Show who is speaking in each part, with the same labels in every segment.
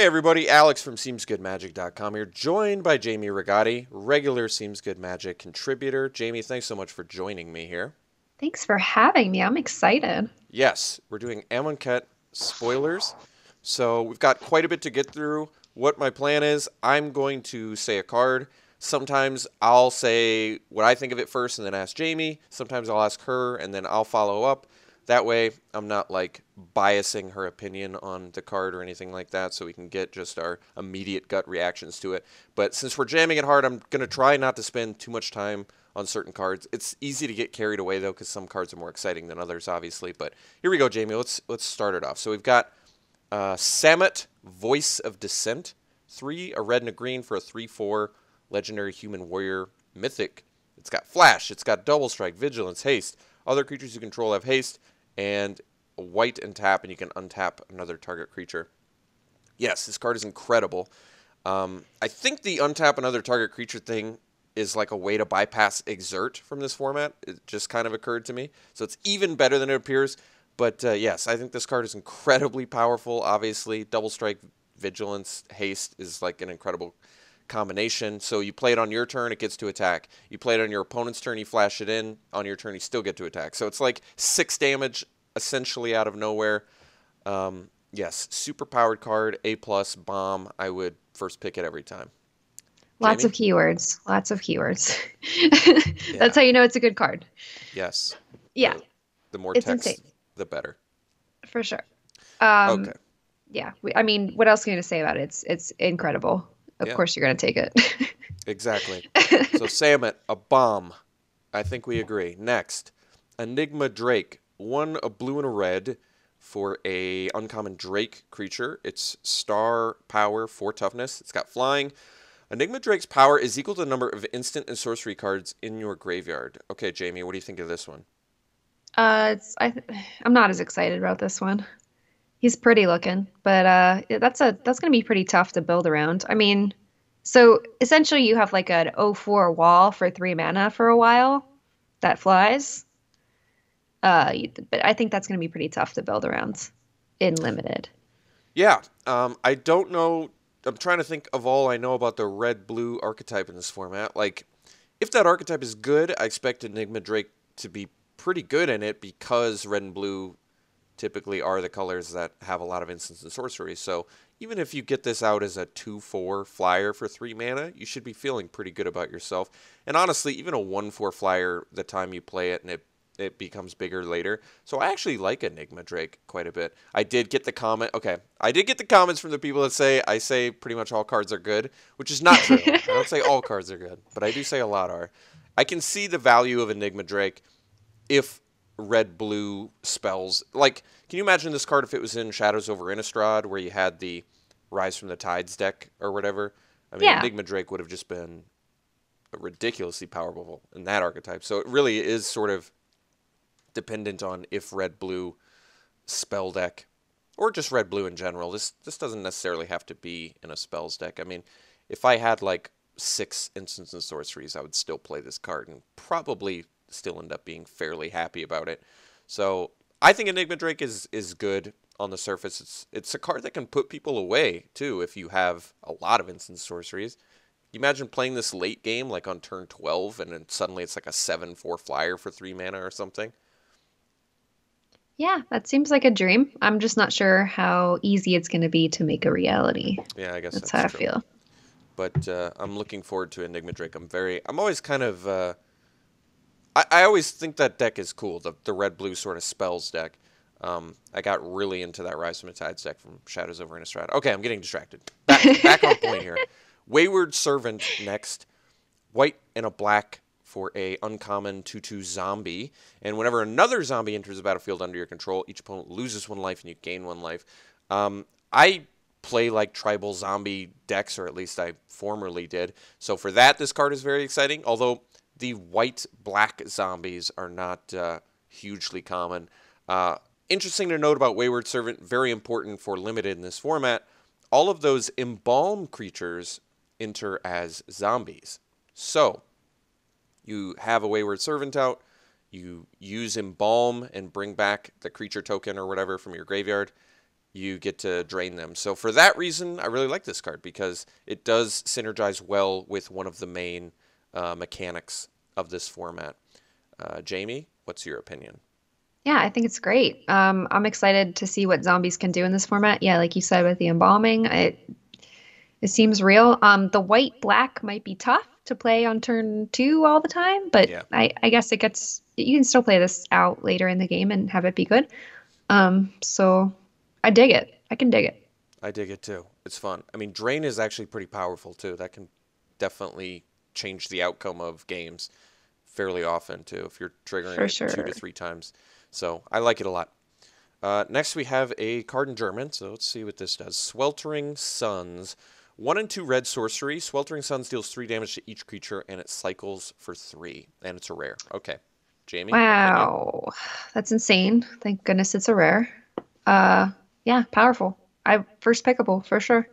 Speaker 1: Hey everybody, Alex from SeemsGoodMagic.com here, joined by Jamie Rigotti, regular Seems Good Magic contributor. Jamie, thanks so much for joining me here.
Speaker 2: Thanks for having me. I'm excited.
Speaker 1: Yes, we're doing Amonkhet spoilers, so we've got quite a bit to get through. What my plan is, I'm going to say a card. Sometimes I'll say what I think of it first and then ask Jamie. Sometimes I'll ask her and then I'll follow up. That way, I'm not like biasing her opinion on the card or anything like that, so we can get just our immediate gut reactions to it. But since we're jamming it hard, I'm going to try not to spend too much time on certain cards. It's easy to get carried away though, because some cards are more exciting than others, obviously. But here we go, Jamie. Let's start it off. So we've got Samut, Voice of Dissent, 3, a red and a green for a 3/4 legendary human warrior mythic. It's got flash. It's got double strike, vigilance, haste. Other creatures you control have haste, and white and tap, and you can untap another target creature. Yes, this card is incredible. I think the untap another target creature thing is like a way to bypass exert from this format. It just kind of occurred to me. So it's even better than it appears. But yes, I think this card is incredibly powerful. Obviously, double strike, vigilance, haste is like an incredible combination. So you play it on your turn, it gets to attack. You play it on your opponent's turn, you flash it in. On your turn, you still get to attack. So it's like 6 damage essentially out of nowhere. Yes, super powered card, A plus, bomb. I would first pick it every time.
Speaker 2: Lots
Speaker 1: Jamie?
Speaker 2: of keywords. Lots of keywords.
Speaker 1: Yeah.
Speaker 2: That's how you know it's a good card.
Speaker 1: Yes.
Speaker 2: Yeah,
Speaker 1: The more
Speaker 2: it's insane
Speaker 1: text, the better.
Speaker 2: for sure.
Speaker 1: Okay.
Speaker 2: Um, yeah. I mean, what else are you going to say about it? It's incredible. Of
Speaker 1: Yeah,
Speaker 2: course, you're going to take
Speaker 1: exactly. So
Speaker 2: it.
Speaker 1: Samet, a bomb. I think we agree. Next, Enigma Drake. 1, a blue and a red for a uncommon Drake creature. It's star power, 4 toughness. It's got flying. Enigma Drake's power is equal to the number of instant and sorcery cards in your graveyard. Okay, Jamie, what do you think of this one?
Speaker 2: It's I'm not as excited about this one. He's pretty looking, but that's going to be pretty tough to build around. I mean, so essentially you have like an 0/4 wall for 3 mana for a while that flies. But I think that's going to be pretty tough to build around in limited.
Speaker 1: Yeah, I don't know. I'm trying to think of all I know about the red-blue archetype in this format. Like, if that archetype is good, I expect Enigma Drake to be pretty good in it because red and blue typically are the colors that have a lot of instants and sorcery. So even if you get this out as a 2/4 flyer for 3 mana, you should be feeling pretty good about yourself. And honestly, even a 1/4 flyer, the time you play it and it becomes bigger later. So I actually like Enigma Drake quite a bit. I did get the comment. Okay, I did get the comments from the people that say I say pretty much all cards are good, which is not true. I don't say all cards are good, but I do say a lot are. I can see the value of Enigma Drake if red blue spells. Like, can you imagine this card if it was in Shadows over Innistrad, where you had the Rise from the Tides deck or whatever? I mean,
Speaker 2: Yeah.
Speaker 1: Enigma Drake would have just been ridiculously powerful in that archetype. So it really is sort of dependent on if red blue spell deck or just red blue in general. This doesn't necessarily have to be in a spells deck. I mean, if I had like 6 instants and sorceries, I would still play this card and probably still end up being fairly happy about it. So I think Enigma Drake is good on the surface. It's a card that can put people away too if you have a lot of instant sorceries. You imagine playing this late game like on turn 12 and then suddenly it's like a 7/4 flyer for 3 mana or something.
Speaker 2: Yeah, that seems like a dream. I'm just not sure how easy it's going to be to make a reality.
Speaker 1: Yeah, I guess
Speaker 2: That's
Speaker 1: that's
Speaker 2: how I
Speaker 1: true.
Speaker 2: feel.
Speaker 1: But I'm looking forward to Enigma Drake. I'm always kind of I always think that deck is cool. The red blue sort of spells deck. I got really into that Rise from the Tides deck from Shadows over Innistrad. Okay, I'm getting distracted. Back on point here. Wayward Servant next. White and a black for a uncommon 2/2 zombie. And whenever another zombie enters the battlefield under your control, each opponent loses 1 life and you gain 1 life. I play like tribal zombie decks, or at least I formerly did. So for that, this card is very exciting. Although the white-black zombies are not hugely common. Interesting to note about Wayward Servant, very important for limited in this format. All of those embalm creatures enter as zombies. So you have a Wayward Servant out, you use Embalm and bring back the creature token or whatever from your graveyard. you get to drain them. So for that reason, I really like this card because it does synergize well with one of the main mechanics of this format. Jamie, what's your opinion?
Speaker 2: Yeah, I think it's great. I'm excited to see what zombies can do in this format. Yeah, like you said with the embalming, it seems real. The white black might be tough to play on turn two all the time, but
Speaker 1: Yeah,
Speaker 2: I guess it gets you can still play this out later in the game and have it be good. So I dig it. I can dig it
Speaker 1: I dig it too. It's fun. I mean, drain is actually pretty powerful too. That can definitely change the outcome of games fairly often too if you're triggering
Speaker 2: for
Speaker 1: it two to
Speaker 2: sure.
Speaker 1: three times. So I like it a lot. Next, we have a card in German, so let's see what this does. Sweltering Suns. 1 and 2 red sorcery. Sweltering Suns deals 3 damage to each creature, and it cycles for 3. And it's a rare. Okay. Jamie, opinion?
Speaker 2: Wow, that's insane. Thank goodness it's a rare. Uh, yeah, powerful. I first pickable for sure.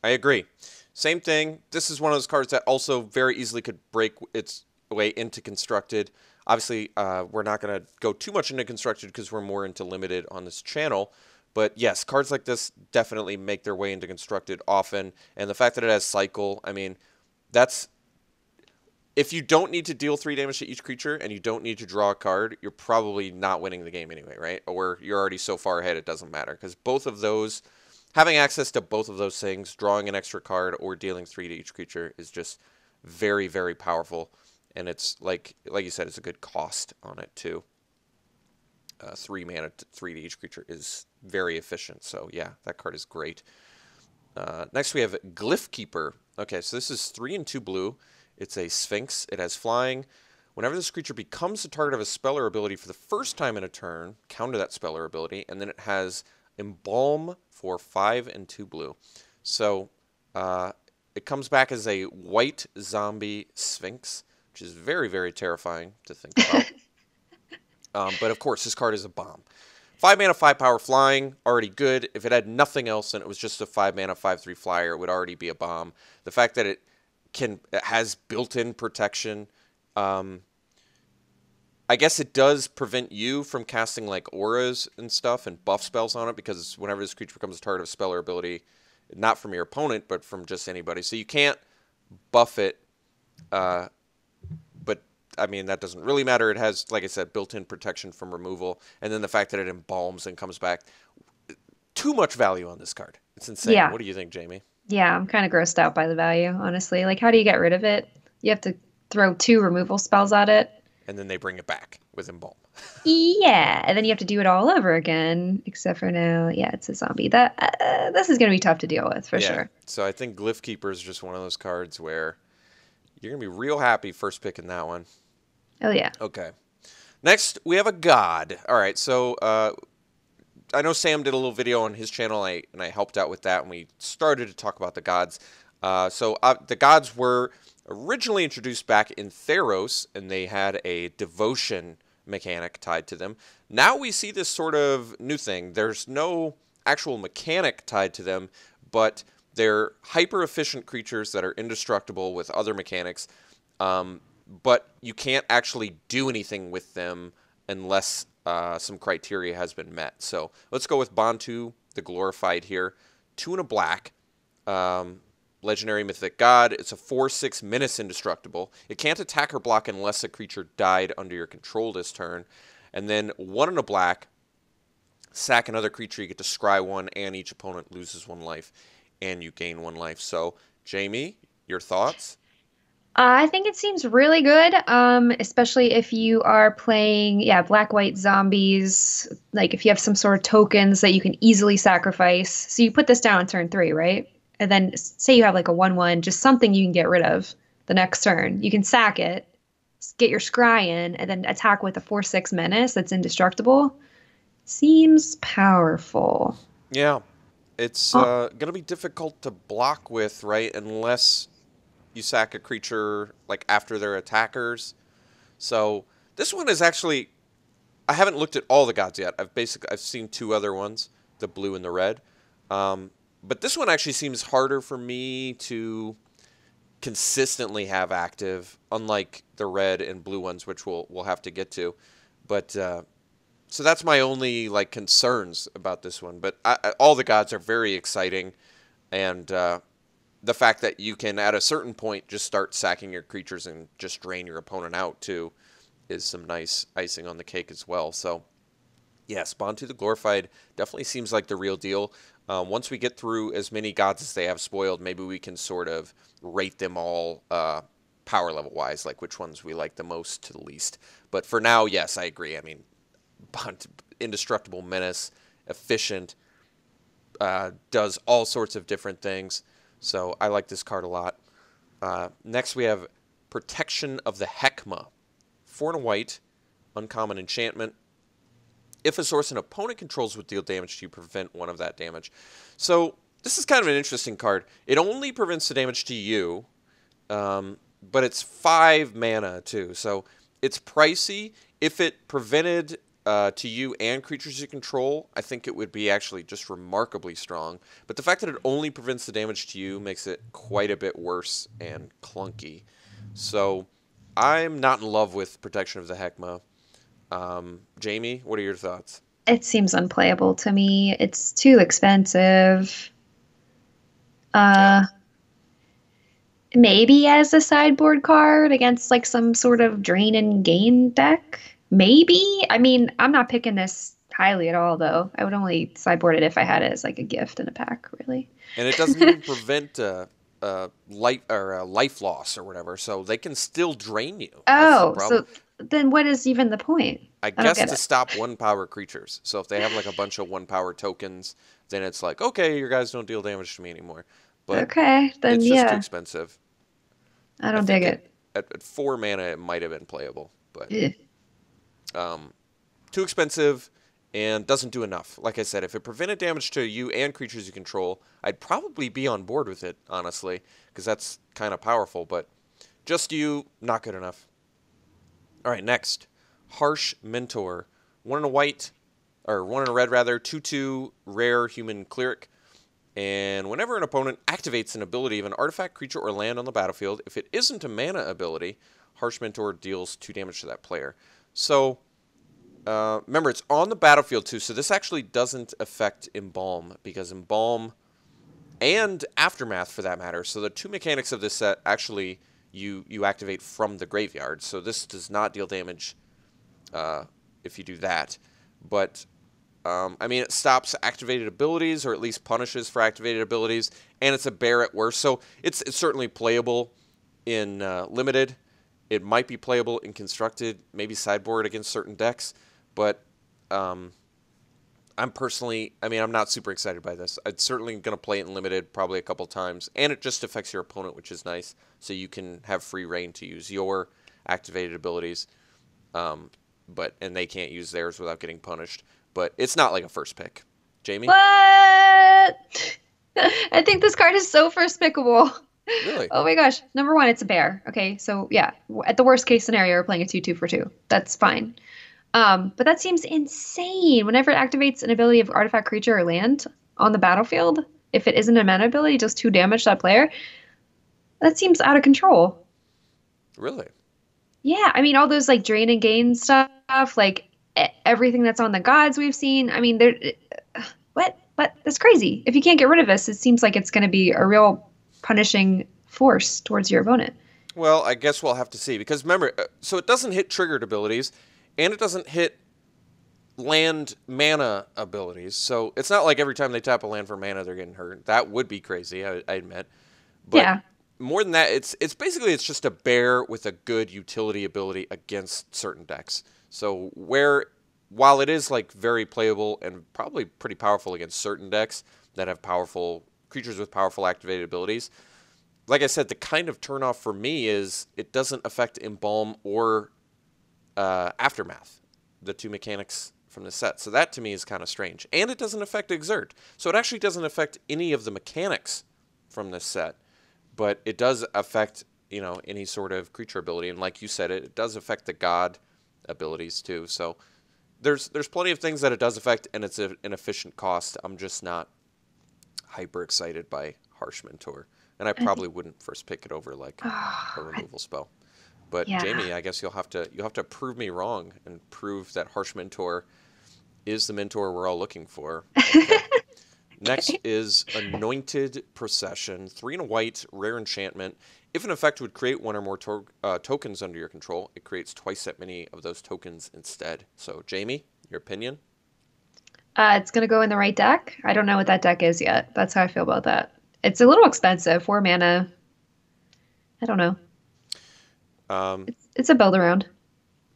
Speaker 1: I agree. Same thing. This is one of those cards that also very easily could break its way into constructed. Obviously, we're not going to go too much into constructed because we're more into limited on this channel. But yes, cards like this definitely make their way into constructed often. And the fact that it has cycle, I mean, that's if you don't need to deal 3 damage to each creature and you don't need to draw a card, you're probably not winning the game anyway, right? Or you're already so far ahead it doesn't matter because both of those having access to both of those things, drawing an extra card or dealing 3 to each creature is just very, very powerful. And it's like you said, it's a good cost on it too. 3 mana, 3 to each creature is very efficient. So yeah, that card is great. Next we have Glyph Keeper. Okay, so this is 3 and 2 blue. It's a Sphinx. It has flying. Whenever this creature becomes the target of a spell or ability for the first time in a turn, counter that spell or ability, and then it has Embalm for 5 and 2 blue. So it comes back as a white zombie Sphinx, which is very, very terrifying to think about. But of course, this card is a bomb. 5 mana, 5 power flying, already good. If it had nothing else and it was just a 5 mana, 5/3 flyer, it would already be a bomb. The fact that it has built-in protection, I guess it does prevent you from casting like auras and stuff and buff spells on it because whenever this creature becomes a target of a spell or ability, not from your opponent but from just anybody, so you can't buff it. But I mean that doesn't really matter. It has, like I said, built-in protection from removal, and then the fact that it embalms and comes back. Too much value on this card. It's insane.
Speaker 2: Yeah,
Speaker 1: What do you think, Jamie?
Speaker 2: yeah, I'm kind of grossed out by the value, honestly. Like, how do you get rid of it? You have to throw two removal spells at it.
Speaker 1: And then they bring it back with embalm.
Speaker 2: Yeah, and then you have to do it all over again, except for now, yeah, it's a zombie. That this is gonna be tough to deal with for
Speaker 1: Yeah.
Speaker 2: sure.
Speaker 1: So I think Glyph Keeper is just one of those cards where you're gonna be real happy first picking that one.
Speaker 2: Oh yeah.
Speaker 1: Okay. Next, we have a god. All right, so I know Sam did a little video on his channel, and I helped out with that, and we started to talk about the gods. The gods were originally introduced back in Theros, and they had a devotion mechanic tied to them. Now we see this sort of new thing. There's no actual mechanic tied to them, but they're hyper-efficient creatures that are indestructible with other mechanics, but you can't actually do anything with them unless some criteria has been met. So let's go with Bantu, the Glorified here. 2 and a black. Legendary Mythic God. It's a 4/6 menace indestructible. It can't attack or block unless a creature died under your control this turn. And then 1 and a black. Sack another creature. You get to scry 1, and each opponent loses 1 life, and you gain 1 life. So, Jamie, your thoughts?
Speaker 2: I think it seems really good, especially if you are playing, yeah, black white zombies. Like if you have some sort of tokens that you can easily sacrifice. So you put this down on turn 3, right? And then say you have like a 1/1, just something you can get rid of the next turn. You can sack it, get your scry in, and then attack with a 4/6 menace that's indestructible. Seems powerful.
Speaker 1: Yeah. It's
Speaker 2: Oh,
Speaker 1: going to be difficult to block with, right? Unless you sack a creature like after their attackers. So this one is actually, I haven't looked at all the gods yet. I've seen 2 other ones, the blue and the red. But this one actually seems harder for me to consistently have active, unlike the red and blue ones, which we'll have to get to. But So that's my only like concerns about this one. But all the gods are very exciting, and the fact that you can at a certain point just start sacking your creatures and just drain your opponent out too is some nice icing on the cake as well. So yeah, Spawn to the Glorified definitely seems like the real deal. Once we get through as many gods as they have spoiled, maybe we can sort of rate them all power level wise, like which ones we like the most to the least. But for now, yes, I agree. I mean, Indestructible Menace, efficient, does all sorts of different things. So I like this card a lot. Next, we have Protection of the Heckma. 4 and a white, uncommon enchantment. If a source an opponent controls would deal damage to you, prevent one of that damage. So this is kind of an interesting card. It only prevents the damage to you, but it's 5 mana too. So it's pricey. If it prevented to you and creatures you control, I think it would be actually just remarkably strong. But the fact that it only prevents the damage to you makes it quite a bit worse and clunky. So I'm not in love with Protection of the Heckma. Jamie, what are your thoughts?
Speaker 2: It seems unplayable to me. It's too expensive.
Speaker 1: Yeah.
Speaker 2: Uh, Maybe as a sideboard card against like some sort of drain and gain deck. Maybe. I mean, I'm not picking this highly at all, though. I would only sideboard it if I had it as like a gift in a pack, really.
Speaker 1: And it doesn't even prevent life loss or whatever, so they can still drain you. That's the
Speaker 2: Oh,
Speaker 1: problem.
Speaker 2: so then what is even the point?
Speaker 1: I
Speaker 2: I don't
Speaker 1: guess
Speaker 2: get
Speaker 1: to
Speaker 2: it.
Speaker 1: stop 1 power creatures. So if they have like a bunch of 1 power tokens, then it's like, okay, your guys don't deal damage to me anymore. But
Speaker 2: Okay, then
Speaker 1: it's just too
Speaker 2: yeah,
Speaker 1: expensive.
Speaker 2: I
Speaker 1: I
Speaker 2: don't dig
Speaker 1: think
Speaker 2: it.
Speaker 1: at 4 mana it might have been playable, but
Speaker 2: Ugh.
Speaker 1: um, too expensive and doesn't do enough. Like I said, if it prevented damage to you and creatures you control, I'd probably be on board with it, honestly, because that's kind of powerful, but just you, not good enough. All right, next. Harsh Mentor. 1 and a white, or 1 and a red rather, 2/2 rare human cleric. And whenever an opponent activates an ability of an artifact, creature, or land on the battlefield, if it isn't a mana ability, Harsh Mentor deals 2 damage to that player. So remember, it's on the battlefield too, so this actually doesn't affect Embalm, because Embalm and Aftermath, for that matter, so the 2 mechanics of this set actually you activate from the graveyard, so this does not deal damage if you do that. But, I mean, it stops activated abilities, or at least punishes for activated abilities, and it's a bear at worst, so it's certainly playable in Limited. It might be playable in Constructed, maybe sideboard against certain decks, but I'm personally, I mean, I'm not super excited by this. I'm certainly going to play it in Limited probably a couple times, and it just affects your opponent, which is nice, so you can have free reign to use your activated abilities, and they can't use theirs without getting punished. But it's not like a first pick. Jamie?
Speaker 2: What? I think this card is so first pickable.
Speaker 1: Really?
Speaker 2: Oh my gosh. Number one, it's a bear. Okay, so yeah, at the worst case scenario, we're playing a 2/2 for 2. That's fine. But that seems insane. Whenever it activates an ability of artifact, creature, or land on the battlefield, if it isn't a mana ability, it does 2 damage to that player. That seems out of control.
Speaker 1: Really?
Speaker 2: Yeah, I mean all those like drain and gain stuff, like everything that's on the gods we've seen. I mean, there. What? But that's crazy. If you can't get rid of this, it seems like it's going to be a real punishing force towards your opponent.
Speaker 1: Well, I guess we'll have to see. Because remember, so it doesn't hit triggered abilities, and it doesn't hit land mana abilities. So it's not like every time they tap a land for mana, they're getting hurt. That would be crazy, I admit. But
Speaker 2: Yeah.
Speaker 1: more than that, it's basically it's just a bear with a good utility ability against certain decks. So while it is like very playable and probably pretty powerful against certain decks that have powerful creatures with powerful activated abilities, like I said, the kind of turnoff for me is it doesn't affect Embalm or Aftermath, the 2 mechanics from the set. So that to me is kind of strange. And it doesn't affect Exert. So it actually doesn't affect any of the mechanics from this set. But it does affect, any sort of creature ability. And like you said, it does affect the god abilities too. So there's plenty of things that it does affect, and it's an efficient cost. I'm just not hyper excited by Harsh Mentor. And I
Speaker 2: I think,
Speaker 1: probably wouldn't first pick it over like a
Speaker 2: oh,
Speaker 1: removal spell. But
Speaker 2: yeah.
Speaker 1: Jamie, I guess you'll have to prove me wrong and prove that Harsh Mentor is the mentor we're all looking for. Okay. Next
Speaker 2: Okay.
Speaker 1: is Anointed Procession. 3 and a white, rare enchantment. If an effect would create one or more tokens under your control, it creates twice that many of those tokens instead. So, Jamie, your opinion?
Speaker 2: It's gonna go in the right deck. I don't know what that deck is yet. That's how I feel about that. It's a little expensive, 4 mana. I don't know.
Speaker 1: Um,
Speaker 2: It's a build around.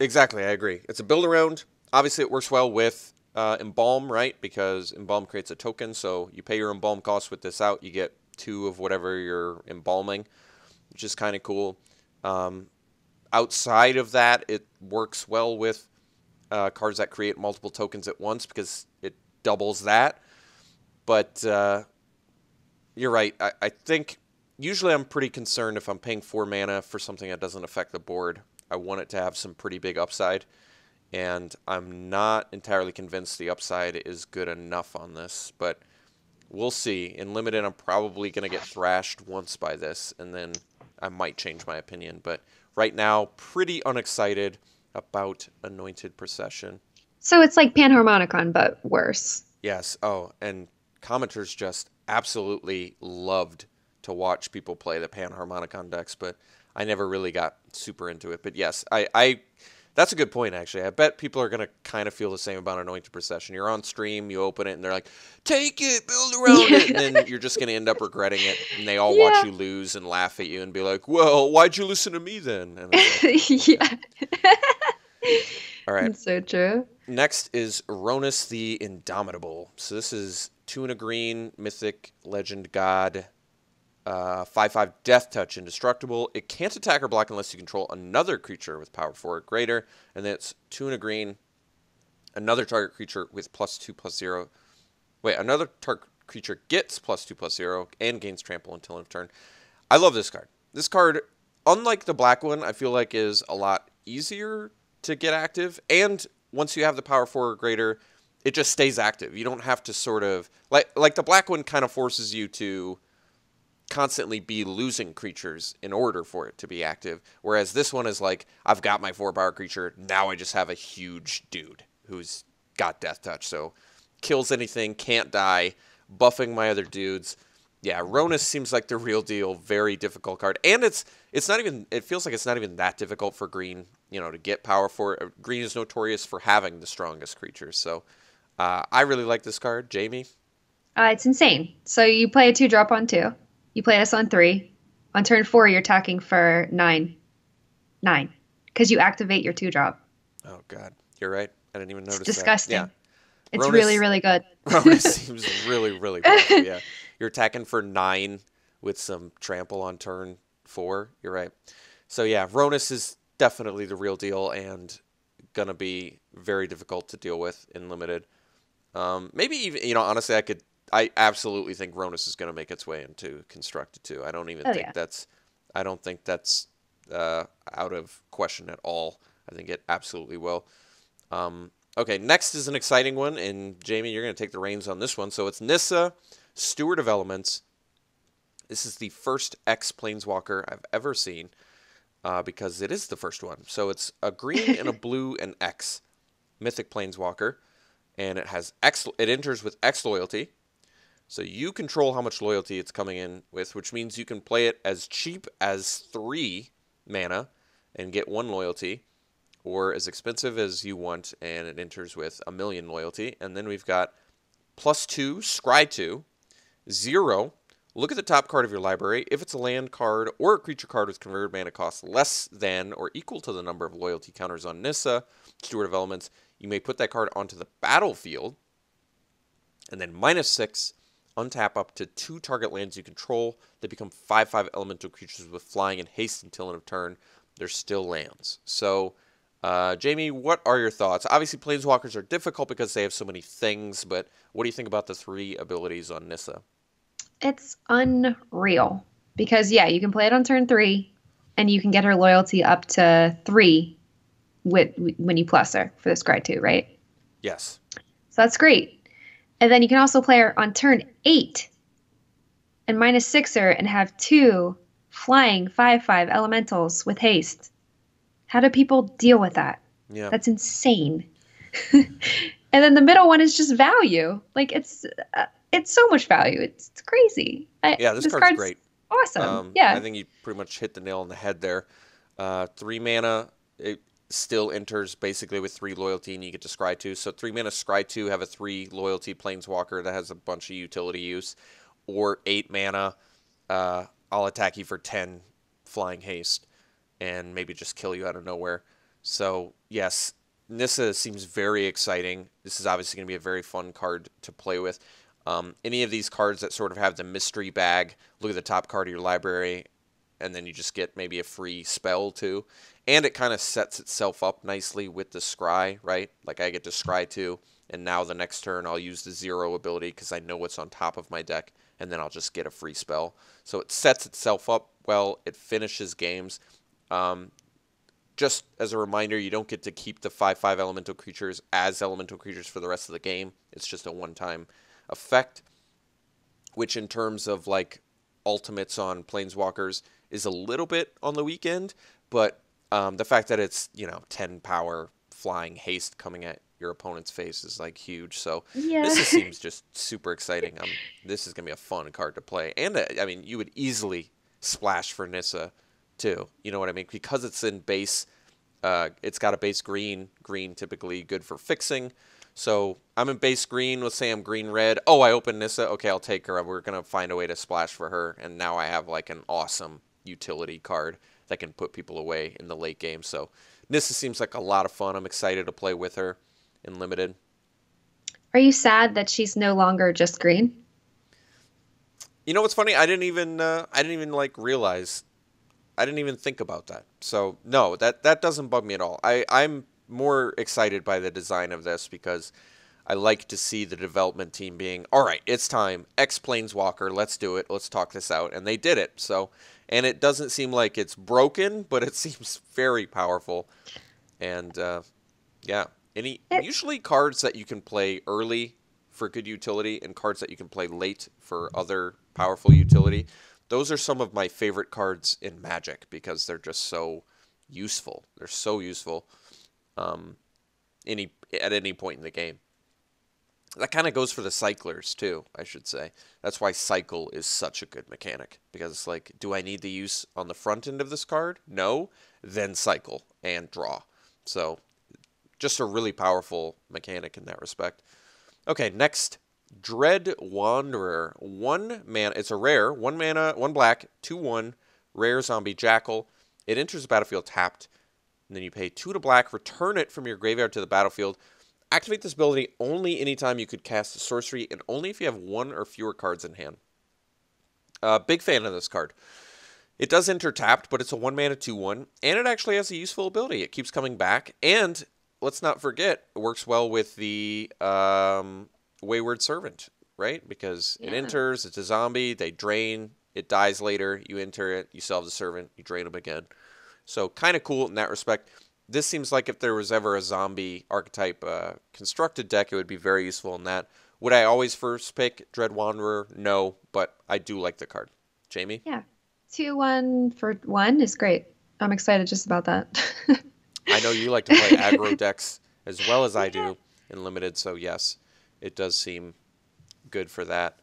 Speaker 1: exactly, I agree. It's a build around. Obviously, it works well with Embalm, right? Because Embalm creates a token, so you pay your Embalm cost with this out, you get 2 of whatever you're embalming, which is kind of cool. Um, outside of that, it works well with cards that create multiple tokens at once because it doubles that. But you're right. I think usually I'm pretty concerned if I'm paying 4 mana for something that doesn't affect the board. I want it to have some pretty big upside, and I'm not entirely convinced the upside is good enough on this, but we'll see. In Limited, I'm probably going to get thrashed once by this, and then I might change my opinion. But right now, pretty unexcited about Anointed Procession.
Speaker 2: So it's like Panharmonicon, but worse.
Speaker 1: Yes. Oh, and commenters just absolutely loved to watch people play the Panharmonicon decks, but I never really got super into it. But yes, I that's a good point, actually. I bet people are going to kind of feel the same about Anointed Procession. You're on stream, you open it, and they're like, take it, build around it. And then you're just going to end up regretting it. And they all watch
Speaker 2: Yeah.
Speaker 1: you lose and laugh at you and be like, well, why'd you listen to me then? And it's like,
Speaker 2: Yeah.
Speaker 1: all right.
Speaker 2: It's so true.
Speaker 1: Next is Ronus the Indomitable. So this is 2 and a green, Mythic Legend God, 5/5 Death Touch, indestructible. It can't attack or block unless you control another creature with power 4 or greater. And then it's 2 and a green, another target creature with +2/+0. Wait, another target creature gets +2/+0 and gains trample until end of turn. I love this card. This card, unlike the black one, I feel like is a lot easier to get active. And once you have the power 4 or greater, it just stays active. You don't have to sort of like the black one kind of forces you to constantly be losing creatures in order for it to be active. Whereas this one is like, I've got my 4-power creature, now I just have a huge dude who's got Death Touch. So kills anything, can't die, buffing my other dudes. Yeah, Ronus seems like the real deal. Very difficult card. And it's not even, it feels like it's not even that difficult for green, to get power for it. Green is notorious for having the strongest creatures. So I really like this card. Jamie?
Speaker 2: It's insane. So you play a 2-drop on 2. You play this on 3. On turn 4, you're attacking for 9. 9. Because you activate your 2-drop.
Speaker 1: Oh, God. You're right. I didn't even
Speaker 2: It's
Speaker 1: notice
Speaker 2: disgusting.
Speaker 1: that. Yeah.
Speaker 2: It's
Speaker 1: Ronus,
Speaker 2: really, really good.
Speaker 1: Ronus seems really, really powerful. Yeah. You're attacking for 9 with some trample on turn 4. You're right. So, yeah, Ronus is definitely the real deal and going to be very difficult to deal with in Limited. Maybe even, honestly, I absolutely think Ronus is going to make its way into Constructed too. I don't even
Speaker 2: Oh,
Speaker 1: think
Speaker 2: yeah.
Speaker 1: that's out of question at all. I think it absolutely will. Okay, next is an exciting one, and Jamie, you're going to take the reins on this one. So it's Nissa, Steward of Elements. This is the first X Planeswalker I've ever seen, because it is the first one. So it's a green and a blue and X Mythic Planeswalker, and it has X. It enters with X loyalty. So you control how much loyalty it's coming in with, which means you can play it as cheap as 3 mana and get 1 loyalty, or as expensive as you want, and it enters with 1,000,000 loyalty. And then we've got +2, Scry 2, 0. Look at the top card of your library. If it's a land card or a creature card with converted mana cost less than or equal to the number of loyalty counters on Nissa, Steward of Elements, you may put that card onto the battlefield. And then -6, untap up to 2 target lands you control. They become 5/5 elemental creatures with flying and haste until end of turn. They're still lands. So, Jamie, what are your thoughts? Obviously, Planeswalkers are difficult because they have so many things, but what do you think about the 3 abilities on Nissa?
Speaker 2: It's unreal. Because, yeah, you can play it on turn 3, and you can get her loyalty up to 3 when you plus her for the Scry 2, right?
Speaker 1: Yes.
Speaker 2: So that's great. And then you can also play her on turn 8 and -6 her and have 2 flying 5/5 elementals with haste. How do people deal with that?
Speaker 1: Yeah.
Speaker 2: That's insane. And then the middle one is just value. Like it's so much value. It's crazy.
Speaker 1: Yeah, this
Speaker 2: This
Speaker 1: card's
Speaker 2: card's
Speaker 1: great.
Speaker 2: awesome.
Speaker 1: I
Speaker 2: Yeah.
Speaker 1: think you pretty much hit the nail on the head there. 3 mana, it still enters basically with 3 loyalty, and you get to scry 2. So 3 mana scry 2, have a 3 loyalty planeswalker that has a bunch of utility use, or 8 mana, I'll attack you for 10 flying haste, and maybe just kill you out of nowhere. So yes, Nissa seems very exciting. This is obviously going to be a very fun card to play with. Any of these cards that sort of have the mystery bag, look at the top card of your library, and then you just get maybe a free spell too. And it kind of sets itself up nicely with the scry, right? Like I get to scry 2, and now the next turn I'll use the 0 ability because I know what's on top of my deck, and then I'll just get a free spell. So it sets itself up well. It finishes games. Um, just as a reminder, you don't get to keep the 5/5 elemental creatures as elemental creatures for the rest of the game. It's just a one-time effect, which in terms of like ultimates on planeswalkers is a little bit on the weekend, but the fact that it's 10 power flying haste coming at your opponent's face is like huge. So
Speaker 2: Yeah.
Speaker 1: seems just super exciting. This is gonna be a fun card to play, and I mean you would easily splash for Nissa too. You know what I mean? Because it's in base. It's got a base green. Green typically good for fixing. So I'm in base green. Let's say I'm green red. Oh, I open Nissa. Okay, I'll take her. We're gonna find a way to splash for her, and now I have like an awesome utility card that can put people away in the late game. So Nissa seems like a lot of fun. I'm excited to play with her in limited.
Speaker 2: Are you sad that she's no longer just green?
Speaker 1: You know what's funny? I didn't even like realize. I didn't even think about that. So no, that doesn't bug me at all. I'm more excited by the design of this because I like to see the development team being, all right, it's time. X Planeswalker, let's do it. Let's talk this out. And they did it. So, and it doesn't seem like it's broken, but it seems very powerful. And yeah,
Speaker 2: It,
Speaker 1: usually cards that you can play early for good utility and cards that you can play late for other powerful utility. Those are some of my favorite cards in Magic because they're just so useful. They're so useful um, at any point in the game. That kind of goes for the cyclers too, I should say. That's why cycle is such a good mechanic because it's like, do I need the use on the front end of this card? No, then cycle and draw. So just a really powerful mechanic in that respect. Okay, next, Dread Wanderer. 1 mana. It's a rare. 1 mana, 1 black, 2/1, rare zombie jackal. It enters the battlefield tapped, and then you pay 2 to black, return it from your graveyard to the battlefield. Activate this ability only anytime you could cast a sorcery, and only if you have 1 or fewer cards in hand. Big fan of this card. It does enter tapped, but it's a 1 mana 2/1, and it actually has a useful ability. It keeps coming back, and let's not forget, it works well with the Wayward Servant, right? Because it
Speaker 2: yeah.
Speaker 1: enters, it's a zombie, they drain, it dies later, you enter it, you still have the servant, you drain them again. So kind of cool in that respect. This seems like if there was ever a zombie archetype constructed deck, it would be very useful in that. Would I always first pick Dread Wanderer? No, but I do like the card. Jamie?
Speaker 2: Yeah. 2/1 for 1 is great. I'm excited just about that.
Speaker 1: I know you like to play aggro decks as well as I
Speaker 2: Yeah.
Speaker 1: do in limited, so yes, it does seem good for that.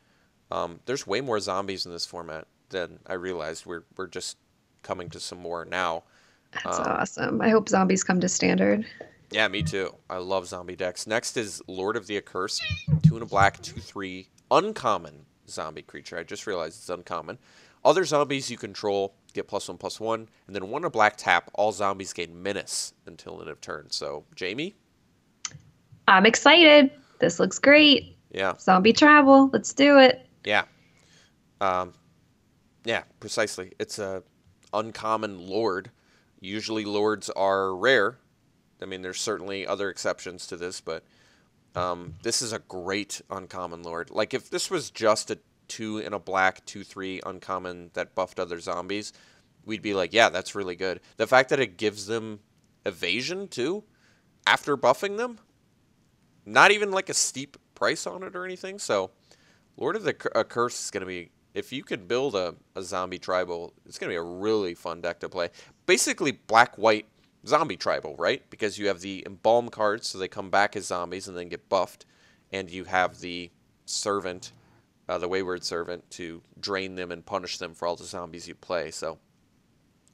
Speaker 1: There's way more zombies in this format than I realized. We're just coming to some more now.
Speaker 2: That's
Speaker 1: Um,
Speaker 2: awesome. I hope zombies come to standard.
Speaker 1: yeah, me too. I love zombie decks. Next is Lord of the Accursed. 2 and a black, 2/3, uncommon zombie creature. I just realized it's uncommon. Other zombies you control get +1/+1, and then 1 and a black tap. All zombies gain menace until end of turn. So, Jamie?
Speaker 2: I'm excited. This looks great.
Speaker 1: Yeah,
Speaker 2: Zombie travel. Let's do it.
Speaker 1: yeah, um, yeah. Precisely. It's a uncommon lord. Usually, lords are rare. I mean, there's certainly other exceptions to this, but this is a great uncommon lord. Like if this was just a 2 and a black, 2/3 uncommon that buffed other zombies, we'd be like, yeah, that's really good. The fact that it gives them evasion too after buffing them, not even like a steep price on it or anything. So Lord of the Curse is going to be, if you could build a zombie tribal, it's going to be a really fun deck to play. Basically, black white zombie tribal, right? Because you have the embalm cards, so they come back as zombies and then get buffed, and you have the servant, the wayward servant, to drain them and punish them for all the zombies you play. So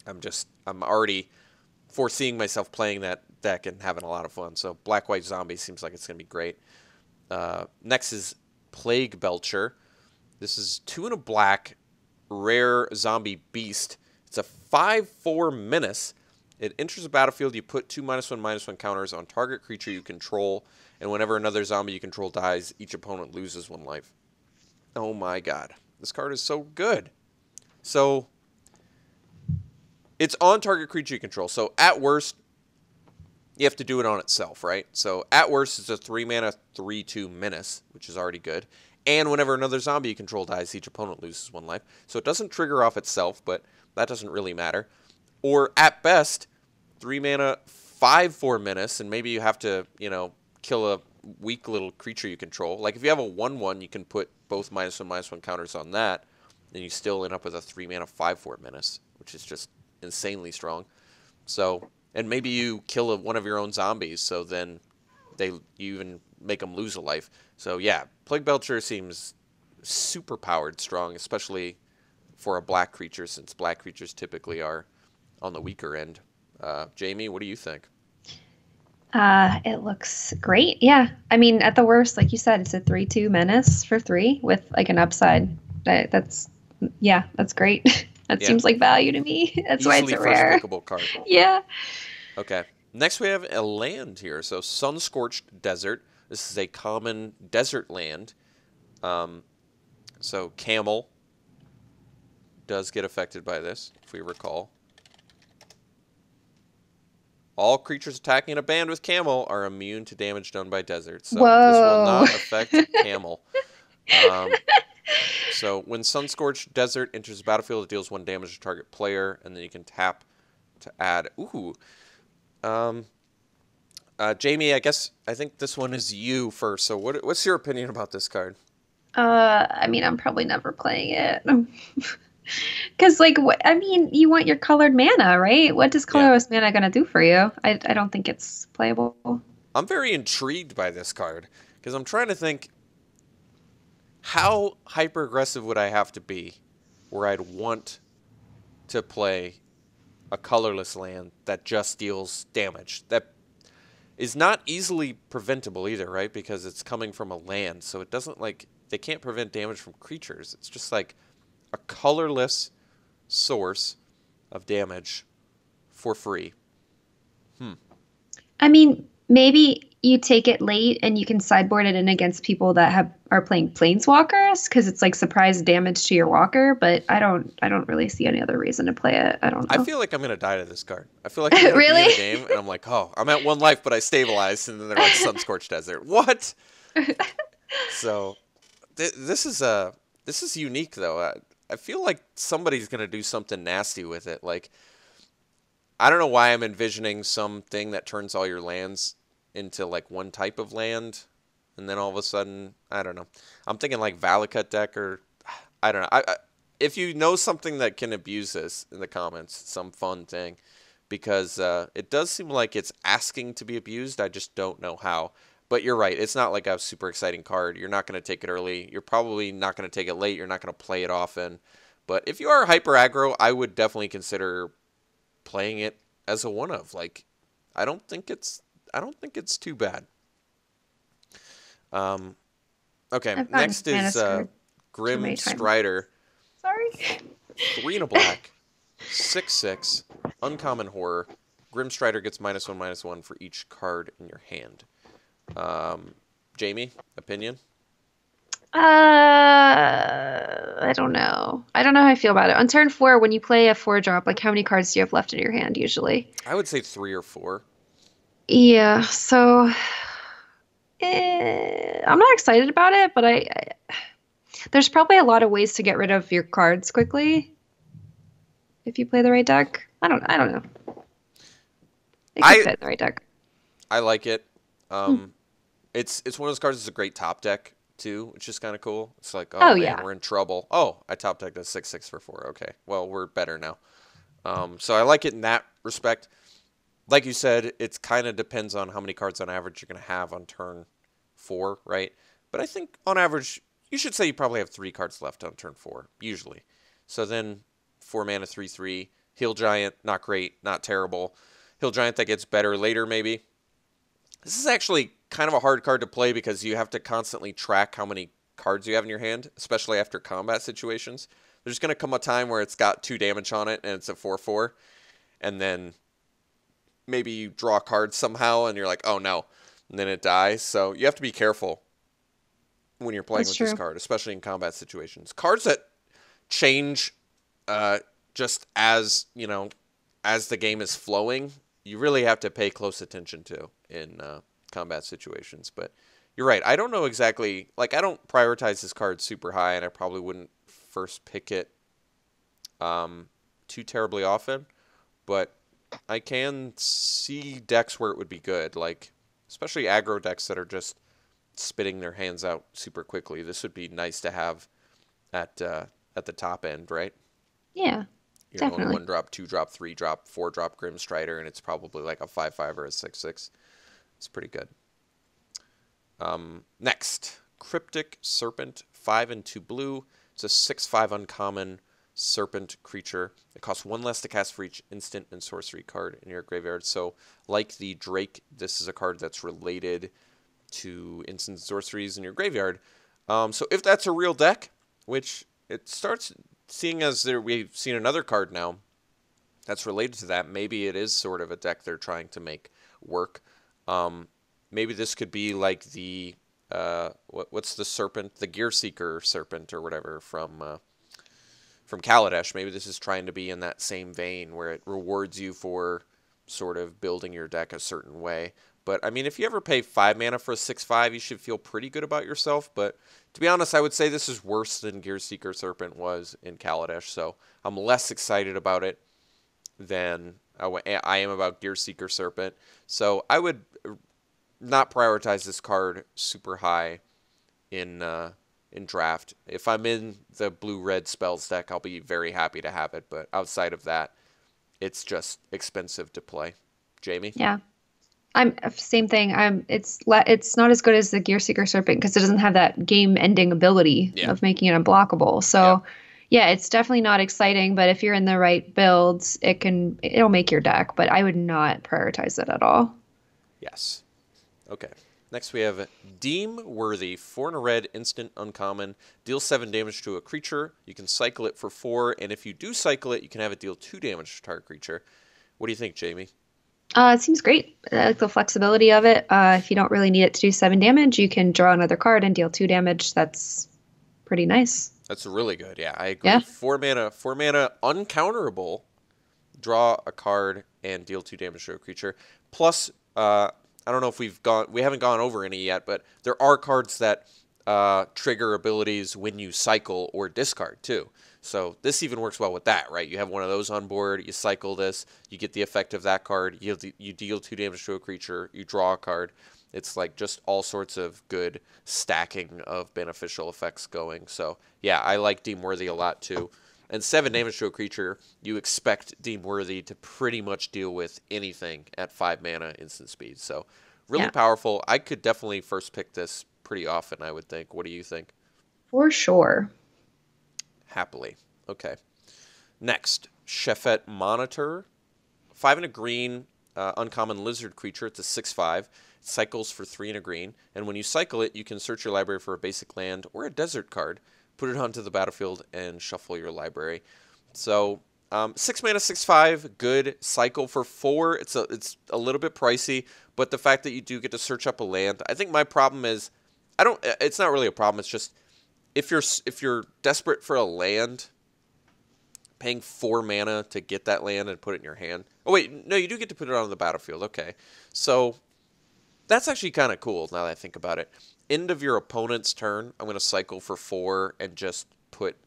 Speaker 1: I'm already foreseeing myself playing that deck and having a lot of fun. So black white zombie seems like it's gonna be great. Next is Plague Belcher. This is 2 and a black, rare zombie beast. It's a 5/4 menace. It enters the battlefield. You put 2 -1/-1 counters on target creature you control, and whenever another zombie you control dies, each opponent loses 1 life. Oh my god. This card is so good. So, it's on target creature you control. So, at worst, you have to do it on itself, right? So, at worst, it's a 3 mana 3/2 menace, which is already good. And whenever another zombie you control dies, each opponent loses 1 life. So, it doesn't trigger off itself, but that doesn't really matter. Or, at best, 3 mana 5/4 menace, and maybe you have to, kill a weak little creature you control. Like, if you have a 1/1, you can put both -1/-1 counters on that, and you still end up with a 3 mana 5/4 menace, which is just insanely strong. So, and maybe you kill one of your own zombies, so then you even make them lose a life. So yeah, Plague Belcher seems super powered strong, especially for a black creature, since black creatures typically are on the weaker end. Jamie, what do you think?
Speaker 2: It looks great. Yeah. I mean, at the worst, like you said, it's a 3/2 menace for 3 with like an upside. That's great. That
Speaker 1: Yeah,
Speaker 2: seems like value to me. That's why it's
Speaker 1: easily
Speaker 2: a
Speaker 1: first
Speaker 2: rare.
Speaker 1: pickable card.
Speaker 2: Yeah.
Speaker 1: Okay. Next we have a land here. So Sun-Scorched Desert. This is a common desert land. So Camel does get affected by this, if we recall. All creatures attacking a band with Camel are immune to damage done by desert. So this will
Speaker 2: Whoa.
Speaker 1: not affect Camel. Um, so when Sun-Scorched Desert enters the battlefield, it deals 1 damage to target player, and then you can tap to add. Ooh. Jamie, I think this one is you first. So what's your opinion about this card?
Speaker 2: I mean, I'm probably never playing it. Because, like, I mean, you want your colored mana, right? What is
Speaker 1: Yeah.
Speaker 2: colorless mana gonna do for you? I don't think it's playable.
Speaker 1: I'm very intrigued by this card because I'm trying to think, how hyper aggressive would I have to be where I'd want to play a colorless land that just deals damage. That is not easily preventable either, right? Because it's coming from a land, so it doesn't they can't prevent damage from creatures. It's just like a colorless source of damage for free.
Speaker 2: I mean, maybe you take it late and you can sideboard it in against people that are playing planeswalkers because it's like surprise damage to your walker. But I don't really see any other reason to play it. I don't
Speaker 1: I
Speaker 2: know.
Speaker 1: feel like I'm gonna die to this card. I feel like I'm gonna be in
Speaker 2: Really?
Speaker 1: a game and I'm like, oh, I'm at 1 life, but I stabilized, and then they're like Sun-Scorched Desert. What? So this is unique though. I feel like somebody's gonna do something nasty with it. Like, I don't know why I'm envisioning something that turns all your lands into like one type of land, and then all of a sudden, I don't know. I'm thinking like Valakut deck, or I don't know. If you know something that can abuse this in the comments, some fun thing, because it does seem like it's asking to be abused. I just don't know how. But you're right. It's not like a super exciting card. You're not going to take it early. You're probably not going to take it late. You're not going to play it often. But if you are hyper aggro, I would definitely consider playing it as a one of. Like, I don't think it's too bad. Okay,
Speaker 2: I've gotten
Speaker 1: next
Speaker 2: mana
Speaker 1: is
Speaker 2: screwed too
Speaker 1: Grim
Speaker 2: many times.
Speaker 1: Strider.
Speaker 2: Sorry.
Speaker 1: 3 and a black, 6/6, uncommon horror. Grim Strider gets -1/-1 for each card in your hand. Jamie, opinion?
Speaker 2: I don't know. I don't know how I feel about it. On turn 4, when you play a 4-drop, like how many cards do you have left in your hand usually?
Speaker 1: I would say 3 or 4.
Speaker 2: Yeah, so I'm not excited about it, but there's probably a lot of ways to get rid of your cards quickly if you play the right deck. I don't know. It could fit in the right deck.
Speaker 1: I like it. It's one of those cards that's a great top deck too, which is kind of cool. It's like, oh,
Speaker 2: Oh
Speaker 1: man,
Speaker 2: yeah.
Speaker 1: we're in trouble. Oh, I top decked a 6/6 for 4. Okay, well, we're better now. So I like it in that respect. like you said, it kind of depends on how many cards on average you're going to have on turn 4, right? But I think on average, you should say you probably have 3 cards left on turn 4, usually. So then 4 mana, 3/3. Heal Giant, not great, not terrible. Heal Giant that gets better later, maybe. This is actually kind of a hard card to play because you have to constantly track how many cards you have in your hand, especially after combat situations. There's going to come a time where it's got 2 damage on it and it's a 4/4, and then maybe you draw a card somehow and you're like, oh no, and then it dies. So you have to be careful when you're playing
Speaker 2: That's
Speaker 1: with this
Speaker 2: true.
Speaker 1: card, especially in combat situations. Cards that change uh, just as, as the game is flowing, you really have to pay close attention to in combat situations. But you're right. I don't know exactly, like, I don't prioritize this card super high, and I probably wouldn't first pick it too terribly often. But I can see decks where it would be good, like especially aggro decks that are just spitting their hands out super quickly. This would be nice to have at the top end, right?
Speaker 2: Yeah,
Speaker 1: You're going
Speaker 2: definitely.
Speaker 1: 1 drop, 2 drop, 3 drop, 4 drop Grim Strider, and it's probably like a 5/5 or a 6/6. It's pretty good. Next, Cryptic Serpent, 5 and 2 blue. It's a 6/5 uncommon serpent creature. It costs 1 less to cast for each instant and sorcery card in your graveyard. So, like the Drake, this is a card that's related to instant sorceries in your graveyard. So, if that's a real deck, which it starts seeing as we've seen another card now that's related to that, maybe it is sort of a deck they're trying to make work. Um, Maybe this could be like the what's the serpent, the Gear Seeker serpent or whatever from Kaladesh. Maybe this is trying to be in that same vein where it rewards you for sort of building your deck a certain way. But I mean, if you ever pay 5 mana for a 6/5, you should feel pretty good about yourself. But to be honest, I would say this is worse than Gear Seeker Serpent was in Kaladesh. So I'm less excited about it than I am about Gear Seeker Serpent. So I would not prioritize this card super high in draft. If I'm in the blue-red spells deck, I'll be very happy to have it. But outside of that, it's just expensive to play. Jamie?
Speaker 2: Yeah. I'm same thing. It's not as good as the Gear Seeker Serpent because it doesn't have that game-ending ability
Speaker 1: Yeah.
Speaker 2: of making it unblockable.
Speaker 1: Yeah.
Speaker 2: So, yeah, it's definitely not exciting, but if you're in the right builds, it'll make your deck, but I would not prioritize it at all.
Speaker 1: Yes. Okay. Next we have Deem Worthy, 4 and a red, instant uncommon. Deal 7 damage to a creature. You can cycle it for 4, and if you do cycle it, you can have it deal 2 damage to target creature. What do you think, Jamie?
Speaker 2: It seems great. I like the flexibility of it. If you don't really need it to do 7 damage, you can draw another card and deal 2 damage. That's pretty nice.
Speaker 1: That's really good. Yeah, I agree.
Speaker 2: Yeah.
Speaker 1: 4 mana, uncounterable. Draw a card and deal 2 damage to a creature. Plus, I don't know if we haven't gone over any yet, but there are cards that trigger abilities when you cycle or discard too. So this even works well with that, right? You have one of those on board, you cycle this, you get the effect of that card, you deal 2 damage to a creature, you draw a card. It's like just all sorts of good stacking of beneficial effects going. So yeah, I like Deem Worthy a lot too. And 7 damage to a creature, you expect Deem Worthy to pretty much deal with anything at 5 mana instant speed. So really
Speaker 2: Yeah,
Speaker 1: powerful. I could definitely first pick this pretty often, I would think. What do you think?
Speaker 2: for sure.
Speaker 1: Happily. Okay. Next, Shefet Monitor. 5 and a green, uncommon lizard creature. It's a 6/5. It cycles for 3 and a green. And when you cycle it, you can search your library for a basic land or a desert card, put it onto the battlefield, and shuffle your library. So 6 mana, 6/5, good. Cycle for 4. It's a little bit pricey, but the fact that you do get to search up a land, I think my problem is, I don't. It's not really a problem. It's just if you're desperate for a land, paying 4 mana to get that land and put it in your hand. Oh wait, no, you do get to put it on the battlefield. Okay, so that's actually kind of cool now that I think about it. End of your opponent's turn, I'm going to cycle for 4 and just put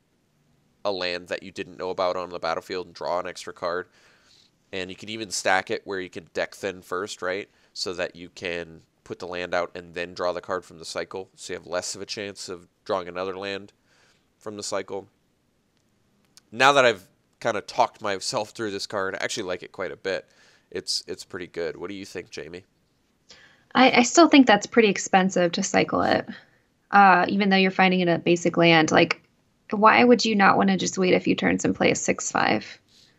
Speaker 1: a land that you didn't know about on the battlefield and draw an extra card. And you can even stack it where you can deck thin first, right? So that you can put the land out and then draw the card from the cycle. So you have less of a chance of drawing another land from the cycle. Now that I've kind of talked myself through this card, I actually like it quite a bit. it's pretty good. What do you think, Jamie?
Speaker 2: I still think that's pretty expensive to cycle it. Even though you're finding it at basic land. Like, why would you not want to just wait a few turns and play a 6/5?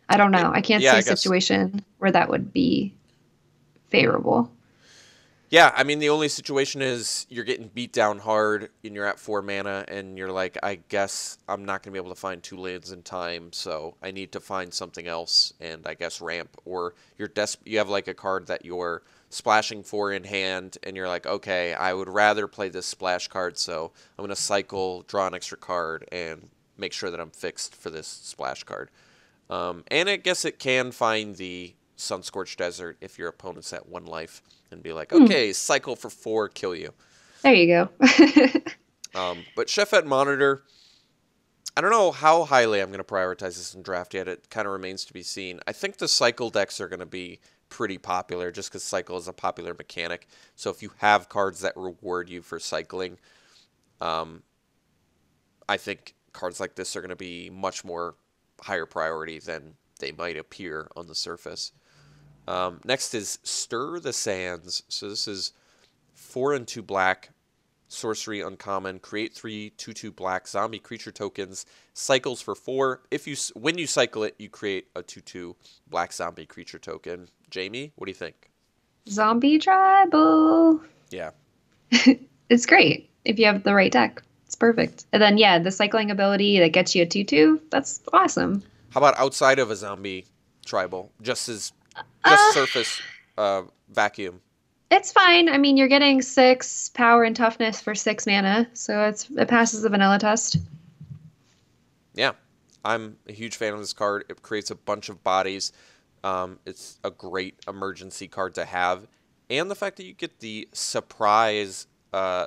Speaker 2: I don't know. I can't
Speaker 1: Yeah,
Speaker 2: see
Speaker 1: I
Speaker 2: a
Speaker 1: guess.
Speaker 2: situation where that would be favorable.
Speaker 1: Yeah, I mean the only situation is you're getting beat down hard and you're at 4 mana and you're like, I guess I'm not gonna be able to find 2 lands in time, so I need to find something else and I guess ramp. Or you have like a card that you're splashing for in hand and you're like, okay, I would rather play this splash card, so I'm gonna cycle, draw an extra card, and make sure that I'm fixed for this splash card. And I guess it can find the Sunscorched Desert if your opponent's at 1 life and be like,
Speaker 2: Hmm,
Speaker 1: okay, cycle for 4, kill you.
Speaker 2: there you go.
Speaker 1: But Chef at Monitor, I don't know how highly I'm going to prioritize this in draft yet. It kind of remains to be seen. I think the cycle decks are going to be pretty popular just because cycle is a popular mechanic. So if you have cards that reward you for cycling, um, I think cards like this are going to be much more higher priority than they might appear on the surface. Next is Stir the Sands. So this is 4 and 2 black, sorcery uncommon. Create 3/2/2 black zombie creature tokens. Cycles for 4. When you cycle it, you create a 2/2 black zombie creature token. Jamie, what do you think?
Speaker 2: Zombie tribal.
Speaker 1: Yeah.
Speaker 2: It's great if you have the right deck. It's perfect. And then yeah, the cycling ability that gets you a 2/2, that's awesome.
Speaker 1: How about outside of a zombie tribal? Just
Speaker 2: Uh,
Speaker 1: surface vacuum.
Speaker 2: it's fine. I mean, you're getting 6 power and toughness for 6 mana, so it passes the vanilla test.
Speaker 1: Yeah, I'm a huge fan of this card. It creates a bunch of bodies. It's a great emergency card to have. And the fact that you get the surprise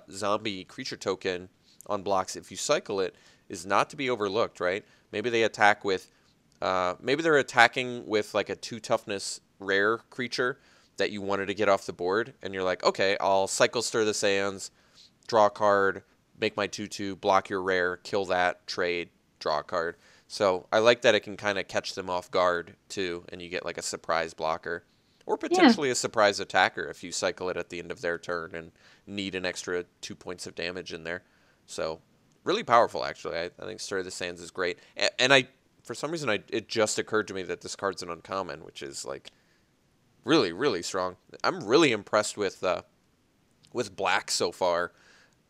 Speaker 1: zombie creature token on blocks if you cycle it is not to be overlooked, right? Maybe they attack with, maybe they're attacking with like a 2 toughness rare creature that you wanted to get off the board, and you're like, okay, I'll cycle Stir the Sands, draw a card, make my 2/2, block your rare, kill that, trade, draw a card. So I like that it can kind of catch them off guard too, and you get like a surprise blocker. Or
Speaker 2: Yeah.
Speaker 1: potentially a surprise attacker if you cycle it at the end of their turn and need an extra 2 points of damage in there. So really powerful, actually. I think Stir the Sands is great. And for some reason, it just occurred to me that this card's an uncommon, which is like really, really strong. I'm really impressed with black so far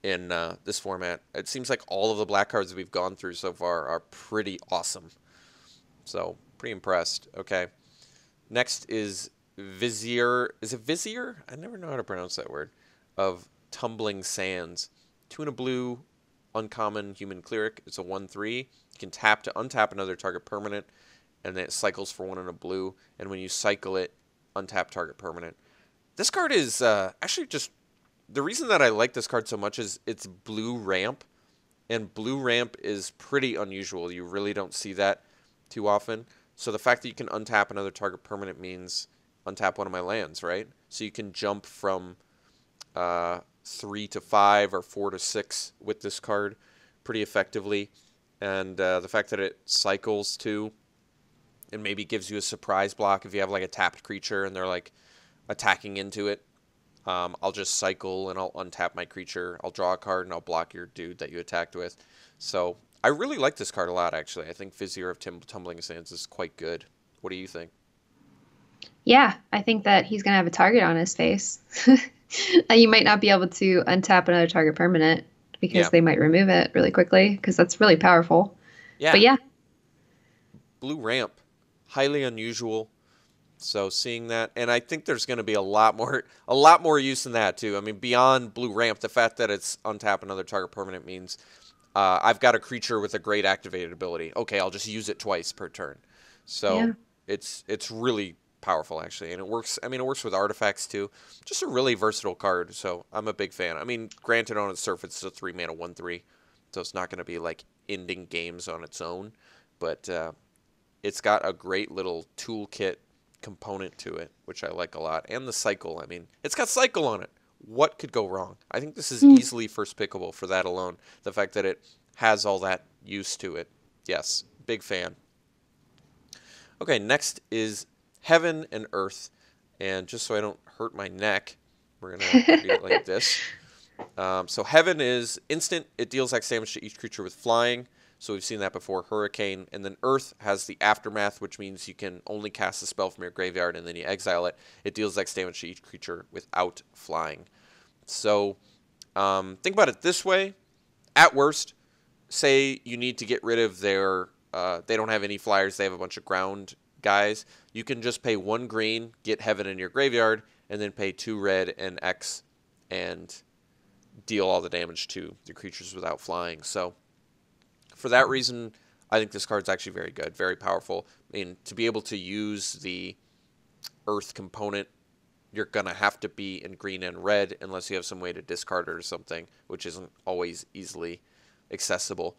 Speaker 1: in this format. It seems like all of the black cards that we've gone through so far are pretty awesome. So, pretty impressed. Okay. Next is Vizier. Is it Vizier? I never know how to pronounce that word. Of Tumbling Sands. 2 and a blue, uncommon human cleric. It's a 1/3. You can tap to untap another target permanent, and then it cycles for 1 and a blue. And when you cycle it, untap target permanent. This card is actually just the reason that I like this card so much is it's blue ramp, and blue ramp is pretty unusual. You really don't see that too often. So the fact that you can untap another target permanent means untap one of my lands, right? So you can jump from 3 to 5 or 4 to 6 with this card pretty effectively. And the fact that it cycles too, and maybe gives you a surprise block if you have like a tapped creature and they're like attacking into it. I'll just cycle and I'll untap my creature. I'll draw a card and I'll block your dude that you attacked with. So I really like this card a lot, actually. I think Vizier of Tumbling Sands is quite good. What do you think?
Speaker 2: Yeah, I think that he's gonna have a target on his face. You might not be able to untap another target permanent because
Speaker 1: Yeah,
Speaker 2: they might remove it really quickly because that's really powerful. But
Speaker 1: yeah.
Speaker 2: yeah,
Speaker 1: Blue ramp, highly unusual. So seeing that, and I think there's going to be a lot more use in that too. I mean, beyond blue ramp, the fact that it's untap another target permanent means I've got a creature with a great activated ability. Okay, I'll just use it twice per turn. So
Speaker 2: yeah,
Speaker 1: it's really powerful actually, and it works. I mean, it works with artifacts too. Just a really versatile card. So I'm a big fan. I mean, granted, on its surface, it's a 3 mana 1/3, so it's not going to be like ending games on its own, but it's got a great little toolkit component to it, which I like a lot. And the cycle. I mean, it's got cycle on it. What could go wrong? I think this is
Speaker 2: mm,
Speaker 1: easily first pickable for that alone. The fact that it has all that use to it. Yes, big fan. Okay, next is Heaven and Earth. And just so I don't hurt my neck, we're going to read it like this. So Heaven is instant. It deals X damage to each creature with flying. So we've seen that before, Hurricane. And then Earth has the Aftermath, which means you can only cast a spell from your graveyard and then you exile it. It deals X damage to each creature without flying. So think about it this way. At worst, say you need to get rid of their, they don't have any flyers, they have a bunch of ground guys. You can just pay 1 green, get Heaven in your graveyard, and then pay 2 red and X and deal all the damage to the creatures without flying. So for that reason, I think this card's actually very good, very powerful. I mean, to be able to use the Earth component, you're going to have to be in green and red unless you have some way to discard it or something, which isn't always easily accessible.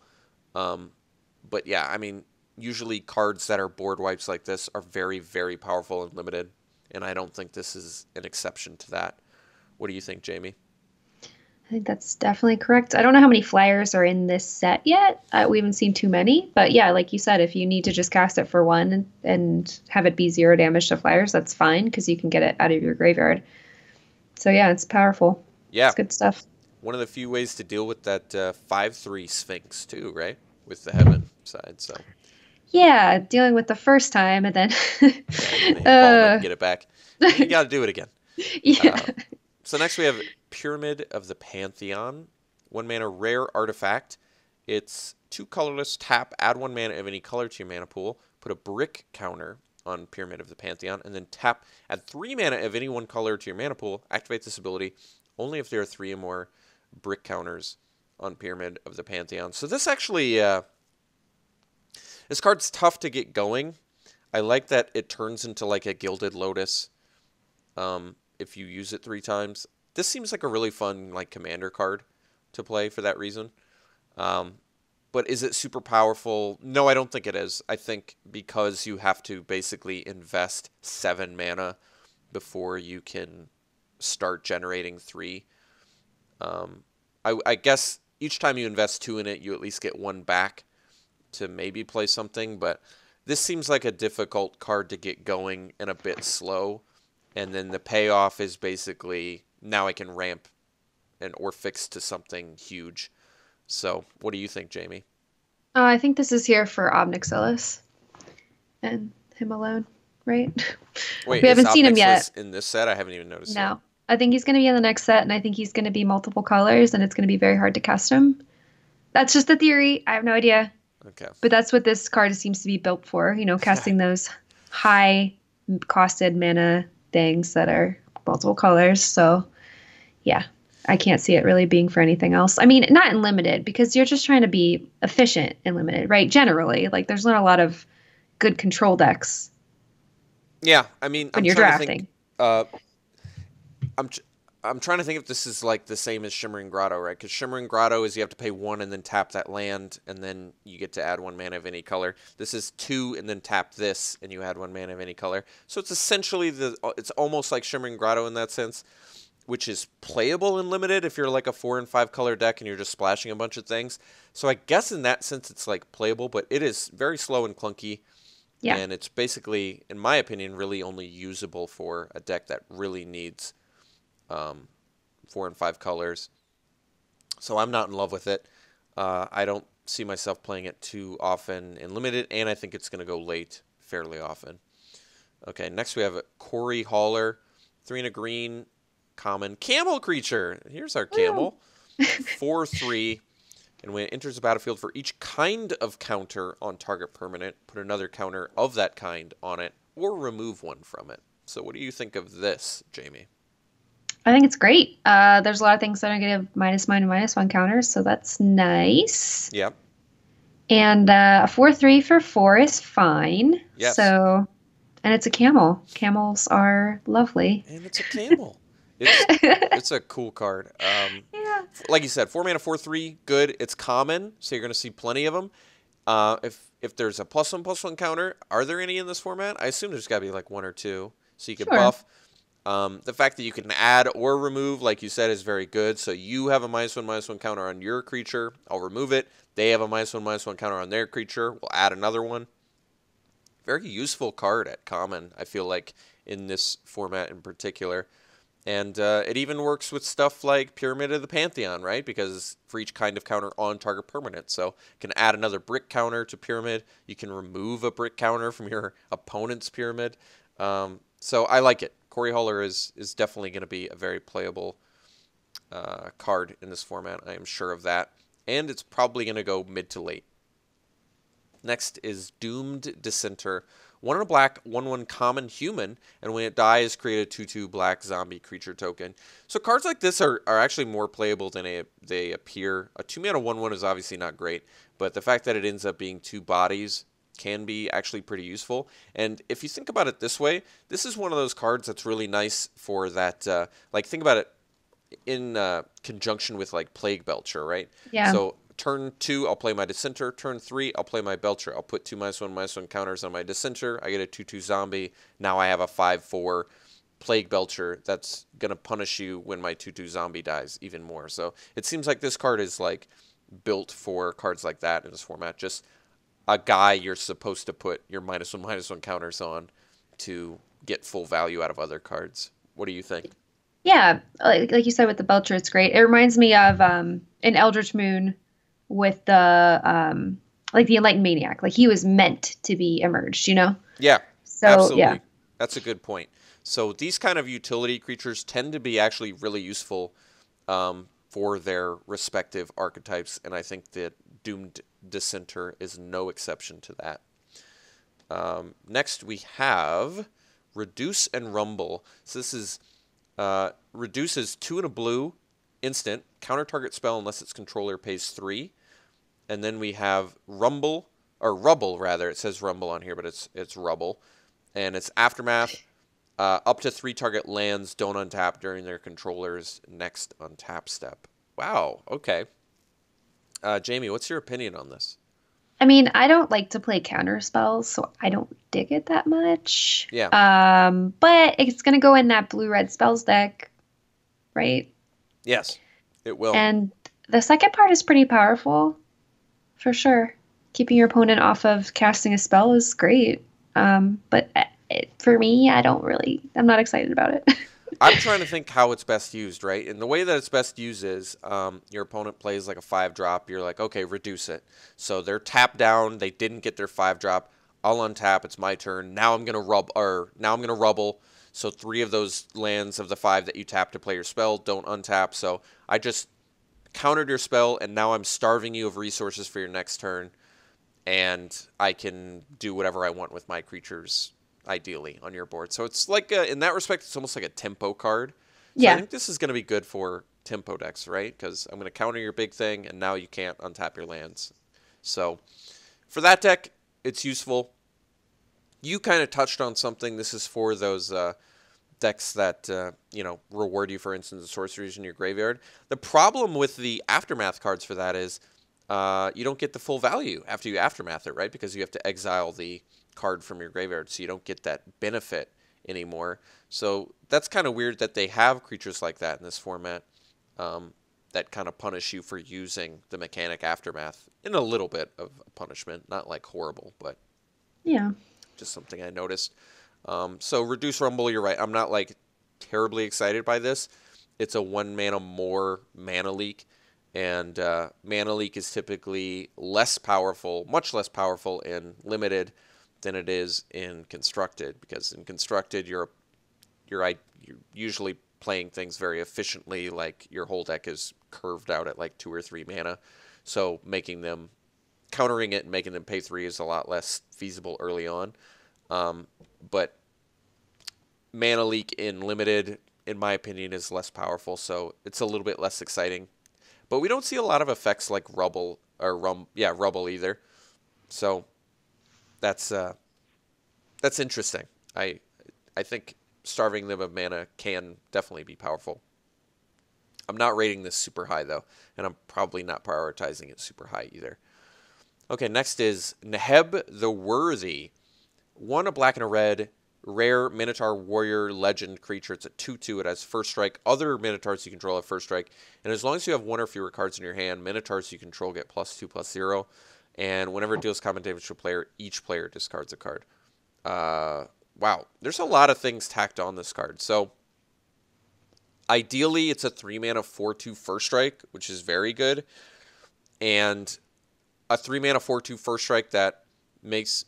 Speaker 1: But yeah, I mean, usually cards that are board wipes like this are very, very powerful and limited, and I don't think this is an exception to that. What do you think, Jamie?
Speaker 2: I think that's definitely correct. I don't know how many flyers are in this set yet. We haven't seen too many, but yeah, like you said, if you need to just cast it for 1 and have it be 0 damage to flyers, that's fine because you can get it out of your graveyard. So yeah, it's powerful.
Speaker 1: Yeah.
Speaker 2: It's good stuff.
Speaker 1: One of the few ways to deal with that 5/3 Sphinx too, right? With the Heaven side, so.
Speaker 2: Yeah, dealing with the first time and then
Speaker 1: Yeah, get it back. You got to do it again.
Speaker 2: Yeah.
Speaker 1: So next we have Pyramid of the Pantheon. 1 mana rare artifact. It's 2 colorless, tap, add 1 mana of any color to your mana pool, put a brick counter on Pyramid of the Pantheon, and then tap, add 3 mana of any 1 color to your mana pool, activate this ability only if there are 3 or more brick counters on Pyramid of the Pantheon. So this actually, this card's tough to get going. I like that it turns into like a Gilded Lotus if you use it 3 times. This seems like a really fun like commander card to play for that reason. But is it super powerful? No, I don't think it is. I think because you have to basically invest 7 mana before you can start generating 3. I guess each time you invest 2 in it, you at least get 1 back to maybe play something. But this seems like a difficult card to get going and a bit slow. And then the payoff is basically now I can ramp or fix to something huge. So what do you think, Jamie?
Speaker 2: I think this is here for Obnixilis and him alone, right?
Speaker 1: Wait,
Speaker 2: We haven't
Speaker 1: is
Speaker 2: seen him
Speaker 1: Obnixilis
Speaker 2: yet.
Speaker 1: in this set? I haven't even noticed that.
Speaker 2: No. I think he's going to be in the next set, and I think he's going to be multiple colors, and it's going to be very hard to custom. That's just a theory. I have no idea.
Speaker 1: Okay.
Speaker 2: But that's what this card seems to be built for, you know, casting those high-costed mana things that are multiple colors. So, yeah, I can't see it really being for anything else. I mean, not in limited, because you're just trying to be efficient in limited, right? Generally, like, there's not a lot of good control decks.
Speaker 1: Yeah, I mean,
Speaker 2: when you're drafting.
Speaker 1: I'm trying to think if this is like the same as Shimmering Grotto, right? Because Shimmering Grotto is you have to pay 1 and then tap that land, and then you get to add 1 mana of any color. This is 2 and then tap this, and you add 1 mana of any color. So it's essentially it's almost like Shimmering Grotto in that sense, which is playable in limited if you're like a 4 and 5 color deck and you're just splashing a bunch of things. So I guess in that sense it's like playable, but it is very slow and clunky. Yeah. And it's basically, in my opinion, really only usable for a deck that really needs 4 and 5 colors. So I'm not in love with it. I don't see myself playing it too often in limited, and I think it's going to go late fairly often. Okay, next we have a Corey Hauler, 3 and a green, common camel creature. Here's our camel. 4/3. And when it enters the battlefield, for each kind of counter on target permanent, put another counter of that kind on it, or remove 1 from it. So what do you think of this, Jamie?
Speaker 2: I think it's great. There's a lot of things that are going to have -1/-1 counters, so that's nice.
Speaker 1: Yep.
Speaker 2: And a 4/3 for 4 is fine.
Speaker 1: Yes.
Speaker 2: So, and it's a camel. Camels are lovely.
Speaker 1: And it's a camel. It's a cool card.
Speaker 2: Yeah.
Speaker 1: Like you said, 4 mana, 4/3, good. It's common, so you're going to see plenty of them. If there's a +1/+1 counter, are there any in this format? I assume there's got to be like 1 or 2, so you can buff. The fact that you can add or remove, like you said, is very good. So you have a -1/-1 counter on your creature. I'll remove it. They have a -1/-1 counter on their creature. We'll add another one. Very useful card at common, I feel like, in this format in particular. And it even works with stuff like Pyramid of the Pantheon, right? Because for each kind of counter on target permanent. So you can add another brick counter to Pyramid. You can remove a brick counter from your opponent's Pyramid. So I like it. Corey Hauler is definitely going to be a very playable card in this format. I am sure of that. And it's probably going to go mid to late. Next is Doomed Dissenter. 1 in a black, 1/1 common human, and when it dies, create a 2/2 black zombie creature token. So cards like this are actually more playable than they appear. A 2-mana 1/1 is obviously not great, but the fact that it ends up being 2 bodies can be actually pretty useful. And if you think about it this way, this is one of those cards that's really nice for that, like think about it in conjunction with like Plague Belcher, right?
Speaker 2: Yeah.
Speaker 1: So turn 2, I'll play my Dissenter. Turn 3, I'll play my Belcher. I'll put 2 -1/-1 counters on my Dissenter. I get a 2/2 zombie. Now I have a 5/4 Plague Belcher that's going to punish you when my 2/2 zombie dies even more. So it seems like this card is like built for cards like that in this format. Just a guy you're supposed to put your -1/-1 counters on to get full value out of other cards. What do you think?
Speaker 2: Yeah, like you said with the Belcher, it's great. It reminds me of an Eldritch Moon with the like the Enlightened Maniac. Like he was meant to be emerged, you know?
Speaker 1: Yeah,
Speaker 2: So yeah.
Speaker 1: absolutely. That's a good point. So these kind of utility creatures tend to be actually really useful for their respective archetypes, and I think that Doomed Dissenter is no exception to that. Next we have Reduce and Rumble. So this is reduces 2 in a blue instant, counter target spell unless its controller pays 3. And then we have Rumble, or Rubble rather. It says Rumble on here, but it's Rubble. And it's Aftermath. Up to 3 target lands don't untap during their controller's next untap step. Wow, okay. Jamie, what's your opinion on this?
Speaker 2: I mean, I don't like to play counter spells, so I don't dig it that much.
Speaker 1: Yeah.
Speaker 2: But it's gonna go in that blue-red spells deck, right?
Speaker 1: Yes, it will.
Speaker 2: And the second part is pretty powerful, for sure. Keeping your opponent off of casting a spell is great. But for me, I'm not excited about it.
Speaker 1: I'm trying to think how it's best used, right? And the way that it's best used is your opponent plays like a 5-drop. You're like, okay, reduce it. So they're tapped down. They didn't get their 5-drop. I'll untap. It's my turn. Now I'm gonna rubble. So 3 of those lands of the 5 that you tap to play your spell don't untap. So I just countered your spell, and now I'm starving you of resources for your next turn, and I can do whatever I want with my creatures ideally on your board. So it's like in that respect, it's almost like a tempo card. So I
Speaker 2: Yeah.
Speaker 1: think this is going to be good for tempo decks, right? Because I'm going to counter your big thing, and now you can't untap your lands. So for that deck, it's useful. You kind of touched on something. This is for those decks that reward you, for instance, the sorceries in your graveyard. The problem with the Aftermath cards for that is you don't get the full value after you Aftermath it, right? Because you have to exile the card from your graveyard, so you don't get that benefit anymore. So that's kind of weird that they have creatures like that in this format that kind of punish you for using the mechanic Aftermath in a little bit of punishment. Not like horrible, but
Speaker 2: Yeah.
Speaker 1: just something I noticed. So Reduce Rumble, you're right. I'm not like terribly excited by this. It's a 1 mana more mana leak. And mana leak is typically less powerful, much less powerful in limited than it is in constructed, because in constructed you're usually playing things very efficiently, like your whole deck is curved out at like 2 or 3 mana, so countering it and making them pay 3 is a lot less feasible early on. But mana leak in limited, in my opinion, is less powerful, so it's a little bit less exciting. But we don't see a lot of effects like Rubble either. So that's interesting. I think starving them of mana can definitely be powerful. I'm not rating this super high though, and I'm probably not prioritizing it super high either. Okay, next is Neheb the Worthy. 1 a black and a red, rare Minotaur Warrior Legend creature. It's a 2/2. It has first strike. Other Minotaurs you control have first strike. And as long as you have 1 or fewer cards in your hand, Minotaurs you control get +2/+0. And whenever it deals combat damage to a player, each player discards a card. wow, there's a lot of things tacked on this card. So ideally, it's a 3-mana 4/2 first strike, which is very good, and a 3-mana 4/2 first strike that makes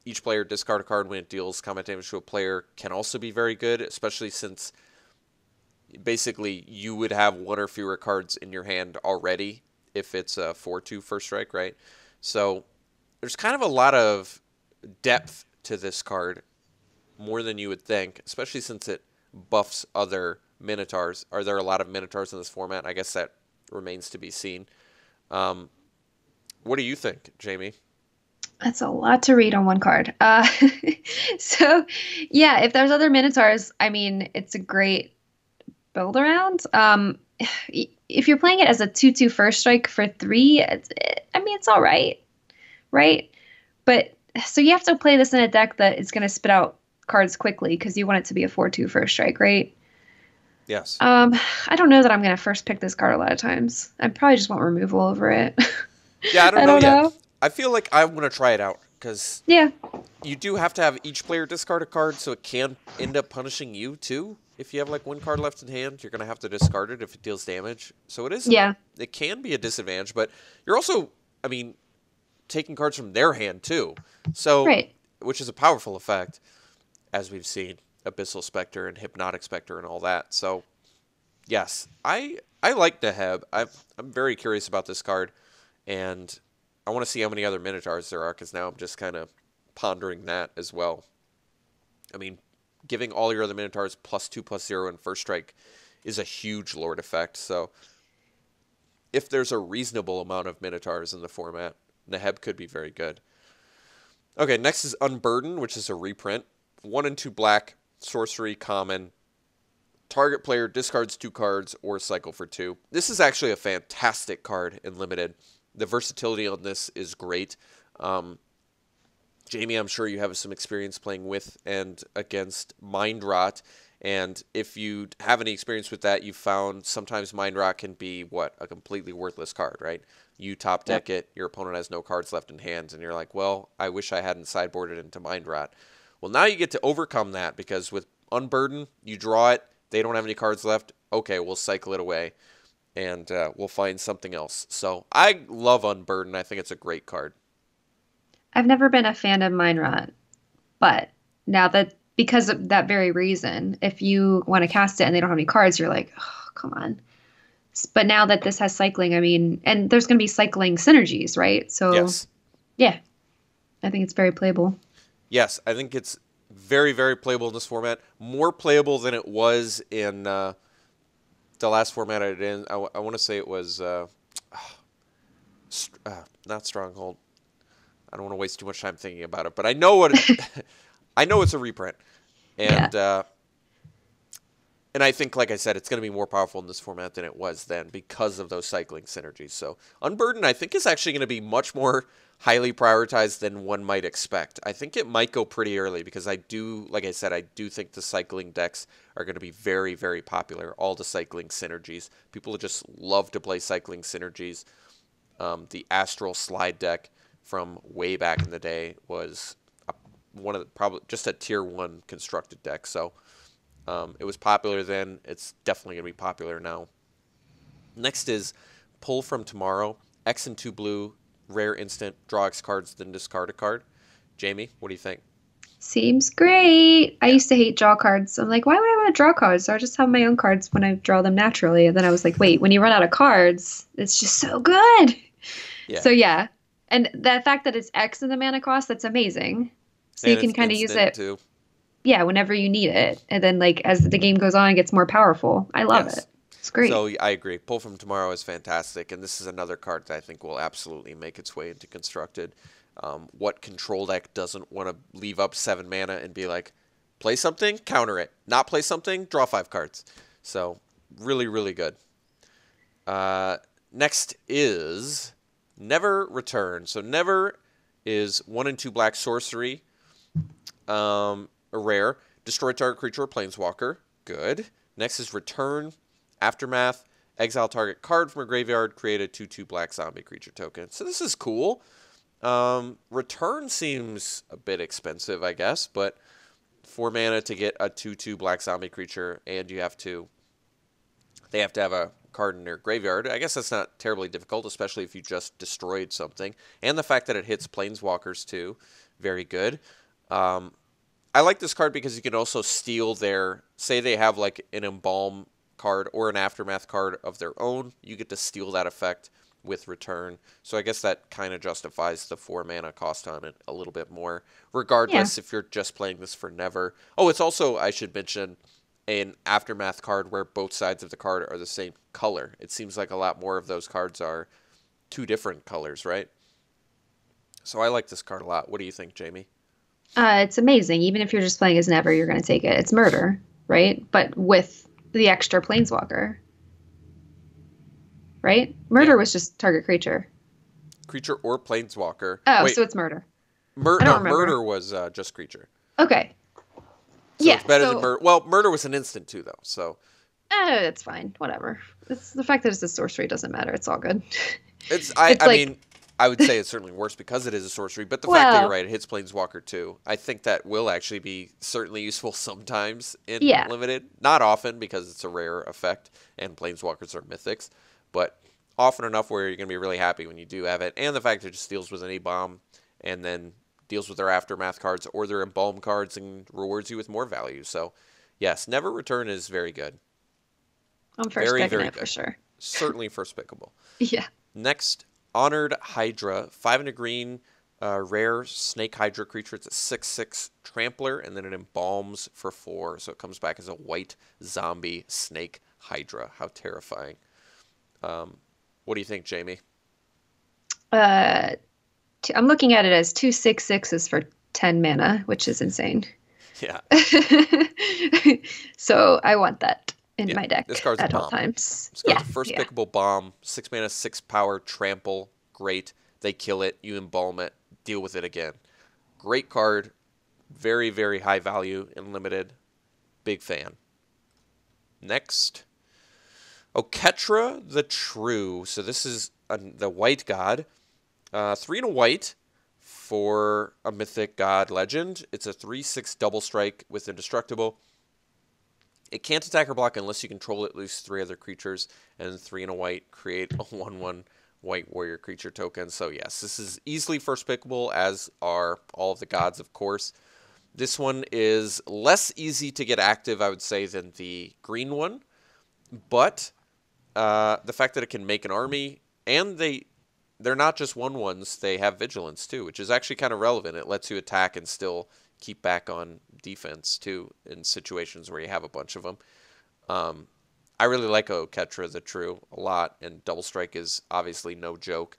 Speaker 1: each player discard a card when it deals combat damage to a player can also be very good, especially since basically you would have one or fewer cards in your hand already if it's a 4/2 first strike, right? So there's kind of a lot of depth to this card, more than you would think, especially since it buffs other Minotaurs. Are there a lot of Minotaurs in this format? I guess that remains to be seen. What do you think, Jamie?
Speaker 2: That's a lot to read on one card. So yeah, if there's other Minotaurs, I mean, it's a great build around. If you're playing it as a 2/2 first strike for three, I mean, it's all right, right? But so you have to play this in a deck that is going to spit out cards quickly because you want it to be a 4/2 first strike, right?
Speaker 1: Yes.
Speaker 2: I don't know that I'm going to first pick this card a lot of times. I probably just want removal over it.
Speaker 1: Yeah, I don't
Speaker 2: I
Speaker 1: know
Speaker 2: don't
Speaker 1: yet.
Speaker 2: know.
Speaker 1: I feel like I want to try it out because
Speaker 2: Yeah.
Speaker 1: you do have to have each player discard a card, so it can end up punishing you too. If you have like one card left in hand, you're gonna have to discard it if it deals damage. So
Speaker 2: Yeah.
Speaker 1: it can be a disadvantage, but you're also, I mean, taking cards from their hand too. So,
Speaker 2: Right.
Speaker 1: which is a powerful effect, as we've seen, Abyssal Spectre and Hypnotic Spectre and all that. So, yes, I like Neheb. I'm very curious about this card, and I want to see how many other Minotaurs there are, because now I'm just kind of pondering that as well. I mean, giving all your other Minotaurs +2/+0 in first strike is a huge Lord effect. So if there's a reasonable amount of Minotaurs in the format, Neheb could be very good. Okay, next is Unburden, which is a reprint. 1 and 2 black, sorcery, common. Target player discards 2 cards or cycle for 2. This is actually a fantastic card in Limited. The versatility on this is great. Jamie, I'm sure you have some experience playing with and against Mind Rot. And if you have any experience with that, you've found sometimes Mind Rot can be, what, a completely worthless card, right? You top deck it, your opponent has no cards left in hand, and you're like, well, I wish I hadn't sideboarded into Mind Rot. Well, now you get to overcome that, because with Unburden, you draw it, they don't have any cards left, okay, we'll cycle it away, and we'll find something else. So I love Unburden. I think it's a great card.
Speaker 2: I've never been a fan of Mine Rot, but now that because of that very reason, if you want to cast it and they don't have any cards, you're like, oh, come on. But now that this has cycling, I mean, and there's going to be cycling synergies, right? So,
Speaker 1: Yes.
Speaker 2: yeah, I think it's very playable.
Speaker 1: Yes, I think it's very, very playable in this format. More playable than it was in the last format I did in. I want to say it was not Stronghold. I don't want to waste too much time thinking about it, but I know what I know it's a reprint, and
Speaker 2: Yeah.
Speaker 1: and I think, like I said, it's going to be more powerful in this format than it was then because of those cycling synergies. So Unburden, I think, is actually going to be much more highly prioritized than one might expect. I think it might go pretty early because I do, like I said, I do think the cycling decks are going to be very, very popular. All the cycling synergies. People just love to play cycling synergies. The Astral Slide deck from way back in the day was one of the, probably just a tier 1 constructed deck. So it was popular then. It's definitely going to be popular now. Next is Pull from Tomorrow. X and 2 blue, rare instant, draw X cards, then discard a card. Jamie, what do you think?
Speaker 2: Seems great. I
Speaker 1: Yeah.
Speaker 2: used to hate draw cards. I'm like, why would I want to draw cards? So I just have my own cards when I draw them naturally. And then I was like, wait, when you run out of cards, it's just so good.
Speaker 1: Yeah.
Speaker 2: So yeah. And the fact that it's X in the mana cost, that's amazing. So you
Speaker 1: And
Speaker 2: can
Speaker 1: it's
Speaker 2: kind of use
Speaker 1: instant
Speaker 2: it,
Speaker 1: too.
Speaker 2: yeah, whenever you need it. And then like as the game goes on, it gets more powerful. I love
Speaker 1: Yes.
Speaker 2: it. It's great.
Speaker 1: So I agree. Pull from Tomorrow is fantastic, and this is another card that I think will absolutely make its way into Constructed. What control deck doesn't want to leave up 7 mana and be like, play something, counter it. Not play something, draw 5 cards. So really, really good. Next is Never Return. So Never is 1 and 2 black sorcery, a rare. Destroy target creature or planeswalker. Good. Next is Return. Aftermath. Exile target card from a graveyard. Create a 2/2 black zombie creature token. So this is cool. Return seems a bit expensive, I guess, but 4 mana to get a 2/2 black zombie creature, and they have to have a card in their graveyard. I guess that's not terribly difficult, especially if you just destroyed something. And the fact that it hits planeswalkers too, very good. I like this card because you can also steal their, say they have like an Embalm card or an Aftermath card of their own, you get to steal that effect with return. So I guess that kind of justifies the 4 mana cost on it a little bit more,
Speaker 2: Yeah.
Speaker 1: regardless if you're just playing this for never. Oh, it's also, I should mention, an Aftermath card where both sides of the card are the same color. It seems like a lot more of those cards are 2 different colors, right? So I like this card a lot. What do you think, Jamie?
Speaker 2: It's amazing. Even if you're just playing as Never, you're going to take it. It's murder, right? But with the extra Planeswalker, right?
Speaker 1: Yeah.
Speaker 2: Murder was just target creature.
Speaker 1: Creature or Planeswalker.
Speaker 2: Oh,
Speaker 1: Wait,
Speaker 2: so it's murder. I don't
Speaker 1: no,
Speaker 2: remember.
Speaker 1: murder was just creature.
Speaker 2: Okay.
Speaker 1: So
Speaker 2: Yeah,
Speaker 1: it's better than
Speaker 2: so
Speaker 1: murder. Well, murder was an instant too, though. So
Speaker 2: it's fine. Whatever. It's the fact that it's a sorcery doesn't matter. It's all good.
Speaker 1: it's
Speaker 2: It's
Speaker 1: I
Speaker 2: like,
Speaker 1: mean I would say it's certainly worse because it is a sorcery. But the fact that you're
Speaker 2: well,
Speaker 1: right, it hits Planeswalker too. I think that will actually be certainly useful sometimes in
Speaker 2: yeah.
Speaker 1: limited. Not often because it's a rare effect and Planeswalkers are mythics, but often enough where you're gonna be really happy when you do have it. And the fact that it just deals with any bomb and then deals with their aftermath cards or their embalm cards and rewards you with more value. So yes, Never Return is very good.
Speaker 2: I'm first
Speaker 1: Very,
Speaker 2: picking
Speaker 1: very
Speaker 2: it for
Speaker 1: good.
Speaker 2: sure.
Speaker 1: Certainly first pickable.
Speaker 2: Yeah.
Speaker 1: Next, Honored Hydra, 5 and a green, rare Snake Hydra creature. It's a 6/6 Trampler, and then it embalms for 4, so it comes back as a white zombie Snake Hydra. How terrifying! What do you think, Jamie?
Speaker 2: Uh, I'm looking at it as 2/6/6s for 10 mana, which is insane.
Speaker 1: Yeah,
Speaker 2: So I want that in
Speaker 1: yeah.
Speaker 2: my
Speaker 1: This
Speaker 2: deck
Speaker 1: card's a
Speaker 2: at all
Speaker 1: bomb.
Speaker 2: times.
Speaker 1: This card's
Speaker 2: Yeah,
Speaker 1: a first
Speaker 2: yeah.
Speaker 1: pickable bomb. 6 mana, 6 power, trample. Great. They kill it. You embalm it. Deal with it again. Great card. Very, very high value in limited. Big fan. Next, Oketra the True. So this is the white god. 3 and a white for a mythic god legend. It's a 3/6 double strike with indestructible. It can't attack or block unless you control at least 3 other creatures. And 3 and a white create a 1/1 white warrior creature token. So yes, this is easily first pickable, as are all of the gods, of course. This one is less easy to get active, I would say, than the green one. But the fact that it can make an army, and they're not just 1/1s, they have vigilance too, which is actually kind of relevant. It lets you attack and still keep back on defense too in situations where you have a bunch of them. I really like Oketra the True a lot, and Double Strike is obviously no joke.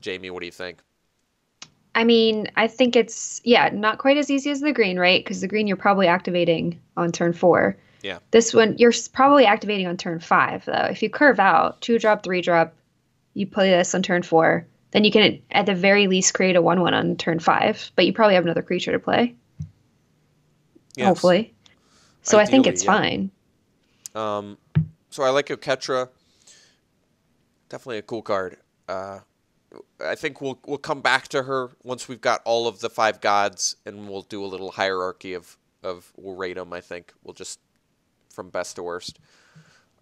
Speaker 1: Jamie, what do you think?
Speaker 2: I mean, I think it's, yeah, not quite as easy as the green, right? Because the green you're probably activating on turn 4.
Speaker 1: Yeah.
Speaker 2: This one you're probably activating on turn 5, though. If you curve out 2-drop, 3-drop, you play this on turn 4, then you can at the very least create a 1/1 on turn 5, but you probably have another creature to play,
Speaker 1: Yes.
Speaker 2: hopefully. So I think
Speaker 1: Ideally,
Speaker 2: it's
Speaker 1: yeah.
Speaker 2: fine.
Speaker 1: So I like Oketra. Definitely a cool card. I think we'll come back to her once we've got all of the 5 gods, and we'll do a little hierarchy of we'll rate them. I think we'll just from best to worst.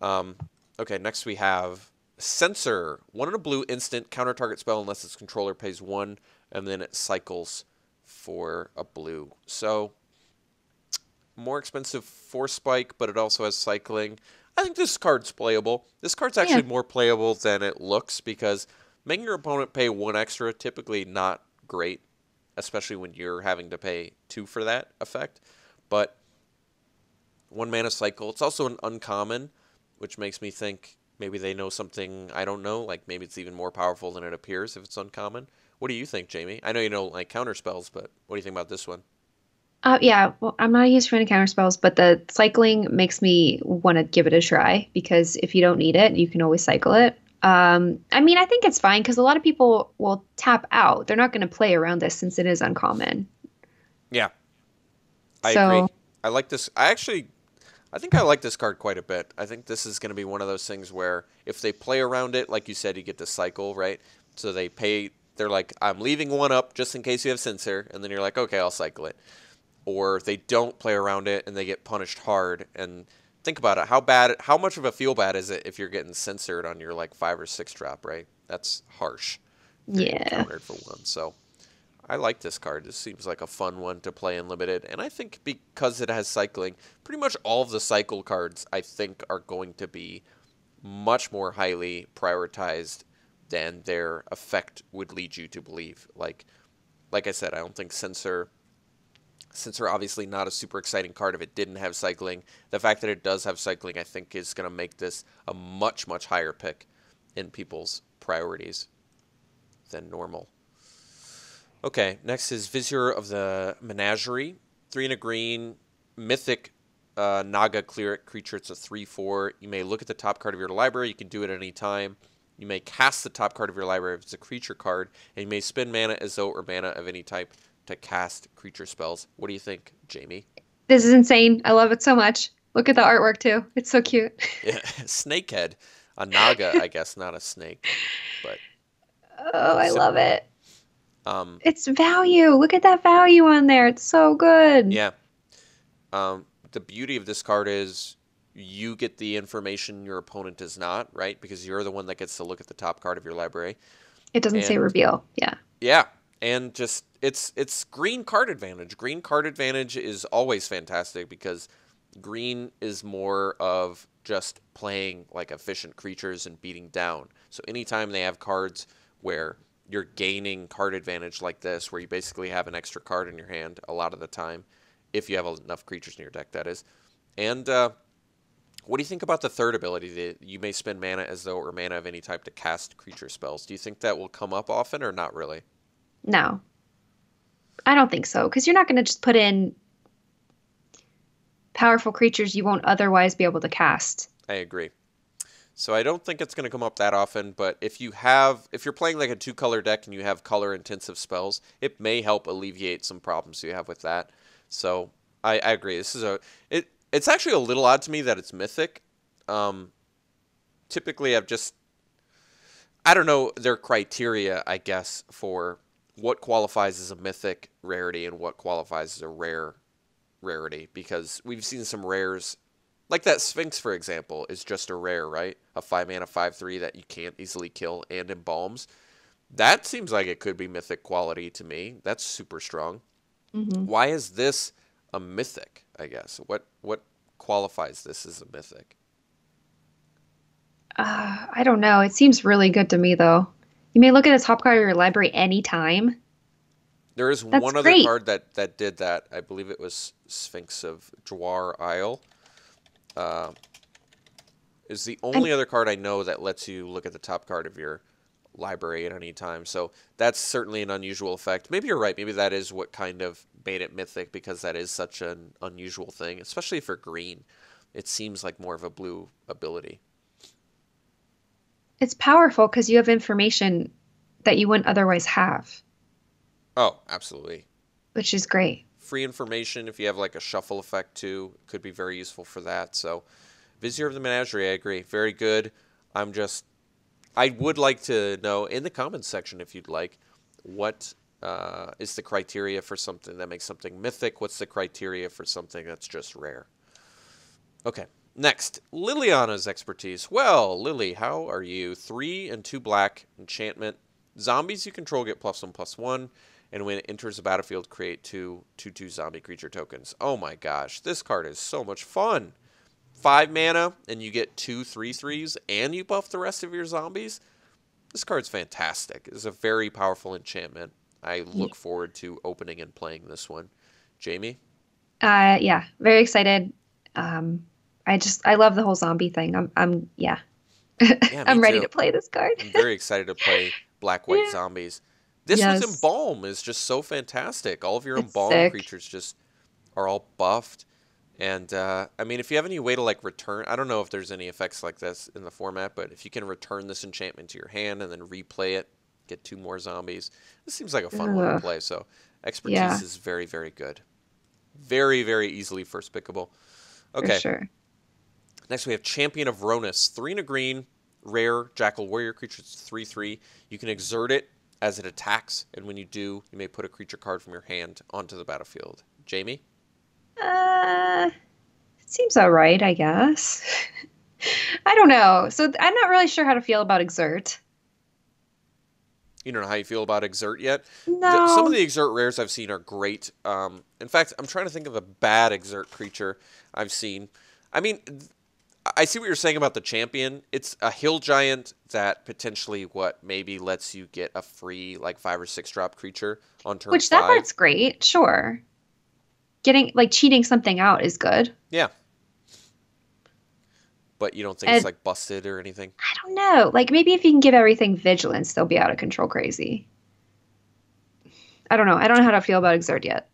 Speaker 1: Okay, next we have Censor. 1 and a blue instant counter target spell unless its controller pays 1, and then it cycles for a blue. So more expensive for spike, but it also has cycling. I think this card's playable. This card's
Speaker 2: Yeah.
Speaker 1: actually more playable than it looks because making your opponent pay 1 extra, typically not great, especially when you're having to pay 2 for that effect. But 1 mana cycle. It's also an uncommon, which makes me think maybe they know something I don't know. Like maybe it's even more powerful than it appears if it's uncommon. What do you think, Jamie? I know you don't like counter spells, but what do you think about this one?
Speaker 2: Yeah, well, I'm not a huge fan of counter spells, but the cycling makes me want to give it a try because if you don't need it, you can always cycle it. I mean, I think it's fine because a lot of people will tap out. They're not going to play around this since it is uncommon.
Speaker 1: Yeah, I agree.
Speaker 2: So,
Speaker 1: I like this. I think I like this card quite a bit. I think this is going to be one of those things where if they play around it, like you said, you get to cycle, right? So they're like, I'm leaving 1 up just in case you have Censor, and then you're like, okay, I'll cycle it. or they don't play around it and they get punished hard. And think about it, how much of a feel bad is it if you're getting censored on your like 5 or 6 drop, right? That's harsh if you're getting
Speaker 2: Yeah.
Speaker 1: countered for one. So I like this card. This seems like a fun one to play in limited, and I think because it has cycling, pretty much all of the cycle cards I think are going to be much more highly prioritized than their effect would lead you to believe. Like I said, I don't think Censor obviously not a super exciting card if it didn't have cycling. The fact that it does have cycling, I think, is going to make this a much, much higher pick in people's priorities than normal. Okay, next is Vizier of the Menagerie. 3 and a green, mythic Naga cleric creature. It's a 3/4. You may look at the top card of your library. You can do it at any time. You may cast the top card of your library if it's a creature card, and you may spend mana as though or mana of any type to cast creature spells. What do you think, Jamie?
Speaker 2: This is insane. I love it so much. Look at the artwork too. It's so cute.
Speaker 1: Yeah, Snakehead, a Naga, I guess, not a snake, but
Speaker 2: Oh, I love
Speaker 1: similar.
Speaker 2: it.
Speaker 1: Um,
Speaker 2: It's value. Look at that value on there. It's so good.
Speaker 1: yeah. The beauty of this card is you get the information your opponent does not, right? Because you're the one that gets to look at the top card of your library.
Speaker 2: It doesn't say
Speaker 1: And
Speaker 2: reveal. Yeah.
Speaker 1: yeah, and just it's green card advantage. Green card advantage is always fantastic because green is more of just playing like efficient creatures and beating down. So anytime they have cards where you're gaining card advantage like this, where you basically have an extra card in your hand a lot of the time, if you have enough creatures in your deck, that is. And what do you think about the third ability that you may spend mana as though or mana of any type to cast creature spells? Do you think that will come up often or not really?
Speaker 2: No, I don't think so. Because you're not going to just put in powerful creatures you won't otherwise be able to cast.
Speaker 1: I agree. So I don't think it's going to come up that often, but if you're playing like a 2-color deck and you have color intensive spells, it may help alleviate some problems you have with that. So I agree. It's actually a little odd to me that it's mythic. Typically I don't know their criteria, I guess, for what qualifies as a mythic rarity and what qualifies as a rare rarity, because we've seen some rares like that Sphinx, for example, is just a rare, right? A 5-mana 5/3 that you can't easily kill and embalms. That seems like it could be mythic quality to me. That's super strong.
Speaker 2: Hmm.
Speaker 1: Why is this a mythic, I guess? What qualifies this as a mythic?
Speaker 2: I don't know. It seems really good to me, though. You may look at the top card of your library anytime.
Speaker 1: There is
Speaker 2: That's
Speaker 1: one other
Speaker 2: great.
Speaker 1: card that did that. I believe it was Sphinx of Jwar Isle. Uh, is the
Speaker 2: And
Speaker 1: only other card I know that lets you look at the top card of your library at any time. So that's certainly an unusual effect. Maybe you're right. Maybe that is what kind of made it mythic, because that is such an unusual thing, especially for green. It seems like more of a blue ability.
Speaker 2: it's powerful because you have information that you wouldn't otherwise have,
Speaker 1: Oh, absolutely.
Speaker 2: which is great.
Speaker 1: Free information, if you have like a shuffle effect too, could be very useful for that. So Vizier of the Menagerie, I agree. Very good. I would like to know in the comments section, if you'd like, what is the criteria for something that makes something mythic? What's the criteria for something that's just rare? Okay, next, Liliana's expertise. Well, Lily, how are you? 3 and 2 black, enchantment. Zombies you control get +1/+1, and when it enters the battlefield, create 2/2 zombie creature tokens. Oh my gosh, this card is so much fun. 5 mana, and you get 2 3/3s, and you buff the rest of your zombies. This card's fantastic. It's a very powerful enchantment. I
Speaker 2: Yeah.
Speaker 1: look forward to opening and playing this one. Jamie?
Speaker 2: Yeah, very excited. Um, I love the whole zombie thing. Yeah.
Speaker 1: Yeah, me
Speaker 2: I'm ready
Speaker 1: too.
Speaker 2: to play this card.
Speaker 1: I'm very excited to play Black White
Speaker 2: Yeah.
Speaker 1: Zombies. This with
Speaker 2: Yes,
Speaker 1: Embalm is just so fantastic. All of your
Speaker 2: it's
Speaker 1: Embalm
Speaker 2: sick.
Speaker 1: creatures just are all buffed. And I mean, if you have any way to like return, I don't know if there's any effects like this in the format, but if you can return this enchantment to your hand and then replay it, get 2 more zombies, this seems like a fun one to
Speaker 2: Ugh,
Speaker 1: play. So expertise
Speaker 2: yeah,
Speaker 1: is very, very good. Very, very easily first pickable.
Speaker 2: for
Speaker 1: Okay,
Speaker 2: sure.
Speaker 1: next we have Champion of Ronus. 3 and a green, rare Jackal Warrior creature. It's 3/3. You can exert it as it attacks, and when you do, you may put a creature card from your hand onto the battlefield. Jamie?
Speaker 2: It seems all right, I guess. I don't know. So I'm not really sure how to feel about Exert.
Speaker 1: You don't know how you feel about Exert yet. Some of
Speaker 2: No.
Speaker 1: the Exert rares I've seen are great. In fact, I'm trying to think of a bad Exert creature I've seen. I mean, I see what you're saying about the champion. It's a hill giant that potentially what maybe lets you get a free like 5 or 6 drop creature on turn
Speaker 2: Which that
Speaker 1: 5.
Speaker 2: part's great, sure. Getting like cheating something out is good.
Speaker 1: Yeah, but you don't think it's
Speaker 2: And
Speaker 1: like busted or anything.
Speaker 2: I don't know. Like maybe if you can give everything vigilance, they'll be out of control crazy. I don't know. I don't know how to feel about Exert yet.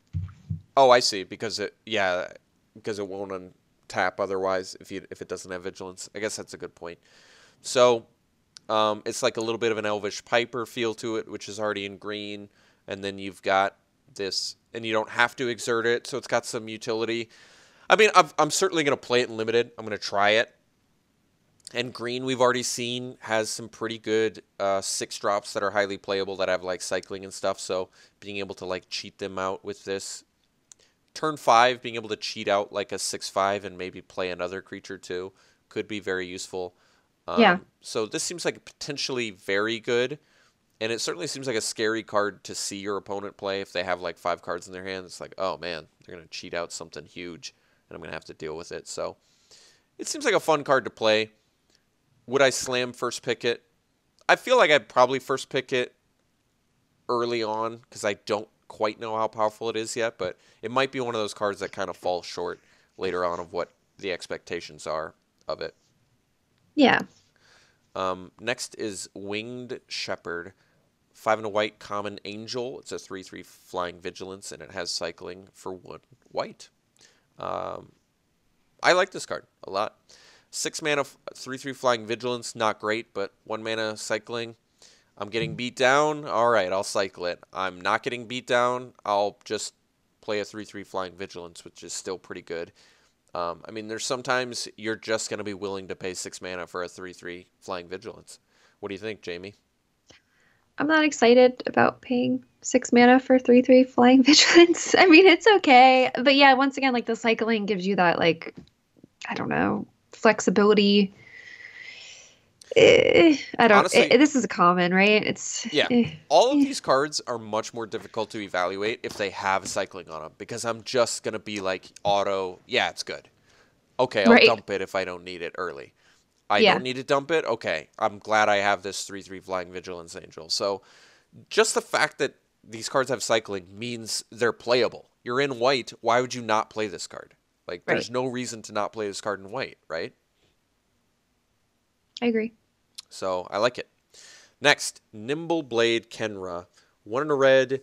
Speaker 1: Oh, I see. Because it won't untap otherwise if it doesn't have vigilance. I guess that's a good point. So it's like a little bit of an Elvish Piper feel to it, which is already in green, and then you've got this, and you don't have to exert it, so it's got some utility. I mean, I'm certainly going to play it in limited. I'm going to try it. And green, we've already seen, has some pretty good 6 drops that are highly playable that have like cycling and stuff. So being able to like cheat them out with this turn 5, being able to cheat out like a 6/5 and maybe play another creature too could be very useful.
Speaker 2: Yeah.
Speaker 1: So this seems like potentially very good, and it certainly seems like a scary card to see your opponent play if they have like 5 cards in their hand. It's like, oh man, they're gonna cheat out something huge, and I'm gonna have to deal with it. So it seems like a fun card to play. Would I slam first pick it? I feel like I'd probably first pick it early on because I don't quite know how powerful it is yet, but it might be one of those cards that kind of falls short later on of what the expectations are of it.
Speaker 2: Yeah.
Speaker 1: Next is Winged Shepherd. 5 and a white common angel. It's a 3/3 flying vigilance, and it has cycling for 1 white. Um, I like this card a lot. 6 mana, 3/3 flying vigilance, not great, but 1 mana cycling. I'm getting beat down. All right, I'll cycle it. I'm not getting beat down. I'll just play a 3/3 flying vigilance, which is still pretty good. I mean, there's sometimes you're just going to be willing to pay 6 mana for a 3/3 flying vigilance. What do you think, Jamie?
Speaker 2: I'm not excited about paying 6 mana for 3/3 flying vigilance. I mean, it's okay. But yeah, once again, like the cycling gives you that like, I don't know, flexibility. I don't.
Speaker 1: Honestly,
Speaker 2: This is a common, right? It's
Speaker 1: yeah. All of these cards are much more difficult to evaluate if they have cycling on them because I'm just going to be like auto, yeah, it's good. Okay, I'll
Speaker 2: right.
Speaker 1: dump it if I don't need it early. I
Speaker 2: Yeah.
Speaker 1: don't need to dump it. Okay, I'm glad I have this 3/3 flying vigilance angel. So just the fact that these cards have cycling means they're playable. You're in white. Why would you not play this card? Like,
Speaker 2: Right.
Speaker 1: there's no reason to not play this card in white, right?
Speaker 2: I agree.
Speaker 1: So I like it. Next, Nimble Blade Kenra. 1 in a red,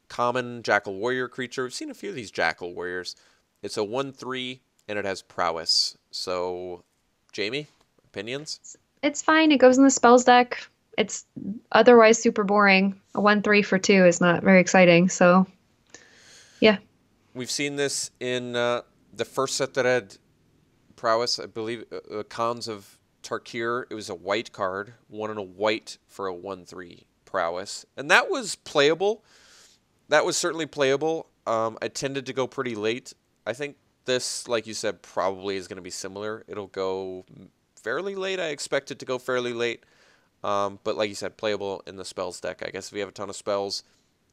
Speaker 1: common Jackal Warrior creature. We've seen a few of these Jackal Warriors. It's a 1/3, and it has prowess. So, Jamie, opinions?
Speaker 2: It's fine. It goes in the spells deck. It's otherwise super boring. A 1/3 for 2 is not very exciting. So, yeah.
Speaker 1: We've seen this in the first set that had prowess, I believe, Khans of Tarkir. It was a white card, 1 in a white for a 1/3 prowess. And that was playable. That was certainly playable. I tended to go pretty late. I think this, like you said, probably is going to be similar. It'll go fairly late. I expect it to go fairly late. But like you said, playable in the spells deck. I guess if you have a ton of spells,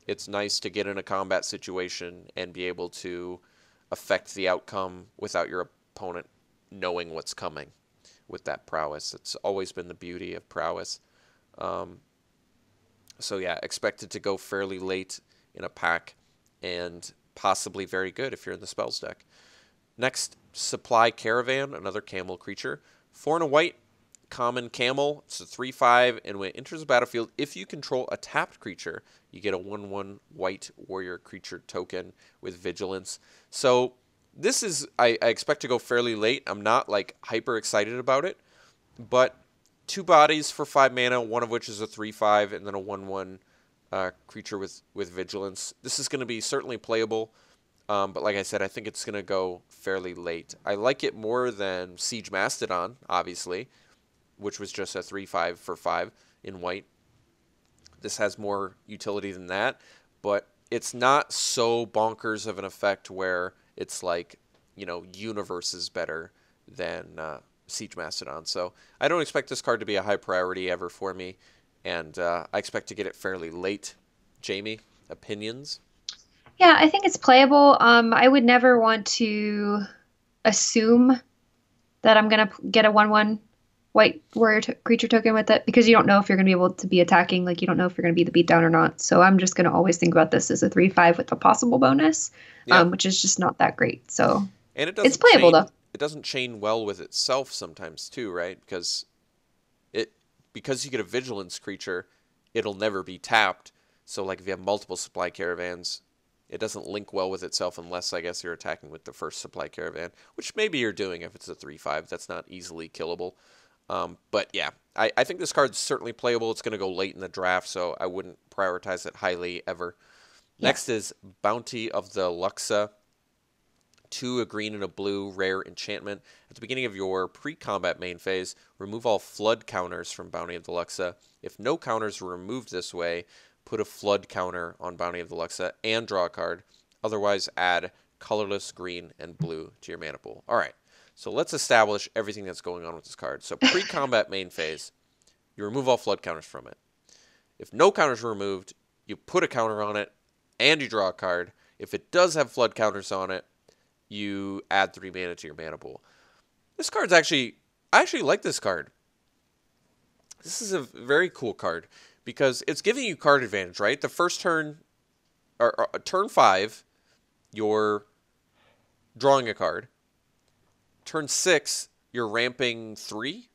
Speaker 1: it's nice to get in a combat situation and be able to affect the outcome without your opponent knowing what's coming with that prowess. It's always been the beauty of prowess. Um, so yeah, expect it to go fairly late in a pack and possibly very good if you're in the spells deck. Next, Supply Caravan, another camel creature. 4 and a white, common camel. It's a 3/5, and when it enters the battlefield, if you control a tapped creature, you get a 1/1 white warrior creature token with vigilance. So this is, I expect to go fairly late. I'm not like hyper excited about it, but 2 bodies for 5 mana, one of which is a 3/5, and then a 1/1 creature with vigilance. This is going to be certainly playable. But like I said, I think it's going to go fairly late. I like it more than Siege Mastodon, obviously, which was just a 3/5 for 5 in white. This has more utility than that, but it's not so bonkers of an effect where it's like, universe is better than Siege Mastodon. So I don't expect this card to be a high priority ever for me, and I expect to get it fairly late. Jamie, opinions?
Speaker 2: Yeah, I think it's playable. I would never want to assume that I'm gonna get a 1/1 white warrior creature token with it because you don't know if you're gonna be able to be attacking. Like you don't know if you're gonna be the beatdown or not. So I'm just gonna always think about this as a 3/5 with a possible bonus,
Speaker 1: Yeah,
Speaker 2: which is just not that great. So
Speaker 1: and it
Speaker 2: it's
Speaker 1: doesn't
Speaker 2: playable though.
Speaker 1: chain. It doesn't chain well with itself sometimes too, right? It because you get a vigilance creature, it'll never be tapped. So like if you have multiple supply caravans, it doesn't link well with itself unless I guess you're attacking with the first supply caravan, which maybe you're doing if it's a 3/5. That's not easily killable. But yeah, I think this card's certainly playable. It's going to go late in the draft, so I wouldn't prioritize it highly ever.
Speaker 2: Yeah.
Speaker 1: Next is Bounty of the Luxa. 2, a green and a blue, rare enchantment. At the beginning of your pre-combat main phase, remove all flood counters from Bounty of the Luxa. If no counters were removed this way, put a flood counter on Bounty of the Luxa and draw a card. Otherwise, add colorless green and blue to your mana pool. All right, so let's establish everything that's going on with this card. So pre-combat main phase, you remove all flood counters from it. If no counters are removed, you put a counter on it and you draw a card. If it does have flood counters on it, you add 3 mana to your mana pool. This card's I actually like this card. This is a very cool card because it's giving you card advantage, right? The first turn, or turn 5, you're drawing a card. Turn 6, you're ramping 3.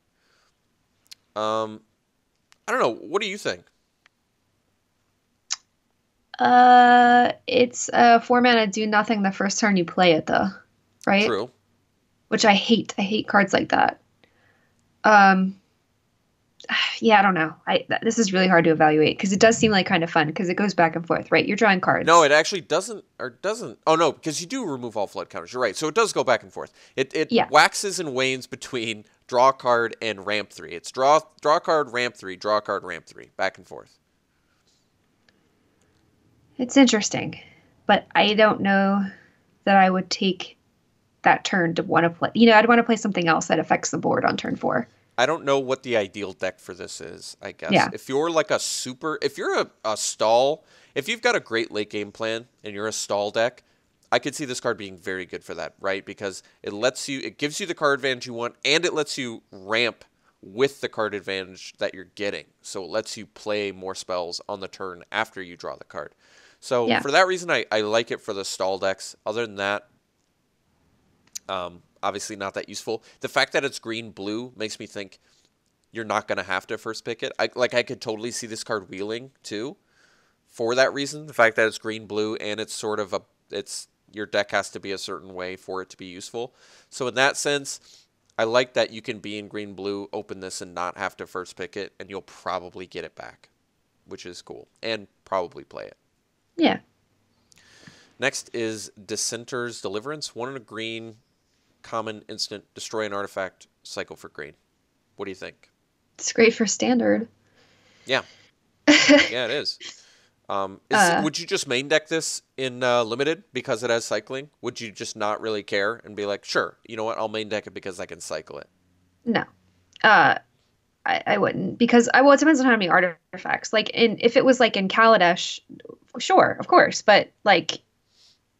Speaker 1: I don't know. What do you think?
Speaker 2: It's a 4 mana do nothing the first turn you play it though, right?
Speaker 1: True.
Speaker 2: Which I hate. I hate cards like that. Um, yeah, I don't know. This is really hard to evaluate because it does seem like kind of fun because it goes back and forth, right? You're drawing
Speaker 1: No,
Speaker 2: cards.
Speaker 1: it actually doesn't, or doesn't. Oh no, because you do remove all flood counters. You're right. So it does go back and forth. It
Speaker 2: Yeah.
Speaker 1: waxes and wanes between draw a card and ramp 3. It's draw a card, ramp 3, draw a card, ramp 3, back and forth.
Speaker 2: It's interesting, but I don't know that I would take that turn to want to play. I'd want to play something else that affects the board on turn 4.
Speaker 1: I don't know what the ideal deck for this is, I guess.
Speaker 2: Yeah.
Speaker 1: If you're like if you're a stall, if you've got a great late game plan and you're a stall deck, I could see this card being very good for that, right? Because it gives you the card advantage you want, and it lets you ramp with the card advantage that you're getting. So it lets you play more spells on the turn after you draw the card. So
Speaker 2: Yeah.
Speaker 1: for that reason, I like it for the stall decks. Other than that, obviously not that useful. The fact that it's green-blue makes me think you're not going to have to first pick it. I could totally see this card wheeling, too, for that reason. The fact that it's green-blue and it's sort of your deck has to be a certain way for it to be useful. So in that sense, I like that you can be in green-blue, open this, and not have to first pick it, and you'll probably get it back, which is cool, and probably play it.
Speaker 2: Yeah.
Speaker 1: Next is Dissenter's Deliverance. 1 and a green, common, instant, destroy an artifact, cycle for green. What do you think?
Speaker 2: It's great for standard.
Speaker 1: Yeah. Yeah, it is. Would you just main deck this in Limited because it has cycling? Would you just not really care and be like, sure, you know what, I'll main deck it because I can cycle it?
Speaker 2: No. I wouldn't because it depends on how many artifacts. Like if it was like in Kaladesh, sure, of course, but like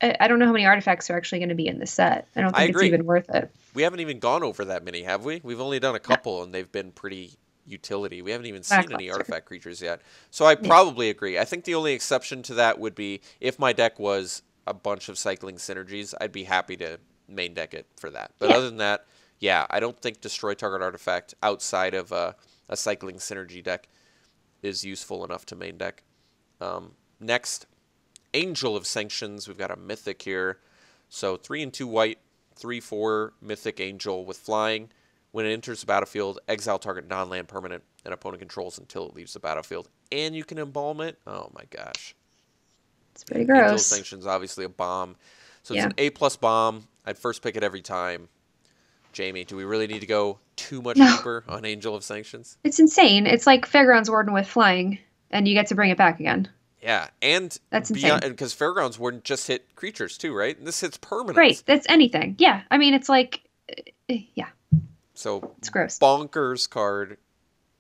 Speaker 2: I don't know how many artifacts are actually going to be in the set. I don't think it's even worth it.
Speaker 1: We haven't even gone over that many, have we? We've only done a couple, and they've been pretty utility. We haven't even seen any artifact creatures yet. So I probably agree. I think the only exception to that would be if my deck was a bunch of cycling synergies, I'd be happy to main deck it for that. But other than that, yeah, I don't think destroy target artifact outside of a cycling synergy deck is useful enough to main deck. Next, Angel of Sanctions. We've got a mythic here. So 3 and 2 white, 3/4 mythic angel with flying. When it enters the battlefield, exile target non-land permanent an opponent controls until it leaves the battlefield. And you can embalm it. Oh my gosh.
Speaker 2: It's pretty gross.
Speaker 1: Angel of Sanctions, obviously a bomb. So it's an A+ bomb. I'd first pick it every time. Jamie, do we really need to go too much deeper on Angel of Sanctions?
Speaker 2: It's insane. It's like Fairgrounds Warden with flying, and you get to bring it back again.
Speaker 1: Yeah, and
Speaker 2: That's
Speaker 1: beyond,
Speaker 2: insane.
Speaker 1: because Fairgrounds wouldn't just hit creatures too, right? This hits
Speaker 2: Right.
Speaker 1: permanents.
Speaker 2: That's anything. Yeah. I mean, it's like, yeah,
Speaker 1: So
Speaker 2: it's gross.
Speaker 1: bonkers card,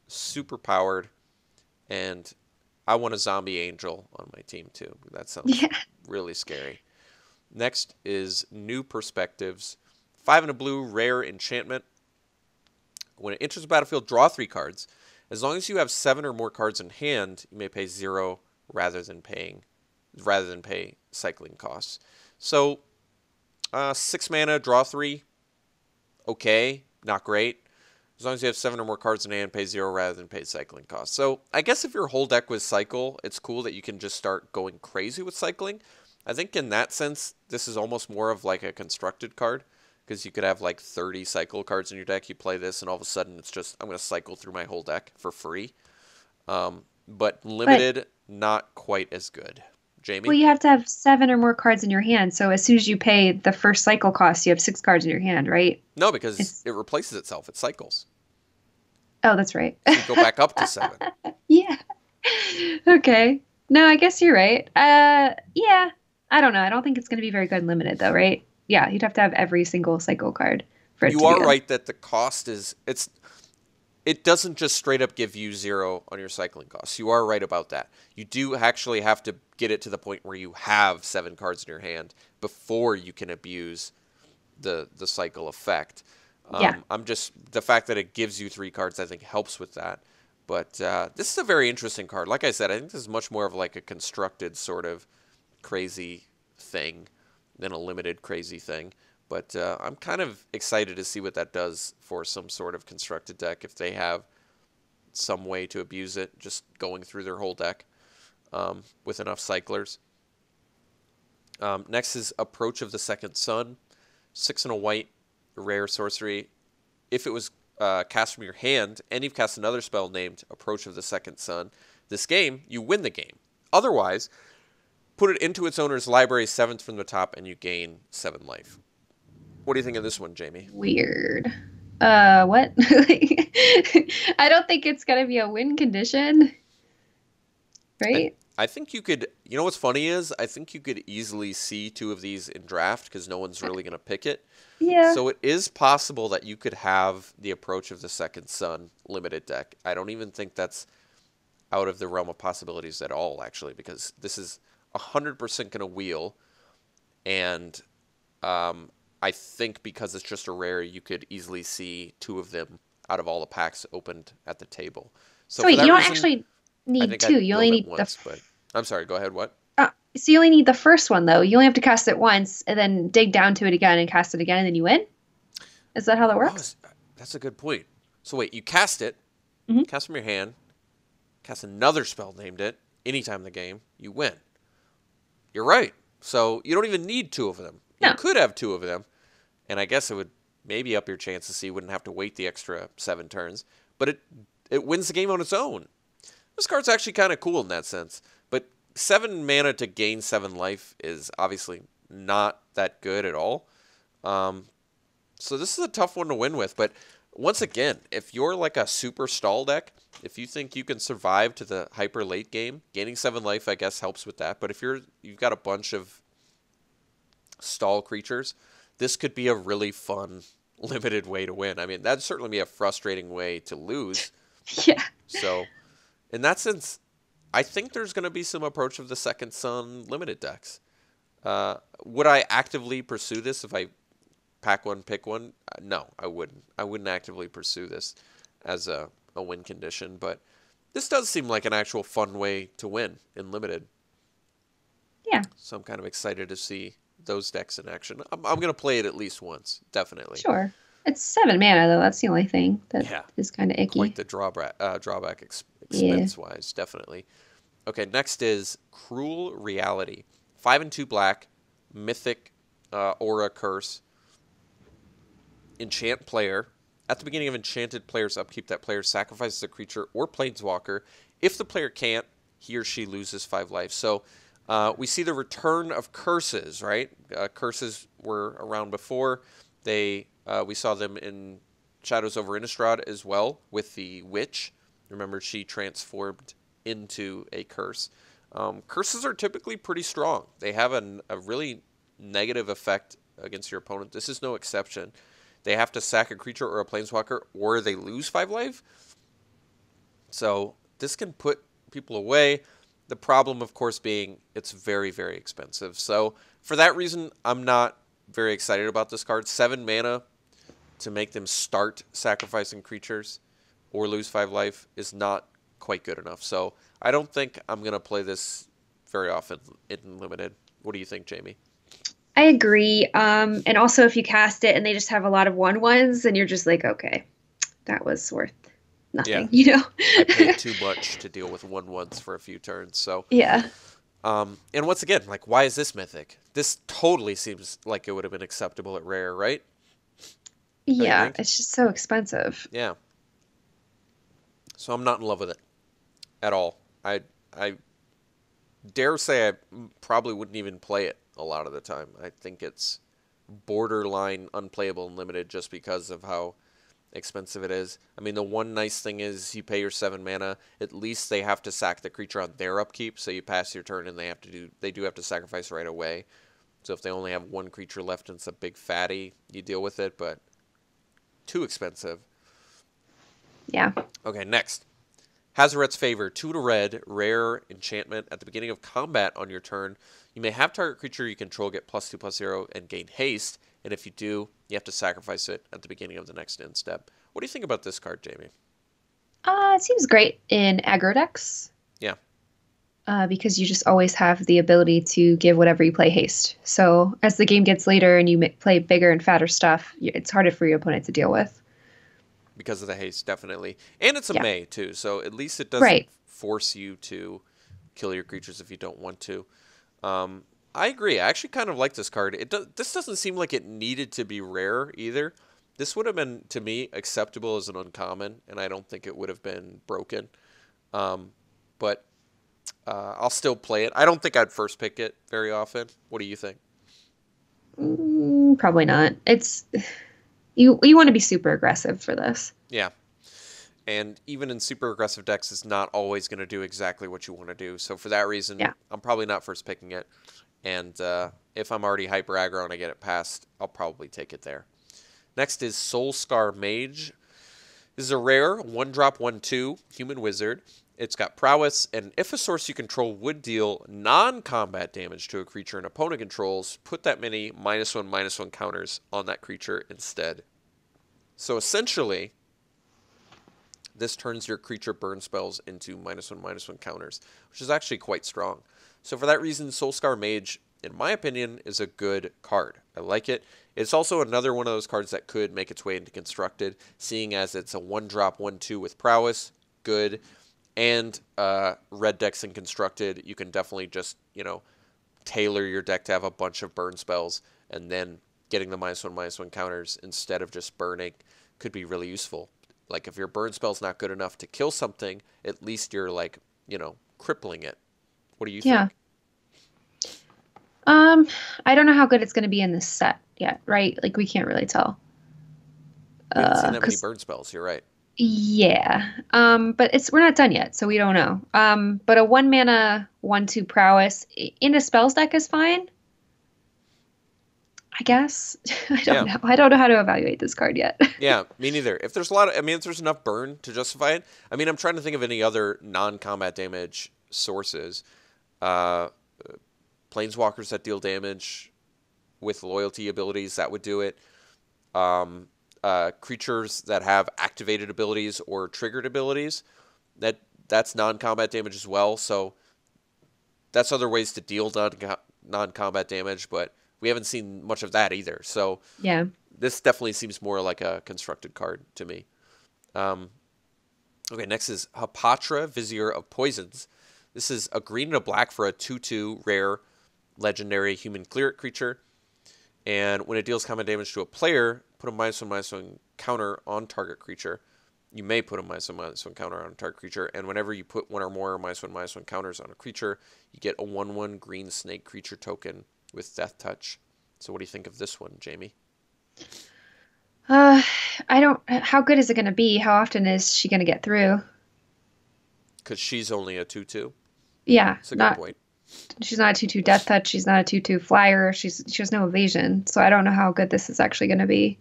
Speaker 1: super powered, and I want a zombie angel on my team too. That sounds
Speaker 2: Yeah.
Speaker 1: really scary. Next is New Perspectives. 5 and a blue, rare enchantment. When it enters the battlefield, draw 3 cards. As long as you have 7 or more cards in hand, you may pay 0 rather than pay cycling costs. So 6 mana, draw 3. Okay, not great. As long as you have 7 or more cards in hand, pay 0 rather than pay cycling costs. So I guess if your whole deck was cycle, it's cool that you can just start going crazy with cycling. I think in that sense, this is almost more of like a constructed card, because you could have like 30 cycle cards in your deck. You play this, and all of a sudden it's just, I'm going to cycle through my whole deck for free. But
Speaker 2: But
Speaker 1: limited, not quite as good.
Speaker 2: well,
Speaker 1: Jamie?
Speaker 2: you have to have 7 or more cards in your hand. So as soon as you pay the first cycle cost, you have 6 cards in your hand, right?
Speaker 1: No, because
Speaker 2: It's
Speaker 1: it replaces itself. It cycles.
Speaker 2: oh, that's right.
Speaker 1: So you go back up to 7.
Speaker 2: Yeah. Okay. No, I guess you're right. Yeah. I don't know. I don't think it's going to be very good and limited though, right? Yeah, you'd have to have every single cycle card for it
Speaker 1: You
Speaker 2: to be
Speaker 1: are
Speaker 2: good.
Speaker 1: right that the cost is, it doesn't just straight up give you 0 on your cycling costs. You are right about that. You do actually have to get it to the point where you have 7 cards in your hand before you can abuse the cycle effect.
Speaker 2: Yeah.
Speaker 1: I'm just, the fact that it gives you 3 cards, I think helps with that. But this is a very interesting card. Like I said, I think this is much more of like a constructed sort of crazy thing than a limited crazy thing. But I'm kind of excited to see what that does for some sort of constructed deck if they have some way to abuse it, just going through their whole deck with enough cyclers. Next is Approach of the Second Sun. 6 and a white, rare sorcery. If it was cast from your hand and you've cast another spell named Approach of the Second Sun, this game, you win the game. Otherwise, put it into its owner's library 7th from the top and you gain 7 life. What do you think of this one, Jamie?
Speaker 2: Weird. What? I don't think it's gonna be a win condition,
Speaker 1: I,
Speaker 2: right?
Speaker 1: I think you could, you know what's funny is, I think you could easily see 2 of these in draft because no one's really going to pick it.
Speaker 2: Yeah.
Speaker 1: So it is possible that you could have the Approach of the Second Sun limited deck. I don't even think that's out of the realm of possibilities at all, actually, because this is 100% going to wheel. And I think because it's just a rare, you could easily see 2 of them out of all the packs opened at the table. So
Speaker 2: So
Speaker 1: for
Speaker 2: wait, you
Speaker 1: that
Speaker 2: don't
Speaker 1: reason,
Speaker 2: actually
Speaker 1: I
Speaker 2: need
Speaker 1: think
Speaker 2: two.
Speaker 1: I'd
Speaker 2: You only
Speaker 1: build it
Speaker 2: need the
Speaker 1: once. But I'm sorry, go ahead. What?
Speaker 2: so you only need the first one though. You only have to cast it once and then dig down to it again and cast it again and then you win? Is that how that
Speaker 1: Oh,
Speaker 2: works?
Speaker 1: that's a good point. So wait, you cast it,
Speaker 2: Hmm.
Speaker 1: cast from your hand, cast another spell named it. Anytime in the game, you win. You're right. So you don't even need 2 of them. You
Speaker 2: No.
Speaker 1: could have 2 of them, and I guess it would maybe up your chances so you wouldn't have to wait the extra 7 turns. But it wins the game on its own. This card's actually kind of cool in that sense. But 7 mana to gain 7 life is obviously not that good at all. So this is a tough one to win with. But once again, if you're like a super stall deck, if you think you can survive to the hyper late game, gaining 7 life I guess helps with that. But if you've got a bunch of stall creatures, this could be a really fun limited way to win. I mean, that'd certainly be a frustrating way to lose.
Speaker 2: Yeah.
Speaker 1: So in that sense, I think there's going to be some Approach of the Second Sun limited decks. Would I actively pursue this if I pack one, pick one? No, I wouldn't. I wouldn't actively pursue this as a win condition, but this does seem like an actual fun way to win in limited.
Speaker 2: Yeah.
Speaker 1: So I'm kind of excited to see those decks in action. I'm going to play it at least once, definitely.
Speaker 2: Sure. It's 7 mana though. That's the only thing that
Speaker 1: Yeah,
Speaker 2: is kind of
Speaker 1: quite
Speaker 2: icky.
Speaker 1: the drawback
Speaker 2: Yeah.
Speaker 1: expense-wise, definitely. Okay, next is Cruel Reality. 5 and 2 black, mythic aura curse. Enchant player. At the beginning of enchanted player's upkeep, that player sacrifices a creature or planeswalker. If the player can't, he or she loses 5 life. So we see the return of curses, right? Curses were around before. We saw them in Shadows over Innistrad as well with the witch. Remember, she transformed into a curse. Curses are typically pretty strong. They have a really negative effect against your opponent. This is no exception. They have to sack a creature or a planeswalker, or they lose 5 life. So this can put people away. The problem, of course, being it's very, very expensive. So for that reason, I'm not very excited about this card. 7 mana to make them start sacrificing creatures or lose 5 life is not quite good enough. So I don't think I'm going to play this very often in Limited. What do you think, Jamie?
Speaker 2: I agree. And also if you cast it and they just have a lot of 1/1s, and you're just like, okay, that was worth
Speaker 1: Yeah,
Speaker 2: nothing, you know?
Speaker 1: I paid too much to deal with 1/1s for a few turns. So,
Speaker 2: Yeah.
Speaker 1: and once again, like, why is this mythic? This totally seems like it would have been acceptable at rare, right? Don't you
Speaker 2: Yeah,
Speaker 1: think?
Speaker 2: it's just so expensive.
Speaker 1: Yeah. So I'm not in love with it at all. I dare say I probably wouldn't even play it a lot of the time. I think it's borderline unplayable and limited just because of how expensive it is. I mean, the one nice thing is you pay your 7 mana. At least they have to sack the creature on their upkeep, so you pass your turn and they do have to sacrifice right away. So if they only have one creature left and it's a big fatty, you deal with it, but too expensive.
Speaker 2: Yeah.
Speaker 1: Okay, next. Hazoret's Favor, 2 to red, rare enchantment. At the beginning of combat on your turn, you may have target creature you control get +2/+0 and gain haste. And if you do, you have to sacrifice it at the beginning of the next end step. What do you think about this card, Jamie?
Speaker 2: It seems great in aggro decks,
Speaker 1: Yeah,
Speaker 2: because you just always have the ability to give whatever you play haste. So as the game gets later and you play bigger and fatter stuff, it's harder for your opponent to deal with.
Speaker 1: because of the haste, definitely. And it's a
Speaker 2: Yeah.
Speaker 1: May, too, so at least it doesn't
Speaker 2: Right.
Speaker 1: force you to kill your creatures if you don't want to. I agree. I actually kind of like this card. This doesn't seem like it needed to be rare either. This would have been, to me, acceptable as an uncommon, and I don't think it would have been broken. But I'll still play it. I don't think I'd first pick it very often. What do you think?
Speaker 2: Probably not. It's you want to be super aggressive for this.
Speaker 1: Yeah. And even in super aggressive decks, it's not always going to do exactly what you want to do. So for that reason,
Speaker 2: Yeah.
Speaker 1: I'm probably not first picking it. And if I'm already hyper aggro and I get it past, I'll probably take it there. Next is Soulscar Mage. This is a rare 1-drop 1/2 human wizard. It's got prowess, and if a source you control would deal non-combat damage to a creature an opponent controls, put that many -1/-1 counters on that creature instead. So essentially, this turns your creature burn spells into -1/-1 counters, which is actually quite strong. So for that reason, Soulscar Mage, in my opinion, is a good card. I like it. It's also another one of those cards that could make its way into Constructed, seeing as it's a 1-drop 1/2 with prowess, good, and red decks in Constructed. You can definitely just, tailor your deck to have a bunch of burn spells, and then getting the -1/-1 counters instead of just burning could be really useful. Like if your burn spell's not good enough to kill something, at least you're like, crippling it. What do you
Speaker 2: Yeah.
Speaker 1: think?
Speaker 2: Um, I don't know how good it's going to be in this set yet, right? Like we can't really tell.
Speaker 1: We haven't seen that many
Speaker 2: 'Cause
Speaker 1: burn spells. You're right.
Speaker 2: yeah. But we're not done yet, so we don't know. But a 1 mana 1/2 prowess in a spells deck is fine, I guess. I don't
Speaker 1: Yeah.
Speaker 2: know. I don't know how to evaluate this card yet.
Speaker 1: Yeah, me neither. If there's a lot of, I mean, if there's enough burn to justify it. I mean, I'm trying to think of any other non-combat damage sources. Uh, Planeswalkers that deal damage with loyalty abilities, that would do it. Creatures that have activated abilities or triggered abilities, that's non-combat damage as well. So that's other ways to deal non-combat damage, but we haven't seen much of that either. So
Speaker 2: Yeah.
Speaker 1: this definitely seems more like a constructed card to me. Okay, next is Hapatra, Vizier of Poisons. This is a green and a black for a 2/2 rare legendary human cleric creature. And when it deals combat damage to a player, put a -1/-1 counter on target creature. You may put a -1/-1 counter on a target creature. And whenever you put one or more -1/-1 counters on a creature, you get a 1/1 green snake creature token with Death Touch. So what do you think of this one, Jamie?
Speaker 2: Uh, I don't. How good is it going to be? How often is she going to get through?
Speaker 1: Because she's only a 2/2.
Speaker 2: Yeah,
Speaker 1: That's a good
Speaker 2: not
Speaker 1: point.
Speaker 2: she's not a 2/2 death touch. She's not a 2/2 flyer. She has no evasion. So I don't know how good this is actually going to be.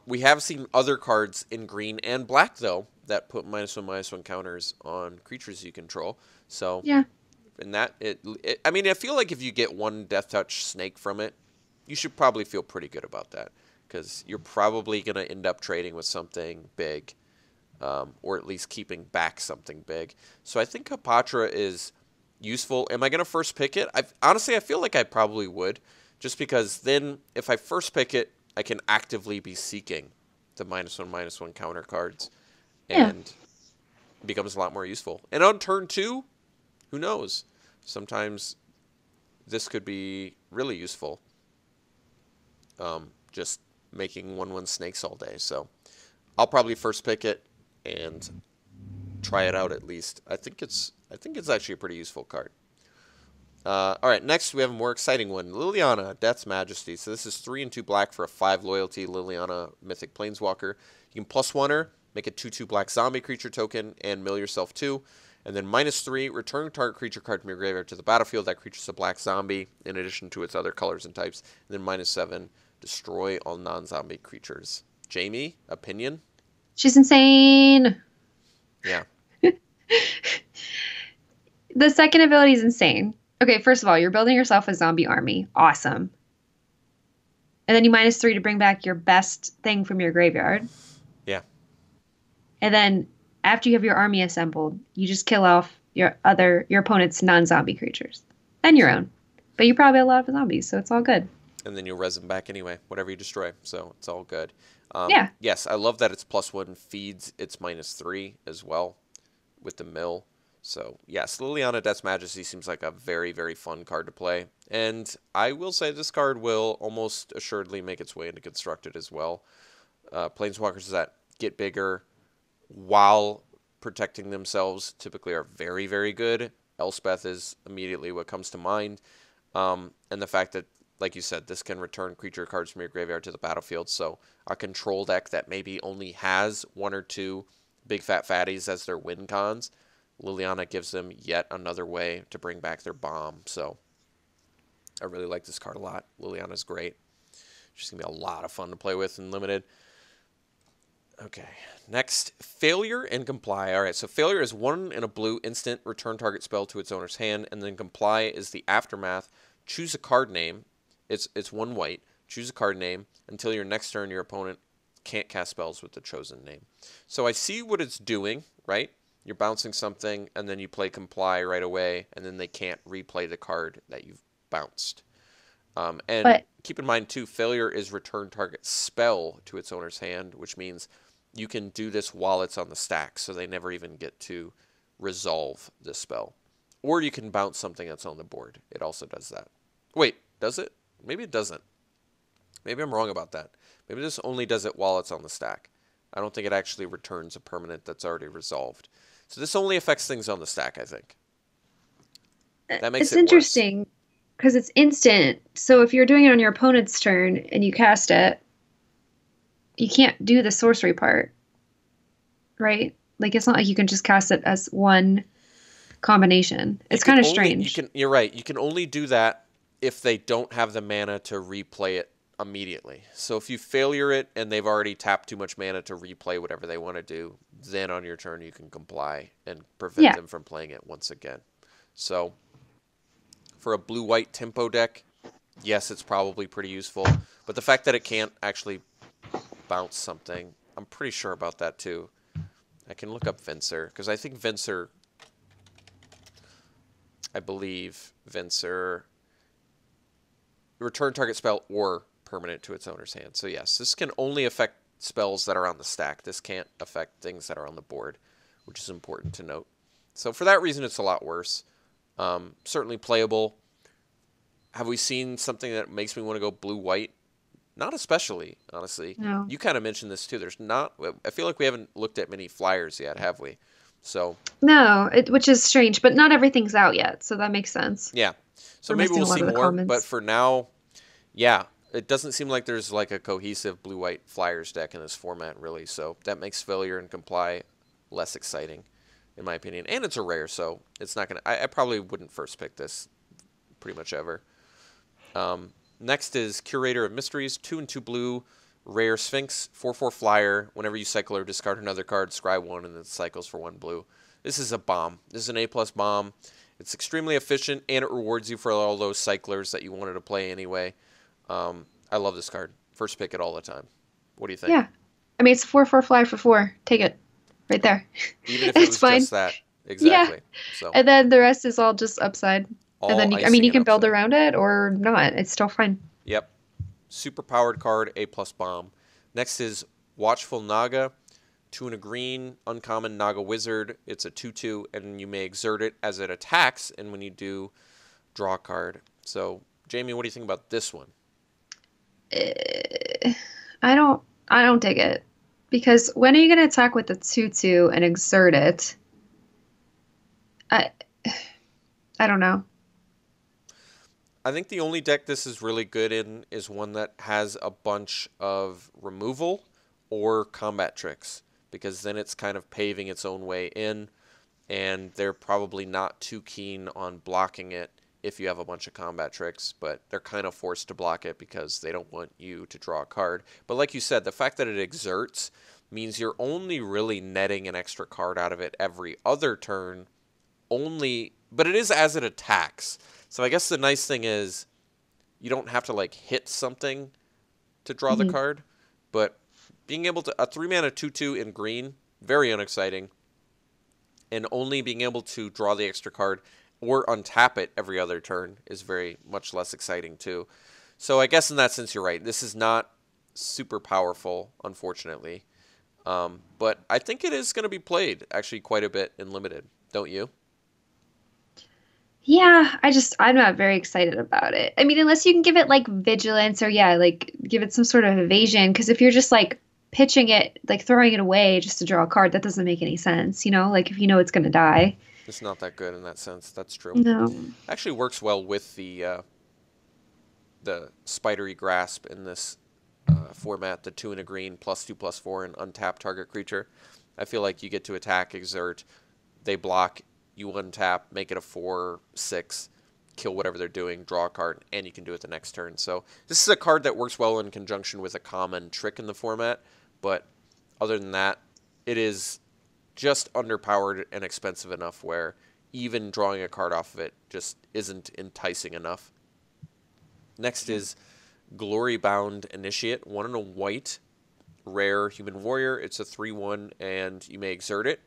Speaker 1: We have seen other cards in green and black though that put -1/-1 counters on creatures you control. So
Speaker 2: Yeah.
Speaker 1: in that, I mean, I feel like if you get one Death Touch snake from it, you should probably feel pretty good about that because you're probably going to end up trading with something big, or at least keeping back something big. So I think Hapatra is useful. Am I going to first pick it? Honestly, I feel like I probably would, just because then if I first pick it, I can actively be seeking the -1/-1 counter cards,
Speaker 2: Yeah.
Speaker 1: and it becomes a lot more useful. And on turn two, who knows? Sometimes this could be really useful. Just making 1/1 snakes all day. So I'll probably first pick it and try it out at least. I think it's actually a pretty useful card. All right, next we have a more exciting one. Liliana, Death's Majesty. So this is 3 and 2 black for a 5 loyalty Liliana Mythic Planeswalker. You can +1 her, make a 2/2 black zombie creature token, and mill yourself 2. And then -3, return target creature card from your graveyard to the battlefield. That creature's a black zombie in addition to its other colors and types. And then -7, destroy all non-zombie creatures. Jamie, opinion?
Speaker 2: She's insane.
Speaker 1: Yeah.
Speaker 2: The second ability is insane. Okay, first of all, you're building yourself a zombie army. Awesome. And then you -3 to bring back your best thing from your graveyard.
Speaker 1: Yeah.
Speaker 2: And then after you have your army assembled, you just kill off your opponent's non-zombie creatures and your own. But you probably have a lot of zombies, so it's all good.
Speaker 1: And then you'll res them back anyway, whatever you destroy. So it's all good.
Speaker 2: Yeah.
Speaker 1: Yes, I love that it's +1 feeds its -3 as well with the mill. So yes, Liliana Death's Majesty seems like a very, very fun card to play. And I will say this card will almost assuredly make its way into Constructed as well. Planeswalkers that get bigger while protecting themselves typically are very, very good. Elspeth is immediately what comes to mind. And the fact that, like you said, this can return creature cards from your graveyard to the battlefield. So a control deck that maybe only has 1 or 2 big fat fatties as their win cons, Liliana gives them yet another way to bring back their bomb. So I really like this card a lot. Liliana's great. She's going to be a lot of fun to play with in Limited. Okay, next, Failure and Comply. All right, so Failure is 1 in a blue instant, return target spell to its owner's hand, and then Comply is the aftermath. Choose a card name. It's 1 white. Choose a card name. Until your next turn, your opponent can't cast spells with the chosen name. So I see what it's doing, right? You're bouncing something, and then you play Comply right away, and then they can't replay the card that you've bounced. And
Speaker 2: But
Speaker 1: keep in mind, too, Failure is return target spell to its owner's hand, which means you can do this while it's on the stack, so they never even get to resolve the spell. Or you can bounce something that's on the board. It also does that. Wait, does it? Maybe it doesn't. Maybe I'm wrong about that. Maybe this only does it while it's on the stack. I don't think it actually returns a permanent that's already resolved. So this only affects things on the stack, I think. That makes
Speaker 2: it's
Speaker 1: it worse.
Speaker 2: interesting because it's instant. So if you're doing it on your opponent's turn and you cast it, you can't do the sorcery part, right? Like it's not like you can just cast it as one combination.
Speaker 1: You
Speaker 2: It's
Speaker 1: can
Speaker 2: kind of
Speaker 1: only you
Speaker 2: strange.
Speaker 1: can you're right. You can only do that if they don't have the mana to replay it immediately. So if you failure it and they've already tapped too much mana to replay whatever they want to do, then on your turn you can comply and prevent
Speaker 2: Yeah.
Speaker 1: them from playing it once again. So for a blue-white tempo deck, yes, it's probably pretty useful. But the fact that it can't actually bounce something, I'm pretty sure about that too. I can look up Venser, because I think Venser, I believe Venser, return target spell or permanent to its owner's hand. So yes, this can only affect spells that are on the stack. This can't affect things that are on the board, which is important to note. So for that reason, it's a lot worse. Certainly playable. Have we seen something that makes me want to go blue-white? Not especially, honestly.
Speaker 2: No.
Speaker 1: You kind of mentioned this too. There's not. I feel like we haven't looked at many flyers yet, have we? So
Speaker 2: No, which is strange, but not everything's out yet, so that makes sense.
Speaker 1: yeah. So
Speaker 2: We're
Speaker 1: maybe
Speaker 2: missing
Speaker 1: we'll
Speaker 2: a lot
Speaker 1: see
Speaker 2: of the
Speaker 1: more. But
Speaker 2: commons.
Speaker 1: for now, yeah, it doesn't seem like there's like a cohesive blue-white flyers deck in this format, really. So that makes Failure and Comply less exciting. in my opinion. And it's a rare, so it's not gonna. I probably wouldn't first pick this pretty much ever. Next is Curator of Mysteries, 2 and 2 blue, rare Sphinx, 4/4 flyer. Whenever you cycle or discard another card, scry 1 and then cycles for 1 blue. This is a bomb. This is an A+ bomb. It's extremely efficient and it rewards you for all those cyclers that you wanted to play anyway. I love this card. First pick it all the time. What do you think?
Speaker 2: Yeah. I mean, it's a 4/4 fly for 4. Take it. Right there.
Speaker 1: Even if it
Speaker 2: It's
Speaker 1: was
Speaker 2: fine.
Speaker 1: just that.
Speaker 2: Yeah.
Speaker 1: Exactly. So,
Speaker 2: And then the rest is all just upside. And
Speaker 1: all
Speaker 2: then, I mean,
Speaker 1: icing
Speaker 2: you
Speaker 1: and
Speaker 2: can build
Speaker 1: upside.
Speaker 2: around it or not. It's still fine.
Speaker 1: Yep. Super powered card, A+ bomb. Next is Watchful Naga, 2 and a green, uncommon Naga Wizard. It's a 2/2, and you may exert it as it attacks, and when you do, draw a card. So, Jamie, what do you think about this one?
Speaker 2: Eh, I don't dig it. Because when are you going to attack with the 2/2 and exert it? I I don't know.
Speaker 1: I think the only deck this is really good in is one that has a bunch of removal or combat tricks, because then it's kind of paving its own way in, and they're probably not too keen on blocking it if you have a bunch of combat tricks, but they're kind of forced to block it because they don't want you to draw a card. But like you said, the fact that it exerts means you're only really netting an extra card out of it every other turn, only, but it is as it attacks. So I guess the nice thing is you don't have to like hit something to draw the
Speaker 2: Mhm.
Speaker 1: card, but being able to a 3 mana 2/2 in green, very unexciting, and only being able to draw the extra card or untap it every other turn is very much less exciting too. So I guess in that sense you're right. This is not super powerful, unfortunately, but I think it is going to be played actually quite a bit in limited. Don't you?
Speaker 2: Yeah, I'm not very excited about it. I mean, unless you can give it like vigilance or yeah, like give it some sort of evasion. Because if you're just like pitching it, like throwing it away just to draw a card, that doesn't make any sense, you know? Like if you know it's gonna die.
Speaker 1: It's not that good in that sense. That's true.
Speaker 2: No.
Speaker 1: Actually works well with the spidery grasp in this format, the 2 and a green +2/+4 and untap target creature. I feel like you get to attack, exert, they block, you untap, make it a 4/6, kill whatever they're doing, draw a card, and you can do it the next turn. So this is a card that works well in conjunction with a common trick in the format, but other than that, it is just underpowered and expensive enough where even drawing a card off of it just isn't enticing enough. Next is Glory Bound Initiate, 1 and a white, rare human warrior. It's a 3/1, and you may exert it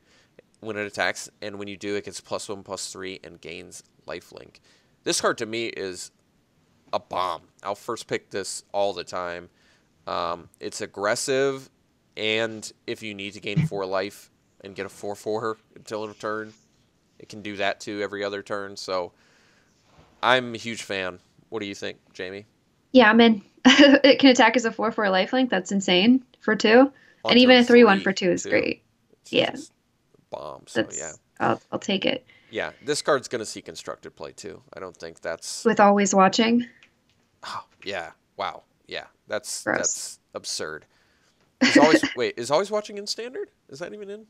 Speaker 1: when it attacks, and when you do, it gets +1/+3 and gains lifelink. This card to me is a bomb. I'll first pick this all the time. It's aggressive, and if you need to gain 4 life and get a 4/4 until a turn, it can do that too every other turn. So I'm a huge fan. What do you think, Jamie?
Speaker 2: Yeah, I'm in. It can attack as a 4/4 lifelink. That's insane for 2.
Speaker 1: On
Speaker 2: And even
Speaker 1: turn
Speaker 2: a 3/1 for
Speaker 1: 3
Speaker 2: 2 is
Speaker 1: too.
Speaker 2: great.
Speaker 1: It's
Speaker 2: Yeah,
Speaker 1: just bomb. So yeah.
Speaker 2: that's I'll take it.
Speaker 1: Yeah, this card's going to see constructed play too. I don't think that's.
Speaker 2: With always watching.
Speaker 1: Oh, yeah. Wow. Yeah. That's
Speaker 2: Gross.
Speaker 1: that's absurd. Is always wait, is always watching in standard? Is that even in?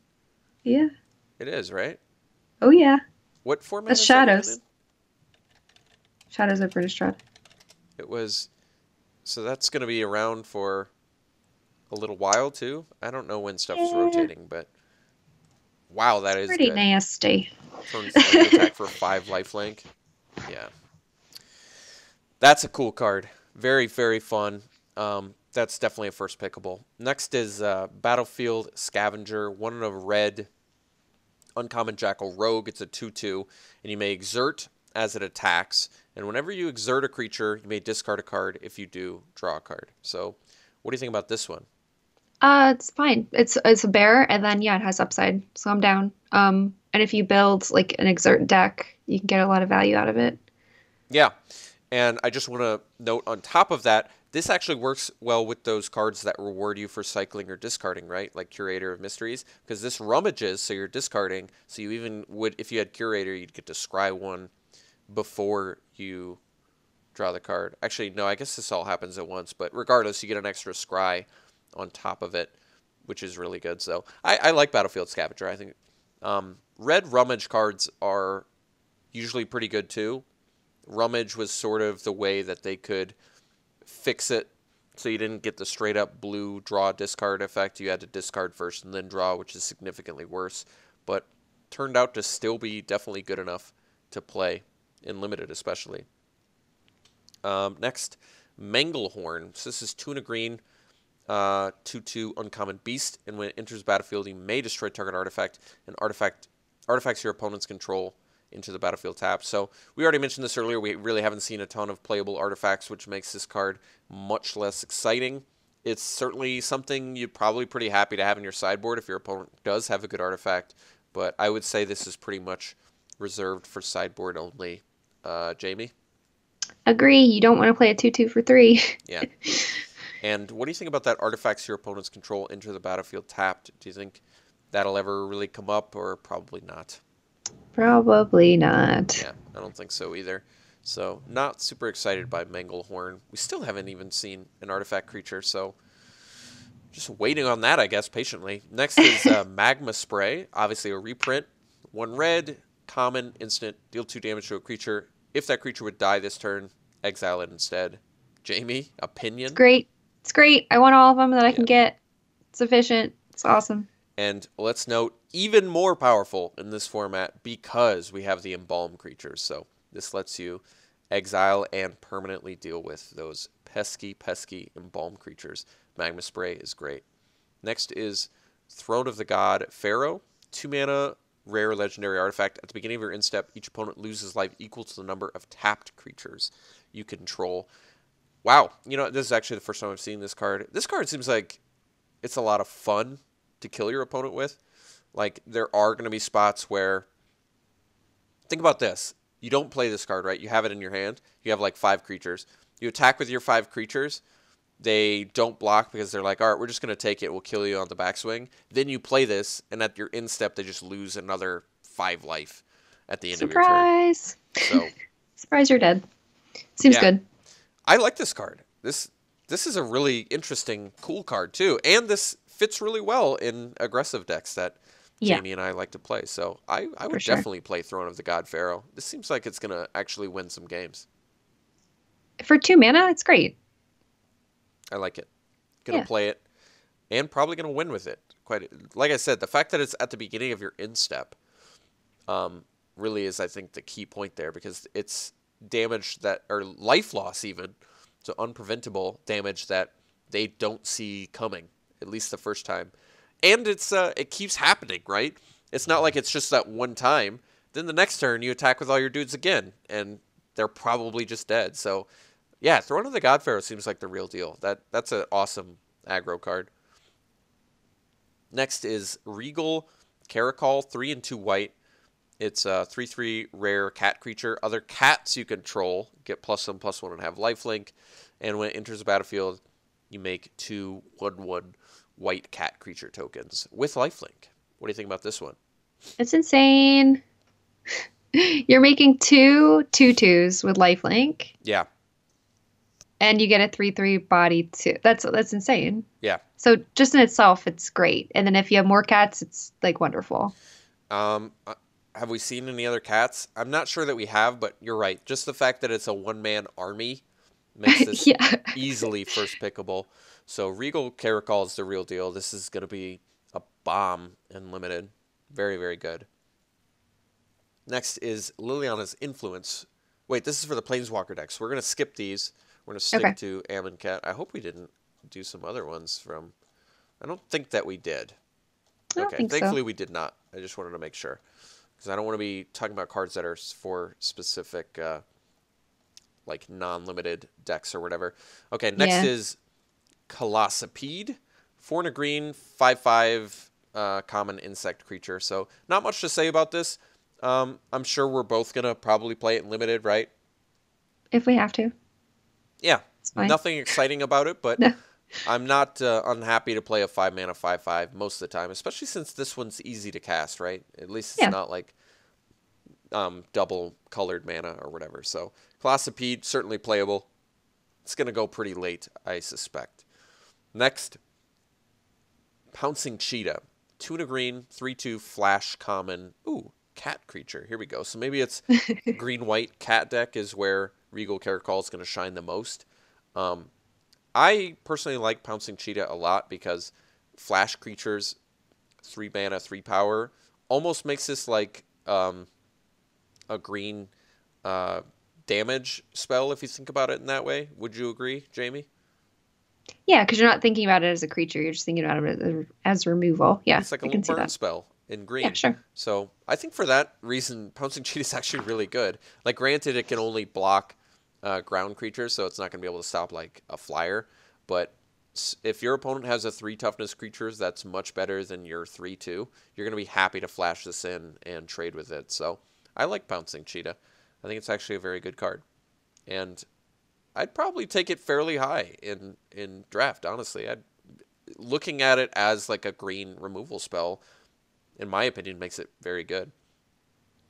Speaker 2: Yeah.
Speaker 1: It is, right?
Speaker 2: Oh yeah.
Speaker 1: What format
Speaker 2: That's
Speaker 1: is that even
Speaker 2: Shadows.
Speaker 1: in?
Speaker 2: Shadows of Innistrad.
Speaker 1: It was, so that's going to be around for a little while too. I don't know when stuff is
Speaker 2: Yeah.
Speaker 1: rotating, but wow, that is
Speaker 2: Pretty
Speaker 1: good.
Speaker 2: nasty.
Speaker 1: Turn 3 attack for 5 lifelink. Yeah. That's a cool card. Very, very fun. That's definitely a first pickable. Next is Battlefield Scavenger, 1 and a red, uncommon Jackal Rogue. It's a 2/2, and you may exert as it attacks. And whenever you exert a creature, you may discard a card. If you do, draw a card. So, what do you think about this one?
Speaker 2: It's fine. It's a bear, and then yeah, it has upside, so I'm down. And if you build like an exert deck, you can get a lot of value out of it.
Speaker 1: Yeah, and I just want to note on top of that, this actually works well with those cards that reward you for cycling or discarding, right? Like Curator of Mysteries, because this rummages, so you're discarding. So you even would, if you had Curator, you'd get to scry 1 before you draw the card. Actually, no, I guess this all happens at once, but regardless, you get an extra scry on top of it, which is really good. So I like Battlefield Scavenger. I think red Rummage cards are usually pretty good too. Rummage was sort of the way that they could fix it so you didn't get the straight up blue draw discard effect. You had to discard first and then draw, which is significantly worse, but turned out to still be definitely good enough to play in limited, especially. Next, Manglehorn. So this is 2 and a green, 2/2 uncommon beast, and when it enters the battlefield, you may destroy target artifact, and artifacts your opponents control into the battlefield tap. So we already mentioned this earlier. We really haven't seen a ton of playable artifacts, which makes this card much less exciting. It's certainly something you're probably pretty happy to have in your sideboard if your opponent does have a good artifact, but I would say this is pretty much reserved for sideboard only. Jamie?
Speaker 2: Agree. You don't want to play a 2/2 for 3.
Speaker 1: Yeah. And what do you think about that artifacts your opponents control enter the battlefield tapped? Do you think that'll ever really come up, or probably not?
Speaker 2: Probably not.
Speaker 1: Yeah, I don't think so either. So not super excited by Manglehorn. We still haven't even seen an artifact creature, so just waiting on that, I guess, patiently. Next is Magma Spray, obviously a reprint. 1 red, common, instant, deal 2 damage to a creature. If that creature would die this turn, exile it instead. Jamie, opinion?
Speaker 2: It's great. It's great. I want all of them that I
Speaker 1: Yeah.
Speaker 2: can get. It's efficient. It's awesome.
Speaker 1: And let's note, even more powerful in this format because we have the Embalm creatures. So this lets you exile and permanently deal with those pesky, pesky Embalm creatures. Magma Spray is great. Next is Throne of the God Pharaoh. 2 mana, rare legendary artifact. At the beginning of your instep, each opponent loses life equal to the number of tapped creatures you control. Wow. You know, this is actually the first time I've seen this card. This card seems like it's a lot of fun to kill your opponent with. Like, there are going to be spots where, think about this. You don't play this card, right? You have it in your hand. You have like 5 creatures. You attack with your 5 creatures. They don't block because they're like, all right, we're just going to take it. We'll kill you on the backswing. Then you play this, and at your instep, they just lose another 5 life at the end of your turn.
Speaker 2: Surprise!
Speaker 1: So,
Speaker 2: Surprise, you're dead. Seems
Speaker 1: yeah.
Speaker 2: good.
Speaker 1: I like this card. This is a really interesting, cool card too, and this fits really well in aggressive decks that Jamie and I like to play. So I would definitely play Throne of the God Pharaoh. This seems like it's gonna actually win some games.
Speaker 2: For 2 mana, it's great.
Speaker 1: I like it. Gonna play it, and probably gonna win with it. Quite like I said, the fact that it's at the beginning of your instep, really is, I think, the key point there, because it's damage that, or life loss even, so unpreventable damage that they don't see coming, at least the first time. And it's it keeps happening, right? It's not like it's just that one time. Then the next turn you attack with all your dudes again, and they're probably just dead. So yeah, Throne of the God Pharaoh seems like the real deal. That's an awesome aggro card. Next is Regal Caracol, 3 and 2 white. It's a 3/3 rare cat creature. Other cats you control get +1/+1 and have lifelink. And when it enters the battlefield, you make 2 1/1 white cat creature tokens with lifelink. What do you think about this one?
Speaker 2: It's insane. You're making 2 2/2s with lifelink.
Speaker 1: Yeah.
Speaker 2: And you get a 3/3 body too. That's insane.
Speaker 1: Yeah.
Speaker 2: So just in itself, it's great. And then if you have more cats, it's like wonderful.
Speaker 1: Have we seen any other cats? I'm not sure that we have, but you're right. Just the fact that it's a one-man army makes this easily first pickable. So Regal Caracol is the real deal. This is going to be a bomb in limited. Very, very good. Next is Liliana's Influence. Wait, this is for the Planeswalker decks. We're going to skip these. We're going to stick to Amonkhet. I hope we didn't do some other ones from... I don't think that we did.
Speaker 2: I don't think
Speaker 1: thankfully
Speaker 2: so.
Speaker 1: we did not. I just wanted to make sure, because I don't want to be talking about cards that are for specific, like non-limited decks or whatever. Okay, next is Colossipede, 4 and a green, 5/5 common insect creature. So not much to say about this. I'm sure we're both gonna probably play it in limited, right?
Speaker 2: If we have to.
Speaker 1: Yeah,
Speaker 2: It's fine.
Speaker 1: nothing exciting about it, but.
Speaker 2: No.
Speaker 1: I'm not unhappy to play a 5 mana 5/5 most of the time, especially since this one's easy to cast, right? At least it's not like double colored mana or whatever. So Colossipede, certainly playable. It's going to go pretty late, I suspect. Next, Pouncing Cheetah. 2 and a green, 3/2 flash common. Ooh, cat creature. Here we go. So maybe it's green-white cat deck is where Regal Caracal is going to shine the most. Um, I personally like Pouncing Cheetah a lot because flash creatures, 3 mana, 3 power, almost makes this like a green uh, damage spell if you think about it in that way. Would you agree, Jamie?
Speaker 2: Yeah, because you're not thinking about it as a creature. You're just thinking about it as removal. Yeah,
Speaker 1: It's like a
Speaker 2: I
Speaker 1: little
Speaker 2: can see
Speaker 1: burn
Speaker 2: that.
Speaker 1: spell in
Speaker 2: Yeah,
Speaker 1: green.
Speaker 2: sure.
Speaker 1: So I think for that reason, Pouncing Cheetah is actually really good. Like, granted, it can only block ground creatures, so it's not going to be able to stop like a flyer. But if your opponent has a 3 toughness creatures, that's much better than your 3/2. You're going to be happy to flash this in and trade with it. So I like Pouncing Cheetah. I think it's actually a very good card, and I'd probably take it fairly high in draft. Honestly, I'd looking at it as like a green removal spell, in my opinion, makes it very good.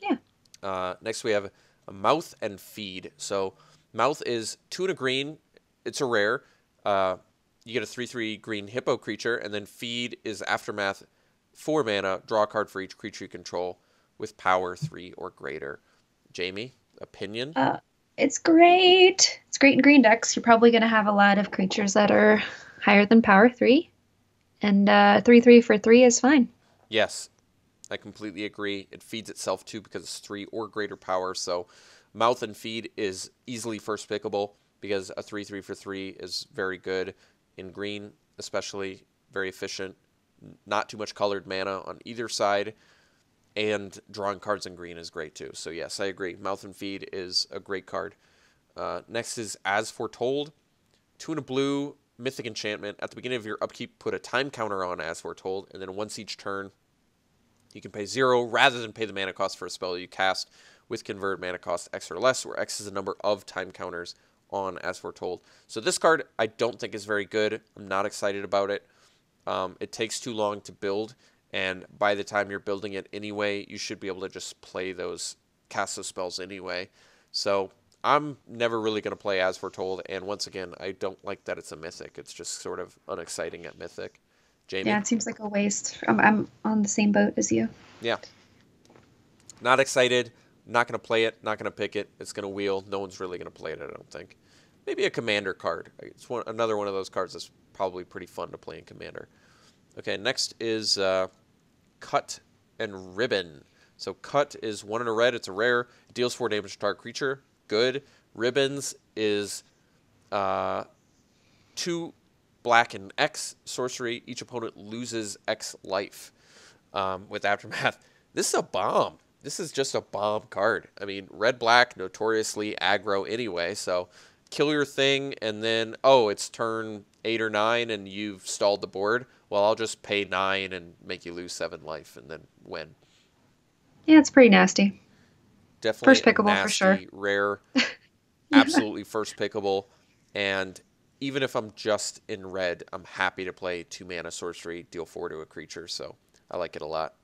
Speaker 2: Yeah.
Speaker 1: Next, we have a Mouth and Feed. So, Mouth is 2 and a green. It's a rare. You get a 3/3 green hippo creature, and then Feed is Aftermath, 4 mana. Draw a card for each creature you control with power 3 or greater. Jamie, opinion?
Speaker 2: Uh, it's great. It's great in green decks. You're probably going to have a lot of creatures that are higher than power three, and 3/3 for three is fine.
Speaker 1: Yes, I completely agree. It feeds itself too because it's 3 or greater power. So, Mouth and Feed is easily first pickable because a 3/3 for 3 is very good in green, especially very efficient. Not too much colored mana on either side, and drawing cards in green is great too. So, yes, I agree. Mouth and Feed is a great card. Next is As Foretold. 2 and a blue, Mythic Enchantment. At the beginning of your upkeep, put a time counter on As Foretold, and then once each turn, you can pay 0 rather than pay the mana cost for a spell you cast with convert mana cost X or less, where X is the number of time counters on As Foretold. So this card I don't think is very good. I'm not excited about it. It takes too long to build, and by the time you're building it anyway, you should be able to just play those, cast those spells anyway. So I'm never really going to play As Foretold, and once again, I don't like that it's a Mythic. It's just sort of unexciting at Mythic.
Speaker 2: Yeah,
Speaker 1: Jamie?
Speaker 2: it seems like a waste. I'm on the same boat as you.
Speaker 1: Yeah. Not excited. Not going to play it. Not going to pick it. It's going to wheel. No one's really going to play it, I don't think. Maybe a Commander card. It's another one of those cards that's probably pretty fun to play in Commander. Okay, next is Cut and Ribbon. So Cut is 1 in a red. It's a rare. It deals 4 damage to target creature. Good. Ribbons is 2 black and X sorcery. Each opponent loses X life with Aftermath. This is a bomb. This is just a bomb card. I mean, red black notoriously aggro anyway, so kill your thing and then it's turn 8 or 9 and you've stalled the board. Well, I'll just pay 9 and make you lose 7 life and then win.
Speaker 2: Yeah, it's pretty nasty.
Speaker 1: Definitely
Speaker 2: First
Speaker 1: a
Speaker 2: pickable for sure.
Speaker 1: nasty, rare,
Speaker 2: Yeah,
Speaker 1: absolutely first pickable. And even if I'm just in red, I'm happy to play 2 mana sorcery, deal 4 to a creature, so I like it a lot.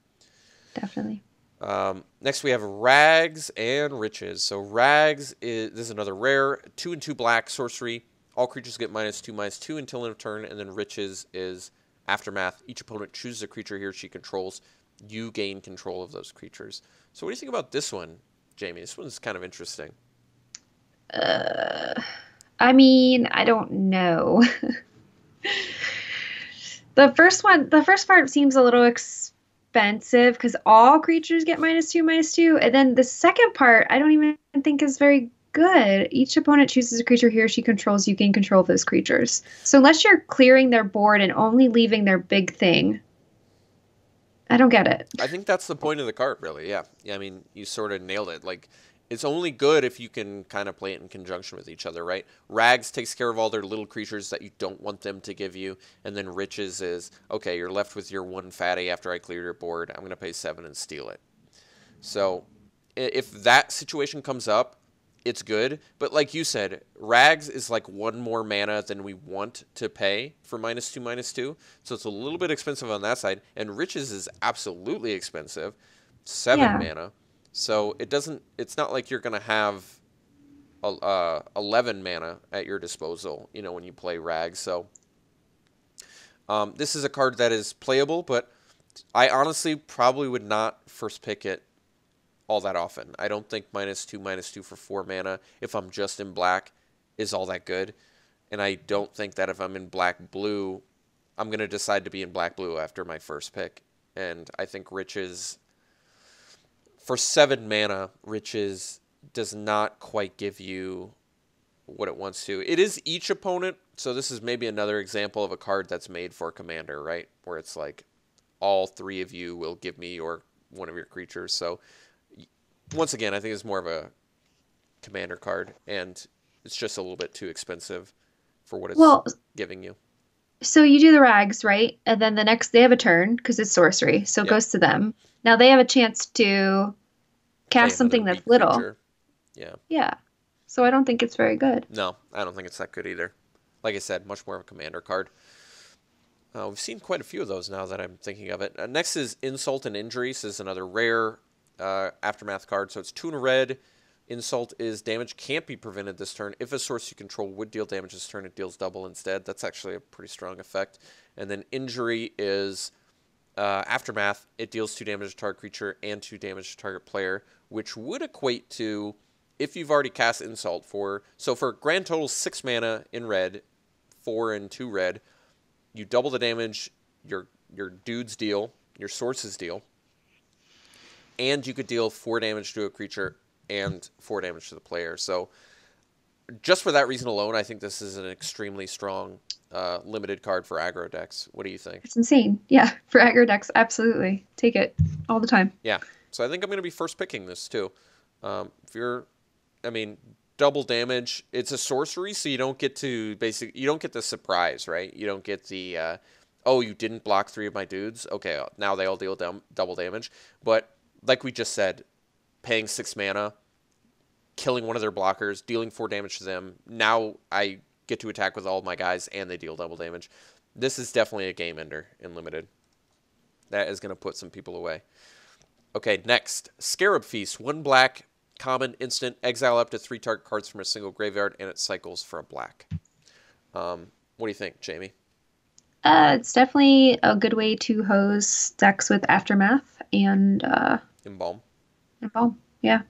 Speaker 2: definitely.
Speaker 1: Next we have Rags and Riches. So Rags is this is another rare, 2 and 2 black sorcery. All creatures get -2/-2 until end of turn, and then Riches is Aftermath. Each opponent chooses a creature he or she controls. You gain control of those creatures. So what do you think about this one, Jamie? This one's kind of interesting.
Speaker 2: Uh, I mean, I don't know. The first part seems a little expensive because all creatures get -2/-2, and then the second part I don't even think is very good. Each opponent chooses a creature he or she controls. You gain control of those creatures. So unless you're clearing their board and only leaving their big thing, I don't get it.
Speaker 1: I think that's the point of the card, really. Yeah. I mean, you sort of nailed it. Like, it's only good if you can kind of play it in conjunction with each other, right? Rags takes care of all their little creatures that you don't want them to give you, and then Riches is, okay, you're left with your 1 fatty after I clear your board. I'm going to pay 7 and steal it. So, if that situation comes up, it's good. But like you said, Rags is like 1 more mana than we want to pay for -2/-2. So it's a little bit expensive on that side. And Riches is absolutely expensive, 7
Speaker 2: Yeah.
Speaker 1: mana. So it's not like you're going to have 11 mana at your disposal, when you play Rags. So this is a card that is playable, but I honestly probably would not first pick it all that often. I don't think -2/-2 for 4 mana if I'm just in black is all that good. And I don't think that if I'm in black blue, I'm going to decide to be in black blue after my first pick. And I think Riches, for 7 mana, Riches does not quite give you what it wants to. It is each opponent, so this is maybe another example of a card that's made for Commander, right? Where it's like all 3 of you will give me one of your creatures. So once again, I think it's more of a Commander card, and it's just a little bit too expensive for what it's
Speaker 2: Well,
Speaker 1: giving you.
Speaker 2: so you do the rags, right? And then the next they have a turn because it's sorcery, so it
Speaker 1: Yeah.
Speaker 2: goes to them. Now they have a chance to
Speaker 1: Play
Speaker 2: cast
Speaker 1: another
Speaker 2: something that's
Speaker 1: weak
Speaker 2: little.
Speaker 1: creature. Yeah.
Speaker 2: Yeah. So I don't think it's very good.
Speaker 1: No, I don't think it's that good either. Like I said, much more of a Commander card. We've seen quite a few of those now that I'm thinking of it. Next is Insult and Injury. This is another rare Aftermath card. So it's 2 and a red. Insult is damage can't be prevented this turn. If a source you control would deal damage this turn, it deals double instead. That's actually a pretty strong effect. And then Injury is Aftermath. It deals 2 damage to target creature and 2 damage to target player, which would equate to, if you've already cast Insult so for grand total 6 mana in red, 4 and 2 red, you double the damage your dudes deal, your sources deal, and you could deal 4 damage to a creature and 4 damage to the player. So just for that reason alone, I think this is an extremely strong limited card for aggro decks. What do you think?
Speaker 2: It's insane. Yeah, for aggro decks, absolutely. Take it all the time.
Speaker 1: Yeah. So I think I'm going to be first picking this too. If you're, I mean, double damage. It's a sorcery, so you don't get to you don't get the surprise, right? You don't get the oh, you didn't block 3 of my dudes. Okay, now they all deal double damage. But like we just said, paying 6 mana, killing one of their blockers, dealing 4 damage to them. Now I get to attack with all of my guys, and they deal double damage. This is definitely a game ender in limited. That is going to put some people away. Okay, next, Scarab Feast. 1 black. Common, instant, exile up to 3 target cards from a single graveyard, and it cycles for a black. What do you think, Jamie?
Speaker 2: It's definitely a good way to hose decks with Aftermath and
Speaker 1: Embalm.
Speaker 2: Embalm. Yeah.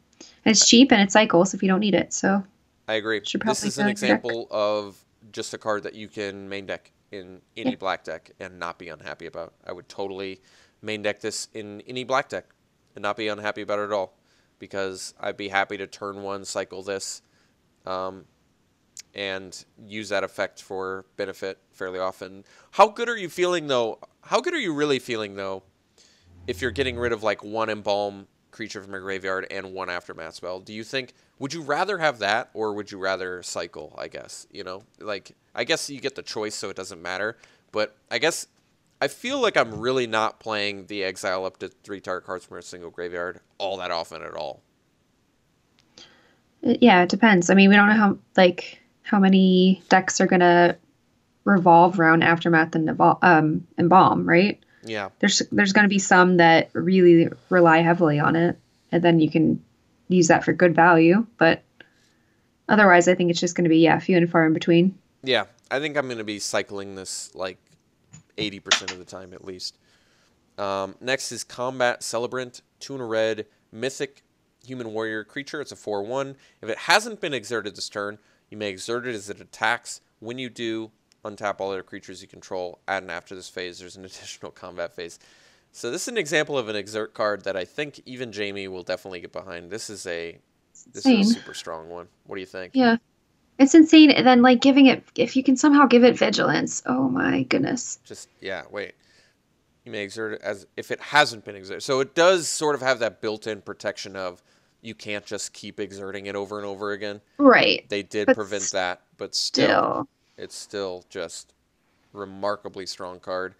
Speaker 2: And it's cheap and it cycles if you don't need it, so
Speaker 1: I agree.
Speaker 2: should
Speaker 1: This
Speaker 2: probably
Speaker 1: is an
Speaker 2: fill your deck.
Speaker 1: example of just a card that you can main deck in any
Speaker 2: Yeah.
Speaker 1: black deck and not be unhappy about. I would totally main deck this in any black deck and not be unhappy about it at all, because I'd be happy to turn 1 cycle this and use that effect for benefit fairly often. How good are you feeling, though? How good are you really feeling, though, if you're getting rid of like 1 Embalm creature from your graveyard and 1 Aftermath spell? Do you think, would you rather have that, or would you rather cycle, I guess? You know, like, I guess you get the choice, so it doesn't matter. But I guess I feel like I'm really not playing the exile up to 3 target cards from a single graveyard all that often at all.
Speaker 2: Yeah, it depends. I mean, we don't know how many decks are gonna revolve around Aftermath and Embalm, right?
Speaker 1: Yeah.
Speaker 2: There's gonna be some that really rely heavily on it, and then you can use that for good value. But otherwise, I think it's just gonna be few and far in between.
Speaker 1: Yeah. I think I'm going to be cycling this like 80% of the time at least. Next is Combat Celebrant, 2 and a red, Mythic Human Warrior creature. It's a 4/1. If it hasn't been exerted this turn, you may exert it as it attacks. When you do, untap all other creatures you control. Add an after this phase. There's an additional combat phase. So this is an example of an exert card that I think even Jamie will definitely get behind. This is a
Speaker 2: Insane.
Speaker 1: super strong one. What do you think?
Speaker 2: Yeah, it's insane. And then like giving it, if you can somehow give it vigilance, oh my goodness.
Speaker 1: Just, yeah, wait. You may exert it as if it hasn't been exerted. So it does sort of have that built-in protection of you can't just keep exerting it over and over again.
Speaker 2: Right.
Speaker 1: They did
Speaker 2: But
Speaker 1: prevent that, but
Speaker 2: still.
Speaker 1: it's still just remarkably strong card.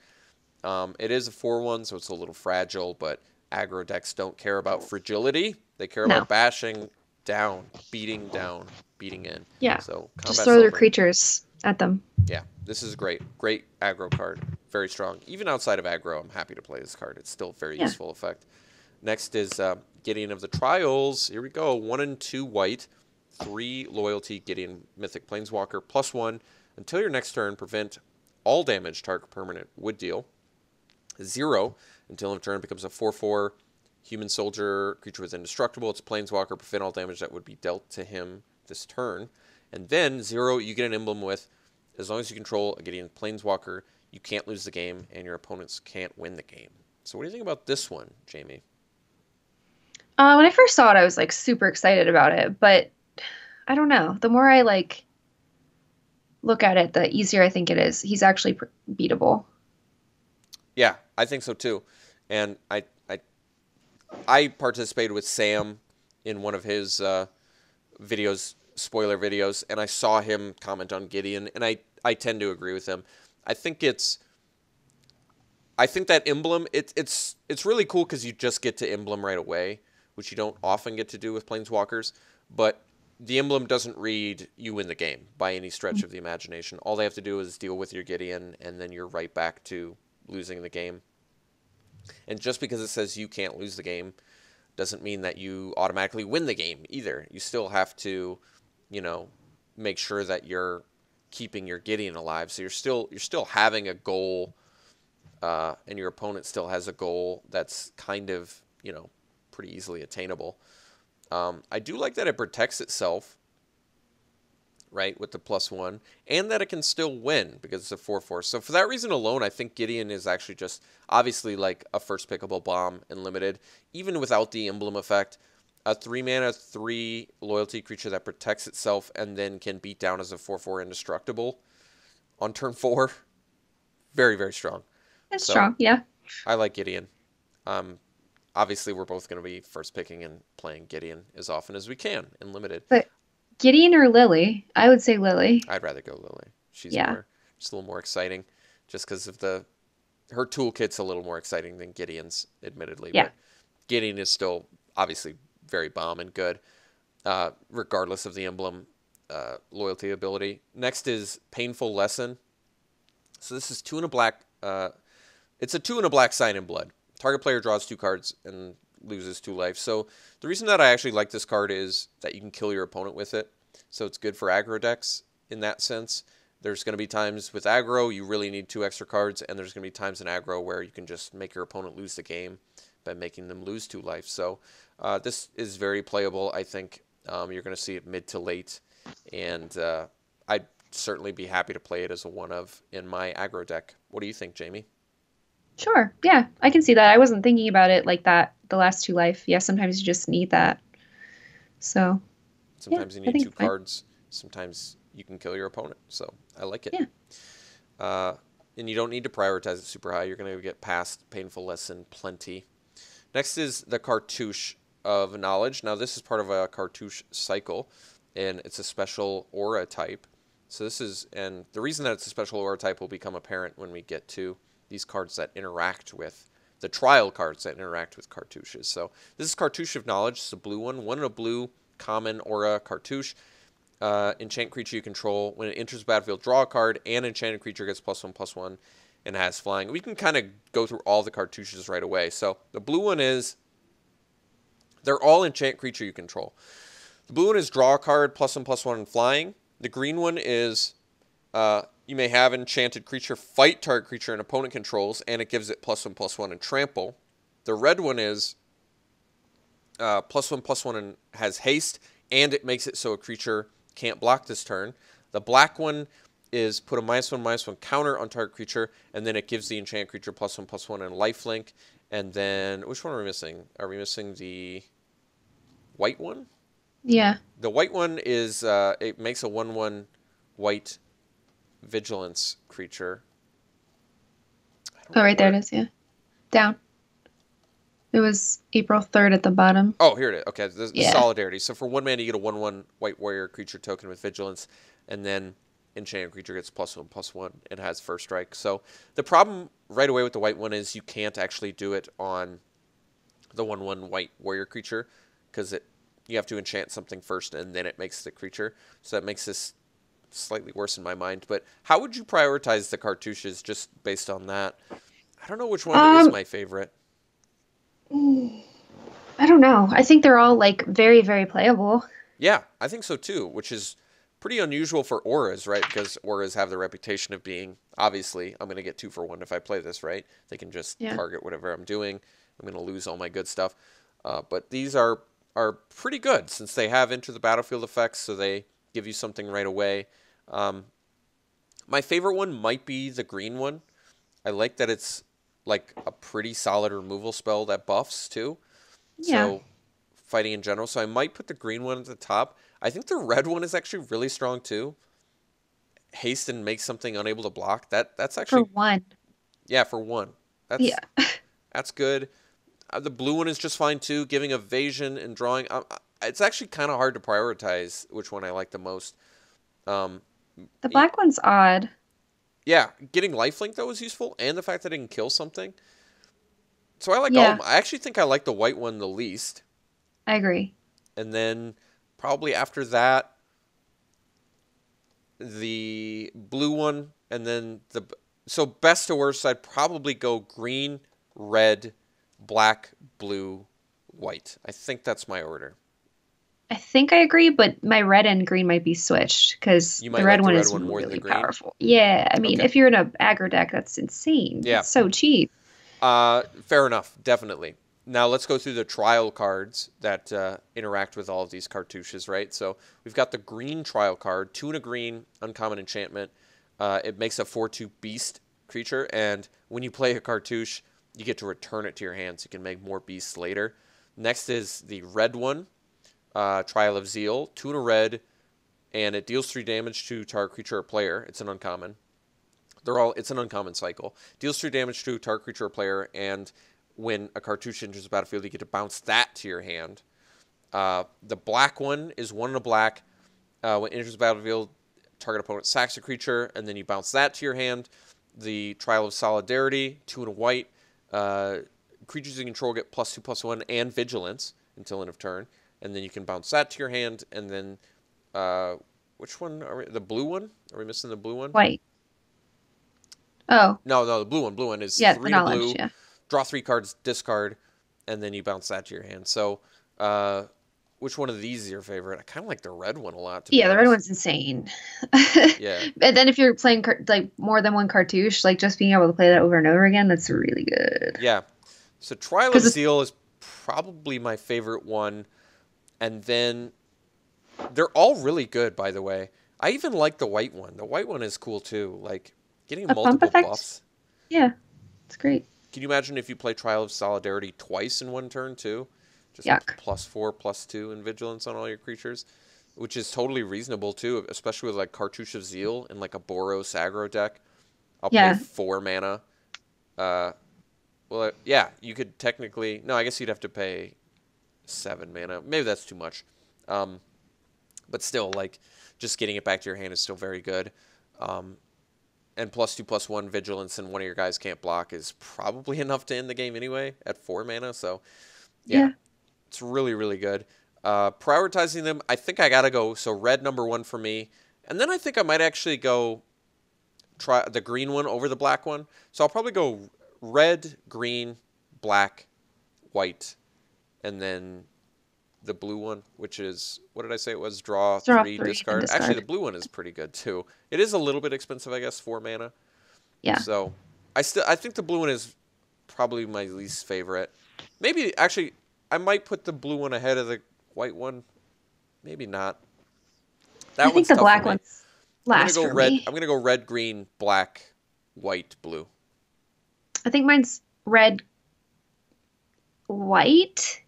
Speaker 1: It is a 4/1, so it's a little fragile, but aggro decks don't care about fragility. They care
Speaker 2: No.
Speaker 1: about bashing down, beating in.
Speaker 2: Yeah.
Speaker 1: So
Speaker 2: Just
Speaker 1: Combat
Speaker 2: throw their
Speaker 1: Celebrant.
Speaker 2: creatures at them.
Speaker 1: Yeah, this is great. Great aggro card. Very strong. Even outside of aggro, I'm happy to play this card. It's still a very
Speaker 2: Yeah.
Speaker 1: useful effect. Next is Gideon of the Trials. Here we go. 1 and 2 white. 3 loyalty Gideon Mythic Planeswalker. +1. Until your next turn, prevent all damage target permanent would deal. 0. Until end of turn, it becomes a 4/4 human soldier creature with indestructible. It's a planeswalker. Prevent all damage that would be dealt to him this turn. And then 0, you get an emblem with, as long as you control a Gideon planeswalker, you can't lose the game, and your opponents can't win the game. So what do you think about this one, Jamie?
Speaker 2: When I first saw it, I was like super excited about it, but I don't know. The more I like look at it, the easier I think it is. He's actually beatable.
Speaker 1: Yeah, I think so too. And I participated with Sam in one of his videos, spoiler videos, and I saw him comment on Gideon, and I tend to agree with him. I think it's I think that emblem it's really cool because you just get to emblem right away, which you don't often get to do with planeswalkers. But the emblem doesn't read "you win the game" by any stretch of the imagination. All they have to do is deal with your Gideon, and then you're right back to losing the game. And just because it says you can't lose the game doesn't mean that you automatically win the game either. You still have to, you know, make sure that you're keeping your Gideon alive. So you're still having a goal, and your opponent still has a goal that's kind of, pretty easily attainable. I do like that it protects itself, right, with the +1, and that it can still win because it's a 4/4. So for that reason alone, I think Gideon is actually just obviously like a first pickable bomb in limited, even without the emblem effect. A 3-mana, 3 loyalty creature that protects itself and then can beat down as a 4/4 indestructible on turn 4. Very, very strong.
Speaker 2: It's
Speaker 1: So
Speaker 2: strong, yeah.
Speaker 1: I like Gideon. Obviously, we're both going to be first picking and playing Gideon as often as we can in limited.
Speaker 2: But Gideon or Lily? I would say Lily.
Speaker 1: I'd rather go Lily. She's
Speaker 2: Yeah.
Speaker 1: just a little more exciting, just because of her toolkit's a little more exciting than Gideon's, admittedly.
Speaker 2: Yeah.
Speaker 1: But Gideon is still obviously very bomb and good, regardless of the emblem loyalty ability. Next is Painful Lesson. So this is 2 and a black. It's a 2 and a black Sign in Blood. Target player draws 2 cards and loses 2 life. So the reason that I actually like this card is that you can kill your opponent with it. So it's good for aggro decks in that sense. There's going to be times with aggro you really need 2 extra cards, and there's going to be times in aggro where you can just make your opponent lose the game by making them lose 2 life. So this is very playable. I think you're going to see it mid to late, and I'd certainly be happy to play it as a 1-of in my aggro deck. What do you think, Jamie?
Speaker 2: Sure. Yeah, I can see that. I wasn't thinking about it like that, the last 2 life. Yeah, sometimes you just need that. So, yeah,
Speaker 1: Sometimes you
Speaker 2: I
Speaker 1: need
Speaker 2: think
Speaker 1: 2
Speaker 2: it's fine.
Speaker 1: cards. Sometimes you can kill your opponent. So I like it.
Speaker 2: Yeah.
Speaker 1: And you don't need to prioritize it super high. You're going to get past Painful Lesson plenty. Next is the Cartouche of Knowledge. Now this is part of a Cartouche cycle, and it's a special aura type. So and the reason that it's a special aura type will become apparent when we get to these cards that interact with the trial cards that interact with cartouches. So this is Cartouche of Knowledge. It's a blue one. 1 in a blue common aura cartouche. Enchant creature you control. When it enters the battlefield, draw a card, and enchanted creature gets +1/+1 and has flying. We can kind of go through all the cartouches right away. So the blue one is, they're all enchant creature you control. The blue one is draw a card, +1/+1 and flying. The green one is you may have enchanted creature fight target creature an opponent controls, and it gives it +1/+1 and trample. The red one is +1/+1 and has haste, and it makes it so a creature can't block this turn. The black one is put a -1/-1 counter on target creature, and then it gives the enchanted creature +1/+1 and lifelink. And then which one are we missing? Are we missing the white one?
Speaker 2: Yeah.
Speaker 1: The white one is it makes a 1/1 white vigilance creature. I don't
Speaker 2: Oh,
Speaker 1: know
Speaker 2: right there it
Speaker 1: where.
Speaker 2: is. Yeah. Down. It was April 3rd at the bottom.
Speaker 1: Oh, here it is. Okay, the
Speaker 2: Yeah.
Speaker 1: solidarity. So for 1 mana, you get a 1/1 white warrior creature token with vigilance, and then enchanted creature gets +1/+1. It has first strike. So the problem right away with the white one is you can't actually do it on the 1/1 white warrior creature because you have to enchant something first and then it makes the creature. So that makes this slightly worse in my mind. But how would you prioritize the cartouches just based on that? I don't know which one is
Speaker 2: Um,
Speaker 1: my favorite.
Speaker 2: I don't know. I think they're all like very, very playable.
Speaker 1: Yeah, I think so too, which is pretty unusual for auras, right? Because auras have the reputation of being, obviously, I'm going to get 2 for 1 if I play this, right? They can just
Speaker 2: Yeah.
Speaker 1: target whatever I'm doing. I'm going to lose all my good stuff. But these are pretty good since they have enter the battlefield effects, so they give you something right away. Um, my favorite one might be the green one. I like that it's like a pretty solid removal spell that buffs too.
Speaker 2: Yeah.
Speaker 1: So fighting in general. So I might put the green one at the top. I think the red one is actually really strong too. Haste and make something unable to block. That's
Speaker 2: For
Speaker 1: actually,
Speaker 2: one.
Speaker 1: yeah, for one.
Speaker 2: Yeah.
Speaker 1: That's good. The blue one is just fine too, giving evasion and drawing. It's actually kind of hard to prioritize which one I like the most. Um,
Speaker 2: The black one's odd.
Speaker 1: yeah, getting lifelink though is useful, and the fact that it can kill something. So I like all of
Speaker 2: Yeah,
Speaker 1: them. I actually think I like the white one the least.
Speaker 2: I agree.
Speaker 1: And then probably after that, the blue one, and then the so best to worst, I'd probably go green, red, black, blue, white. I think that's my order.
Speaker 2: I think I agree, but my red and green might be switched because
Speaker 1: You
Speaker 2: the
Speaker 1: might
Speaker 2: red
Speaker 1: like the
Speaker 2: one
Speaker 1: red
Speaker 2: is
Speaker 1: one more than the
Speaker 2: really
Speaker 1: green.
Speaker 2: powerful. Yeah, I mean,
Speaker 1: Okay.
Speaker 2: if you're in a aggro deck, that's insane.
Speaker 1: Yeah.
Speaker 2: It's so cheap.
Speaker 1: Fair enough. Definitely. Now let's go through the trial cards that interact with all of these cartouches, right? So we've got the green trial card, 2 and a green, uncommon enchantment. It makes a 4/2 beast creature, and when you play a cartouche, you get to return it to your hand, so you can make more beasts later. Next is the red one, Trial of Zeal, 2 and a red, and it deals 3 damage to target creature or player. It's an uncommon. It's an uncommon cycle. Deals 3 damage to target creature or player, and when a cartouche enters the battlefield, you get to bounce that to your hand. The black one is 1 and a black. When it enters the battlefield, target opponent sacks a creature, and then you bounce that to your hand. The Trial of Solidarity, 2 and a white. Creatures you control get +2/+1 and Vigilance until end of turn, and then you can bounce that to your hand. And then, which one are we? The blue one? Are we missing the blue one?
Speaker 2: White. Oh,
Speaker 1: No, no, the blue one. Blue one is
Speaker 2: yeah, the
Speaker 1: 3 to
Speaker 2: knowledge.
Speaker 1: blue.
Speaker 2: Yeah.
Speaker 1: Draw 3 cards, discard, and then you bounce that to your hand. So, which one of these is your favorite? I kind of like the red one a lot, to be
Speaker 2: Yeah, the red
Speaker 1: honest.
Speaker 2: one's insane.
Speaker 1: Yeah,
Speaker 2: And then if you're playing like more than one cartouche, like just being able to play that over and over again, that's really good.
Speaker 1: yeah. So Trial of
Speaker 2: Because
Speaker 1: Zeal is probably my favorite one, and then they're all really good, by the way. I even like the white one. The white one is cool too. Like getting
Speaker 2: a pump
Speaker 1: multiple
Speaker 2: effect,
Speaker 1: buffs.
Speaker 2: yeah, it's great.
Speaker 1: Can you imagine if you play Trial of Solidarity twice in one turn too? Just
Speaker 2: Yuck.
Speaker 1: +4/+2 in vigilance on all your creatures, which is totally reasonable too, especially with like Cartouche of Zeal and like a Boros aggro deck. I'll pay
Speaker 2: Yeah,
Speaker 1: 4 mana. Uh, well, yeah, you could technically. No, I guess you'd have to pay 7 mana. Maybe that's too much. Um, but still, like, just getting it back to your hand is still very good. And +2/+1 vigilance and one of your guys can't block is probably enough to end the game anyway at 4 mana. So, yeah,
Speaker 2: yeah.
Speaker 1: it's really, really good. Prioritizing them, I think I got to go. So, red number 1 for me. And then I think I might actually go try the green one over the black one. So, I'll probably go red, green, black, white, and then the blue one, which is, what did I say it was? Draw
Speaker 2: Draw
Speaker 1: 3,
Speaker 2: three and
Speaker 1: discard. Actually, the
Speaker 2: discard.
Speaker 1: blue one is pretty good too. It is a little bit expensive, I guess, 4 mana.
Speaker 2: Yeah,
Speaker 1: So I think the blue one is probably my least favorite. Maybe actually I might put the blue one ahead of the white one. Maybe not.
Speaker 2: I
Speaker 1: That
Speaker 2: think
Speaker 1: one's
Speaker 2: the
Speaker 1: tough for
Speaker 2: black
Speaker 1: me.
Speaker 2: one's last for me.
Speaker 1: I'm gonna go red, green, black, white, blue.
Speaker 2: I think mine's red, white.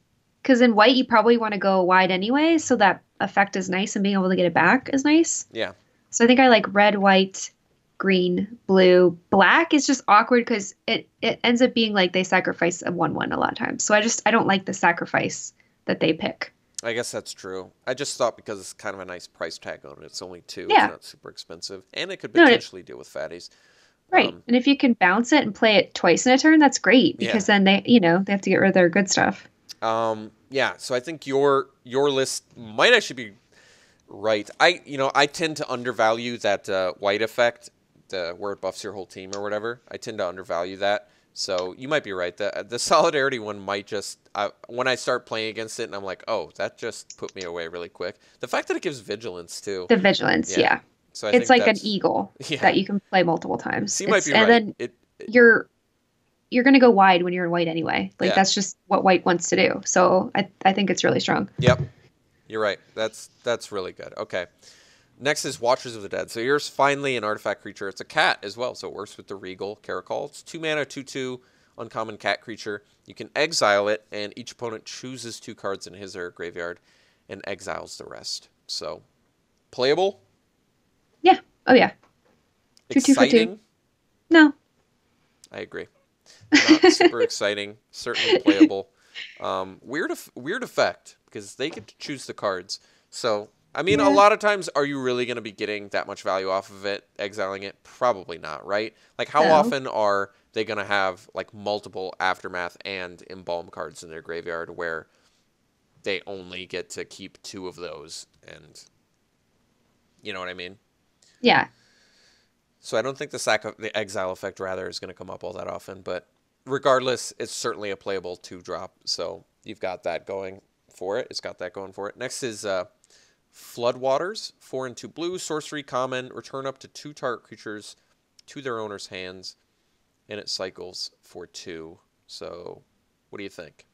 Speaker 2: Because in white, you probably want to go wide anyway, so that effect is nice and being able to get it back is nice.
Speaker 1: Yeah.
Speaker 2: So I think I like red, white, green, blue. Black is just awkward because it ends up being like they sacrifice a 1/1 a lot of times. So I don't like the sacrifice that they pick.
Speaker 1: I guess that's true. I just thought because it's kind of a nice price tag on it. It's only 2. It's
Speaker 2: Yeah.
Speaker 1: not super expensive, and it could
Speaker 2: No,
Speaker 1: potentially deal with fatties.
Speaker 2: right.
Speaker 1: Um,
Speaker 2: And if you can bounce it and play it twice in a turn, that's great
Speaker 1: yeah.
Speaker 2: because then they have to get rid of their good stuff.
Speaker 1: Yeah. So I think your list might actually be right. I tend to undervalue that white effect, where it buffs your whole team or whatever. I tend to undervalue that So you might be right. The solidarity one might just when I start playing against it and I'm like, oh, that just put me away really quick. The fact that it gives vigilance too.
Speaker 2: The vigilance,
Speaker 1: Yeah.
Speaker 2: yeah.
Speaker 1: So I
Speaker 2: It's
Speaker 1: think
Speaker 2: like an
Speaker 1: that's
Speaker 2: eagle
Speaker 1: yeah.
Speaker 2: that you can play multiple times.
Speaker 1: So you might
Speaker 2: It's
Speaker 1: be
Speaker 2: and
Speaker 1: right.
Speaker 2: then
Speaker 1: It
Speaker 2: you're you're gonna go wide when you're in white anyway. Like
Speaker 1: yeah.
Speaker 2: that's just what white wants to do. So I think it's really strong.
Speaker 1: Yep. You're right. That's really good. Okay. Next is Watchers of the Dead. So here's finally an artifact creature. It's a cat as well, so it works with the Regal Caracol. It's 2 mana, 2/2, uncommon cat creature. You can exile it, and each opponent chooses 2 cards in his or her graveyard and exiles the rest. So, playable,
Speaker 2: Yeah. Oh yeah. 2/2 for 2.
Speaker 1: exciting.
Speaker 2: No.
Speaker 1: I agree. Not super exciting, certainly playable. Weird effect because they get to choose the cards. So I mean, a
Speaker 2: Yeah.
Speaker 1: lot of times, are you really going to be getting that much value off of it, exiling it? Probably not, right? Like, how
Speaker 2: No.
Speaker 1: often are they going to have like multiple aftermath and embalm cards in their graveyard where they only get to keep 2 of those, and you know what I mean?
Speaker 2: Yeah.
Speaker 1: So I don't think the exile effect rather is going to come up all that often, but regardless, it's certainly a playable 2-drop. So you've got that going for it. It's got that going for it. Next is Floodwaters, 4 and 2 blue, sorcery common, return up to 2 target creatures to their owner's hands, and it cycles for 2. So what do you think?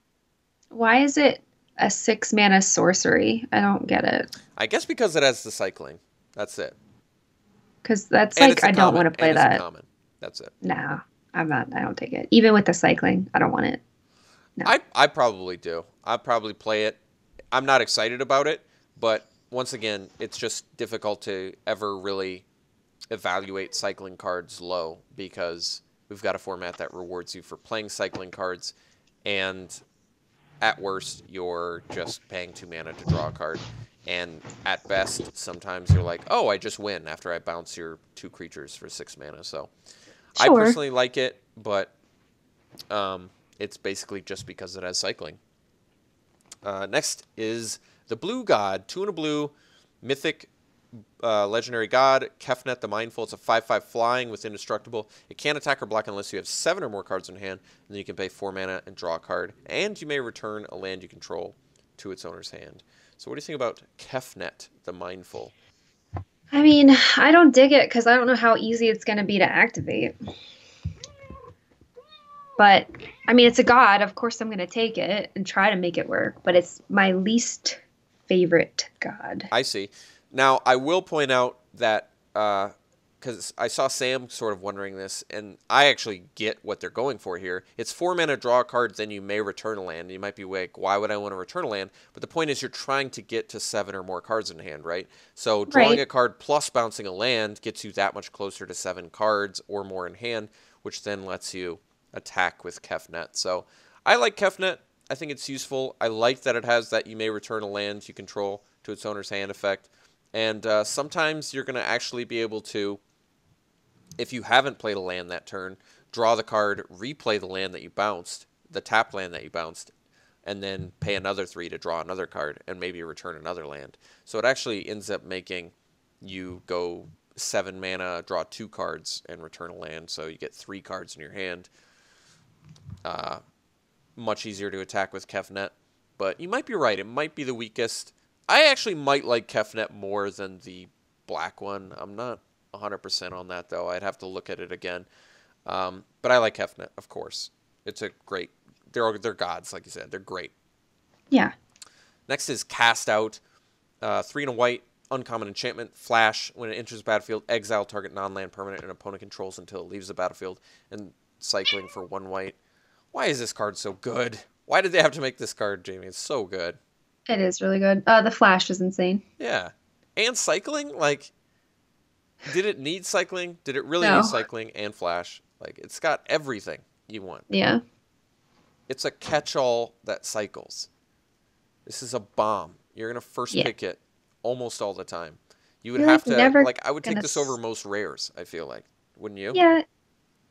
Speaker 2: Why is it a 6 mana sorcery? I don't get it.
Speaker 1: I guess because it has the cycling. That's it.
Speaker 2: Because that's
Speaker 1: And
Speaker 2: like
Speaker 1: it's a
Speaker 2: I don't
Speaker 1: common.
Speaker 2: want to play
Speaker 1: And it's a
Speaker 2: that.
Speaker 1: common. That's it.
Speaker 2: No, I'm not. I don't take it. Even with the cycling, I don't want it. No.
Speaker 1: I probably do. I'd probably play it. I'm not excited about it, but once again, it's just difficult to ever really evaluate cycling cards low because we've got a format that rewards you for playing cycling cards, and at worst, you're just paying 2 mana to draw a card. And at best, sometimes you're like, oh, I just win after I bounce your 2 creatures for 6 mana. So I
Speaker 2: Sure.
Speaker 1: personally like it, but it's basically just because it has cycling. Next is the Blue God, 2 and a blue, mythic legendary god, Kefnet the Mindful. It's a 5/5 flying with indestructible. It can't attack or block unless you have 7 or more cards in hand, and then you can pay 4 mana and draw a card. And you may return a land you control to its owner's hand. So what do you think about Kefnet the Mindful?
Speaker 2: I mean, I don't dig it because I don't know how easy it's going to be to activate. But I mean, it's a god. Of course, I'm going to take it and try to make it work. But it's my least favorite god.
Speaker 1: I see. Now, I will point out that, because I saw Sam sort of wondering this, and I actually get what they're going for here. It's 4 mana, draw a card, then you may return a land. You might be like, why would I want to return a land? But the point is you're trying to get to 7 or more cards in hand, right? So drawing
Speaker 2: Right.
Speaker 1: a card plus bouncing a land gets you that much closer to 7 cards or more in hand, which then lets you attack with Kefnet. So I like Kefnet. I think it's useful. I like that it has that you may return a land you control to its owner's hand effect. And sometimes you're going to actually be able to, if you haven't played a land that turn, draw the card, replay the land that you bounced, the tap land that you bounced, and then pay another 3 to draw another card and maybe return another land. So it actually ends up making you go 7 mana, draw 2 cards, and return a land. So you get 3 cards in your hand. Much easier to attack with Kefnet. But you might be right. It might be the weakest. I actually might like Kefnet more than the black one. I'm not 100% on that, though. I'd have to look at it again. But I like Kefnet, of course. It's a great... They're gods, like you said. They're great.
Speaker 2: Yeah.
Speaker 1: Next is Cast Out. 3 and a white, uncommon enchantment. Flash. When it enters the battlefield, exile target non-land permanent an opponent controls until it leaves the battlefield. And cycling for 1 white. Why is this card so good? Why did they have to make this card, Jamie? It's so good.
Speaker 2: It is really good. The flash is insane.
Speaker 1: Yeah. And cycling? Like, did it need cycling? Did it really need
Speaker 2: No.
Speaker 1: cycling and flash? Like, it's got everything you want.
Speaker 2: Yeah.
Speaker 1: It's a catch-all that cycles. This is a bomb. You're going to first
Speaker 2: Yeah.
Speaker 1: pick it almost all the time. You would
Speaker 2: You're
Speaker 1: have
Speaker 2: like
Speaker 1: to,
Speaker 2: never
Speaker 1: like, I would take
Speaker 2: gonna.
Speaker 1: this over most rares, I feel like. Wouldn't you?
Speaker 2: Yeah.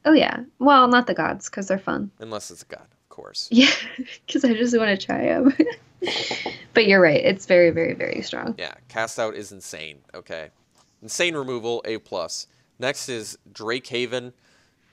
Speaker 2: Oh yeah. Well, not the gods because they're fun.
Speaker 1: Unless it's a god, of course.
Speaker 2: Yeah, because I just want to try them. But you're right. It's very, very, very strong.
Speaker 1: Yeah, Cast Out is insane. Okay. Insane removal, A+. Next is Drake Haven.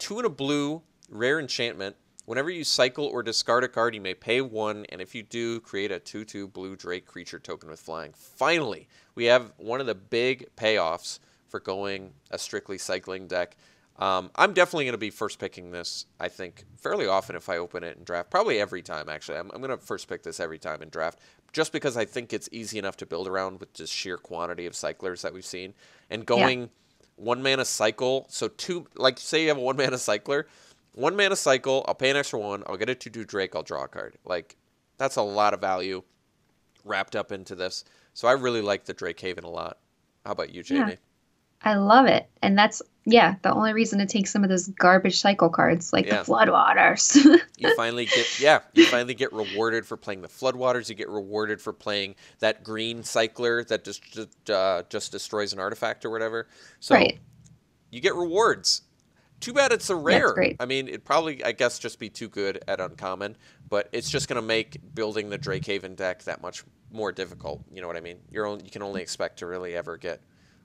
Speaker 1: 2 and a blue, Rare enchantment. Whenever you cycle or discard a card, you may pay 1, and if you do, create a 2/2 blue Drake creature token with flying. Finally, we have one of the big payoffs for going a strictly cycling deck. I'm definitely going to be first picking this, I think, fairly often if I open it in draft. Probably every time, actually. I'm going to first pick this every time in draft, just because I think it's easy enough to build around with just sheer quantity of cyclers that we've seen. And
Speaker 2: Yeah.
Speaker 1: going 1 mana cycle, so two, like say you have a 1 mana cycler, 1 mana cycle, I'll pay an extra 1, I'll get a 2/2 Drake, I'll draw a card. Like, that's a lot of value wrapped up into this. So I really like the Drake Haven a lot. How about you,
Speaker 2: Yeah.
Speaker 1: Jamie?
Speaker 2: I love it. And that's, yeah, the only reason to take some of those garbage cycle cards, like the
Speaker 1: Yeah.
Speaker 2: Floodwaters.
Speaker 1: You finally get rewarded for playing the Floodwaters. You get rewarded for playing that green cycler that just destroys an artifact or whatever. So
Speaker 2: Right.
Speaker 1: you get rewards. Too bad it's a
Speaker 2: Yeah, it's
Speaker 1: rare.
Speaker 2: great.
Speaker 1: I mean, it'd probably, I guess, just be too good at uncommon, but it's just going to make building the Drake Haven deck that much more difficult. You know what I mean? You can only expect to really ever get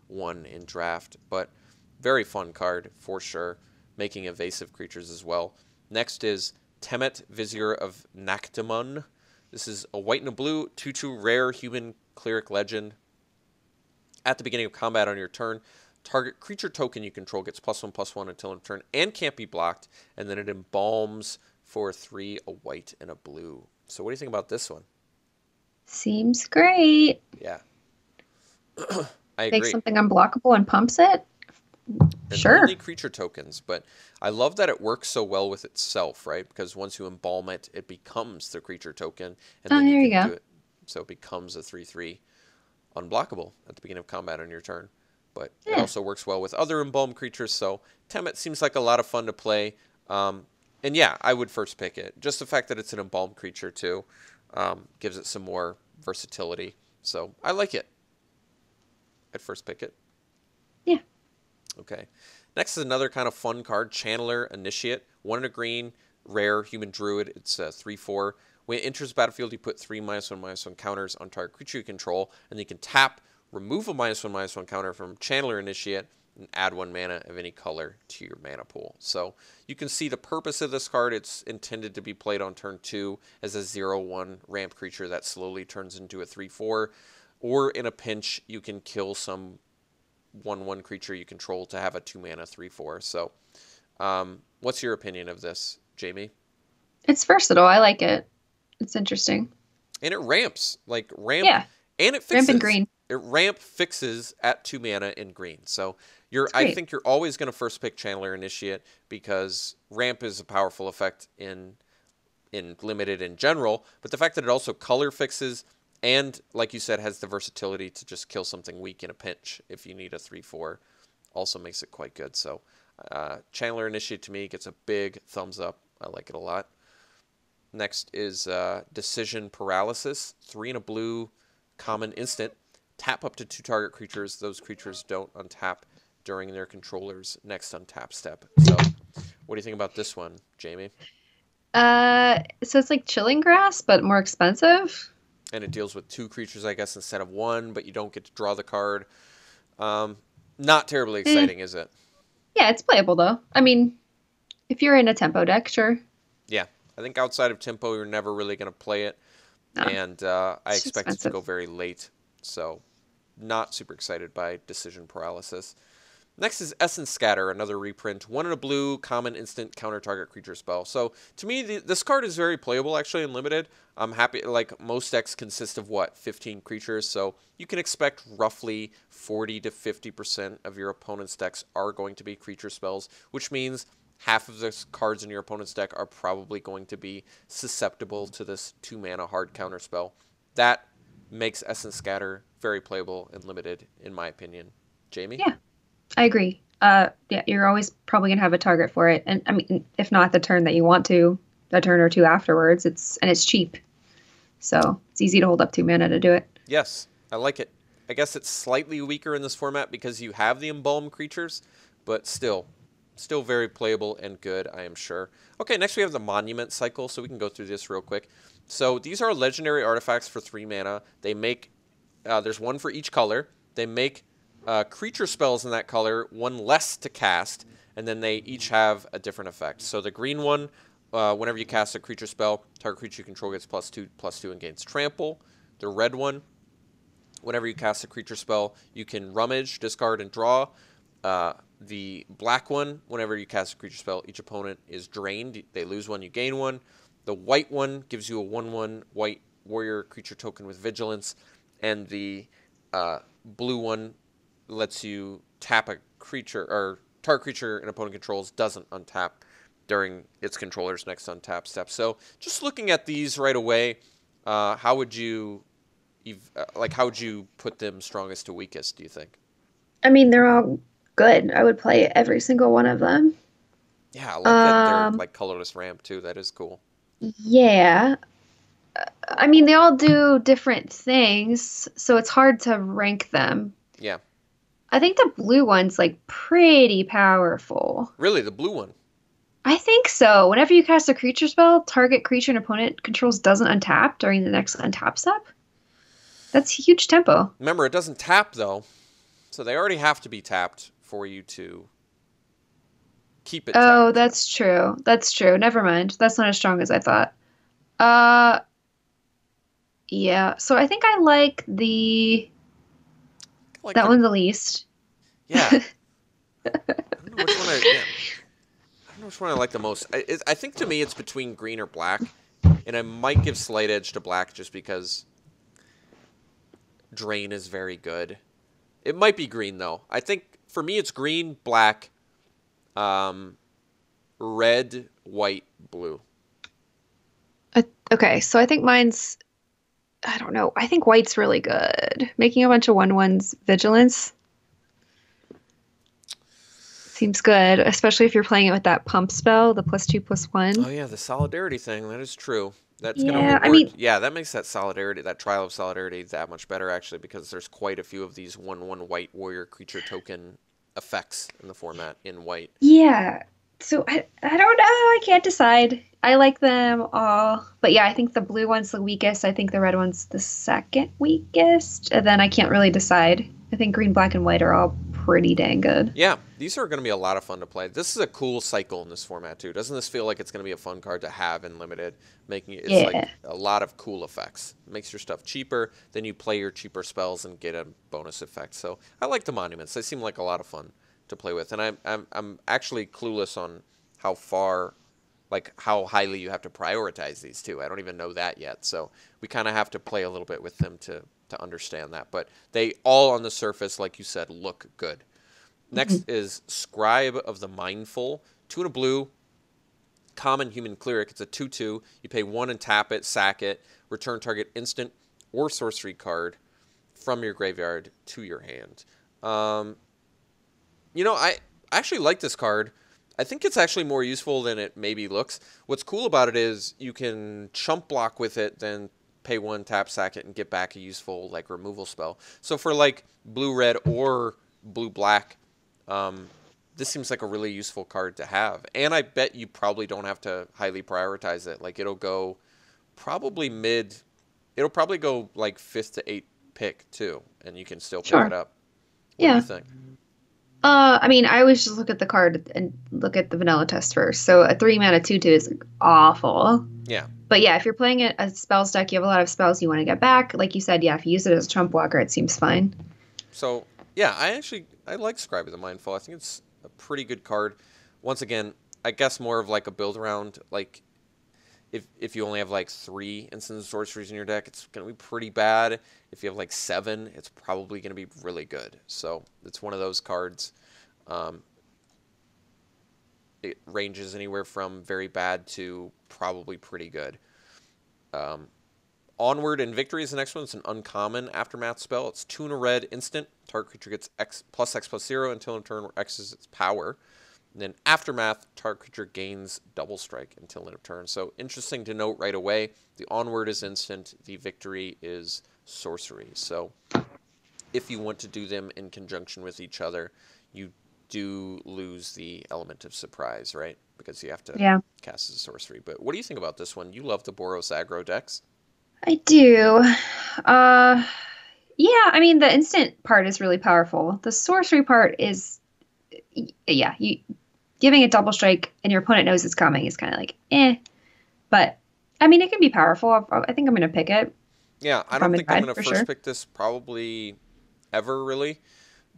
Speaker 1: one in draft, but very fun card for sure, making evasive creatures as well. Next is Temet, Vizier of Nactamon. This is a white and a blue, 2/2 rare human cleric legend. At the beginning of combat on your turn, target creature token you control gets +1/+1 until end of turn and can't be blocked, and then it embalms for 3, a white and a blue. So what do you think about this one?
Speaker 2: Seems great.
Speaker 1: Yeah, I
Speaker 2: Takes
Speaker 1: agree.
Speaker 2: something unblockable and pumps it.
Speaker 1: And only
Speaker 2: Sure.
Speaker 1: creature tokens, but I love that it works so well with itself, right? Because once you embalm it, it becomes the creature token, and
Speaker 2: Oh,
Speaker 1: then you
Speaker 2: there you
Speaker 1: can
Speaker 2: go.
Speaker 1: do it. So it becomes a 3/3 unblockable at the beginning of combat on your turn. But it
Speaker 2: Yeah.
Speaker 1: also works well with other embalmed creatures, so Temet seems like a lot of fun to play. And yeah, I would first pick it. Just the fact that it's an embalmed creature, too, gives it some more versatility. So I like it. I'd first pick it.
Speaker 2: Yeah.
Speaker 1: Okay. Next is another kind of fun card, Channeler Initiate. 1 and a green, rare, human druid. It's a 3/4. When it enters the battlefield, you put 3 -1/-1 counters on target creature you control, and you can tap, remove a -1/-1 counter from Channeler Initiate, and add 1 mana of any color to your mana pool. So you can see the purpose of this card. It's intended to be played on turn 2 as a 0/1 ramp creature that slowly turns into a 3/4. Or in a pinch, you can kill some 1/1 creature you control to have a 2 mana 3/4. So, what's your opinion of this, Jamie?
Speaker 2: It's versatile. I like it. It's interesting.
Speaker 1: And it ramps like ramp,
Speaker 2: Yeah.
Speaker 1: and it
Speaker 2: Rampant
Speaker 1: fixes.
Speaker 2: green.
Speaker 1: It ramp fixes at 2 mana in green. So
Speaker 2: It's
Speaker 1: I
Speaker 2: great.
Speaker 1: think you're always going to first pick Channeler Initiate because ramp is a powerful effect in limited in general. But the fact that it also color fixes and, like you said, has the versatility to just kill something weak in a pinch if you need a 3/4 also makes it quite good. So Channeler Initiate to me gets a big thumbs up. I like it a lot. Next is Decision Paralysis. 3 and a blue, common instant. Tap up to 2 target creatures. Those creatures don't untap during their controller's next untap step. So what do you think about this one, Jamie?
Speaker 2: So it's like chilling grass, but more expensive.
Speaker 1: And it deals with 2 creatures, I guess, instead of 1, but you don't get to draw the card. Not terribly
Speaker 2: Eh.
Speaker 1: exciting, is it?
Speaker 2: Yeah, it's playable though. I mean, if you're in a tempo deck, sure.
Speaker 1: Yeah. I think outside of tempo, you're never really going to play it.
Speaker 2: No,
Speaker 1: And I
Speaker 2: it's
Speaker 1: expect it to
Speaker 2: expensive.
Speaker 1: go very late. So not super excited by Decision Paralysis. Next is Essence Scatter, another reprint. 1 and a blue, common instant counter target creature spell. So to me, this card is very playable actually in limited. I'm happy, like most decks consist of what, 15 creatures. So you can expect roughly 40 to 50% of your opponent's decks are going to be creature spells, which means half of the cards in your opponent's deck are probably going to be susceptible to this 2 mana hard counter spell. That makes Essence Scatter very playable and limited, in my opinion. Jamie?
Speaker 2: Yeah, I agree. Yeah, you're always probably gonna have a target for it, and I mean, if not the turn that you want to, a turn or two afterwards. It's cheap, so it's easy to hold up 2 mana to do it.
Speaker 1: Yes, I like it. I guess it's slightly weaker in this format because you have the embalmed creatures, but still very playable and good, I am sure. Okay, next we have the Monument Cycle, so we can go through this real quick. So these are legendary artifacts for 3 mana. They make, there's 1 for each color. They make creature spells in that color 1 less to cast, and then they each have a different effect. So the green one, whenever you cast a creature spell, target creature you control gets +2/+2 and gains trample. The red one, whenever you cast a creature spell, you can rummage, discard, and draw. The black one, whenever you cast a creature spell, each opponent is drained. They lose one, you gain one. The white one gives you a 1/1 white warrior creature token with vigilance. And the blue one lets you tap a creature, or target creature an opponent controls doesn't untap during its controller's next untap step. So just looking at these right away, how would you how would you put them strongest to weakest, do you think?
Speaker 2: I mean, they're all good. I would play every single one of them.
Speaker 1: Yeah, I like that they're
Speaker 2: Um,
Speaker 1: like colorless ramp too. That is cool.
Speaker 2: yeah. I mean, they all do different things, so it's hard to rank them.
Speaker 1: Yeah.
Speaker 2: I think the blue one's like pretty powerful.
Speaker 1: Really, the blue one.
Speaker 2: I think so. Whenever you cast a creature spell, target creature an opponent controls doesn't untap during the next untap step. That's huge tempo.
Speaker 1: Remember, it doesn't tap though, so they already have to be tapped for you to keep it
Speaker 2: Oh,
Speaker 1: tapped.
Speaker 2: that's true. That's true. Never mind. That's not as strong as I thought. Uh, yeah. So I think I like the
Speaker 1: Like
Speaker 2: that
Speaker 1: the
Speaker 2: one the least.
Speaker 1: yeah. I don't know which one I yeah. I don't know which one I like the most. I think to me it's between green or black, and I might give slight edge to black just because drain is very good. It might be green though. I think for me it's green, black, um, red, white, blue.
Speaker 2: Okay, so I think mine's I don't know. I think white's really good. Making a bunch of 1/1s vigilance seems good, especially if you're playing it with that pump spell, the +2/+1.
Speaker 1: Oh yeah, the solidarity thing. That is true. That's gonna
Speaker 2: Yeah, I
Speaker 1: reward.
Speaker 2: mean,
Speaker 1: Yeah, that makes that solidarity, that trial of solidarity, that much better actually, because there's quite a few of these 1/1 white warrior creature token effects in the format in white.
Speaker 2: yeah. So I don't know. I can't decide. I like them all. But yeah, I think the blue one's the weakest. I think the red one's the second weakest. And then I can't really decide. I think green, black, and white are all pretty dang good.
Speaker 1: Yeah, these are going to be a lot of fun to play. This is a cool cycle in this format too. Doesn't this feel like it's going to be a fun card to have in limited? Making it's like
Speaker 2: Yeah.
Speaker 1: a lot of cool effects. Makes your stuff cheaper. Then you play your cheaper spells and get a bonus effect. So I like the monuments. They seem like a lot of fun to play with. And I'm actually clueless on how far, like how highly you have to prioritize these two. I don't even know that yet. So we kind of have to play a little bit with them to understand that. But they all on the surface, like you said, look good.
Speaker 2: Mhm.
Speaker 1: Next is Scribe of the Mindful. 2 and a blue, common human cleric. It's a 2/2. You pay 1 and tap it, sack it, return target instant or sorcery card from your graveyard to your hand. Um, I actually like this card. I think it's actually more useful than it maybe looks. What's cool about it is you can chump block with it, then pay 1, tap, sack it, and get back a useful like removal spell. So for like blue red or blue black, um, this seems like a really useful card to have. And I bet you probably don't have to highly prioritize it. Like it'll go probably mid. It'll probably go like fifth to eighth pick too, and you can still pick it
Speaker 2: Sure.
Speaker 1: up. What do you
Speaker 2: Yeah.
Speaker 1: think?
Speaker 2: I mean, I always just look at the card and look at the vanilla test first. So a 3 mana 2/2 is like awful.
Speaker 1: Yeah.
Speaker 2: But yeah, if you're playing it as spells deck, you have a lot of spells you want to get back. Like you said, yeah, if you use it as a trump blocker, it seems fine.
Speaker 1: So yeah, I like Scribe of the Mindful. I think it's a pretty good card. Once again, I guess more of like a build around. Like if you only have like 3 instant sorceries in your deck, it's gonna be pretty bad. If you have like 7, it's probably gonna be really good. So it's one of those cards. Um, it ranges anywhere from very bad to probably pretty good. Um, Onward and Victory is the next one. It's an uncommon aftermath spell. It's 2 and a red instant. Target creature gets X+X+0 until in turn where X is its power. And then Aftermath, target creature gains double strike until end of turn. So interesting to note right away. The Onward is instant. The Victory is sorcery. So if you want to do them in conjunction with each other, you do lose the element of surprise, right? Because you have to
Speaker 2: Yeah,
Speaker 1: cast as a sorcery. But what do you think about this one? You love the Boros aggro decks.
Speaker 2: I do. Uh, yeah, I mean, the instant part is really powerful. The sorcery part is, yeah, giving it double strike and your opponent knows it's coming is kind of like eh. But I mean, it can be powerful. I think I'm gonna pick it
Speaker 1: Yeah, I
Speaker 2: if
Speaker 1: don't
Speaker 2: I'm in
Speaker 1: think I'm
Speaker 2: red
Speaker 1: going to
Speaker 2: for
Speaker 1: first
Speaker 2: sure.
Speaker 1: pick this probably ever, really.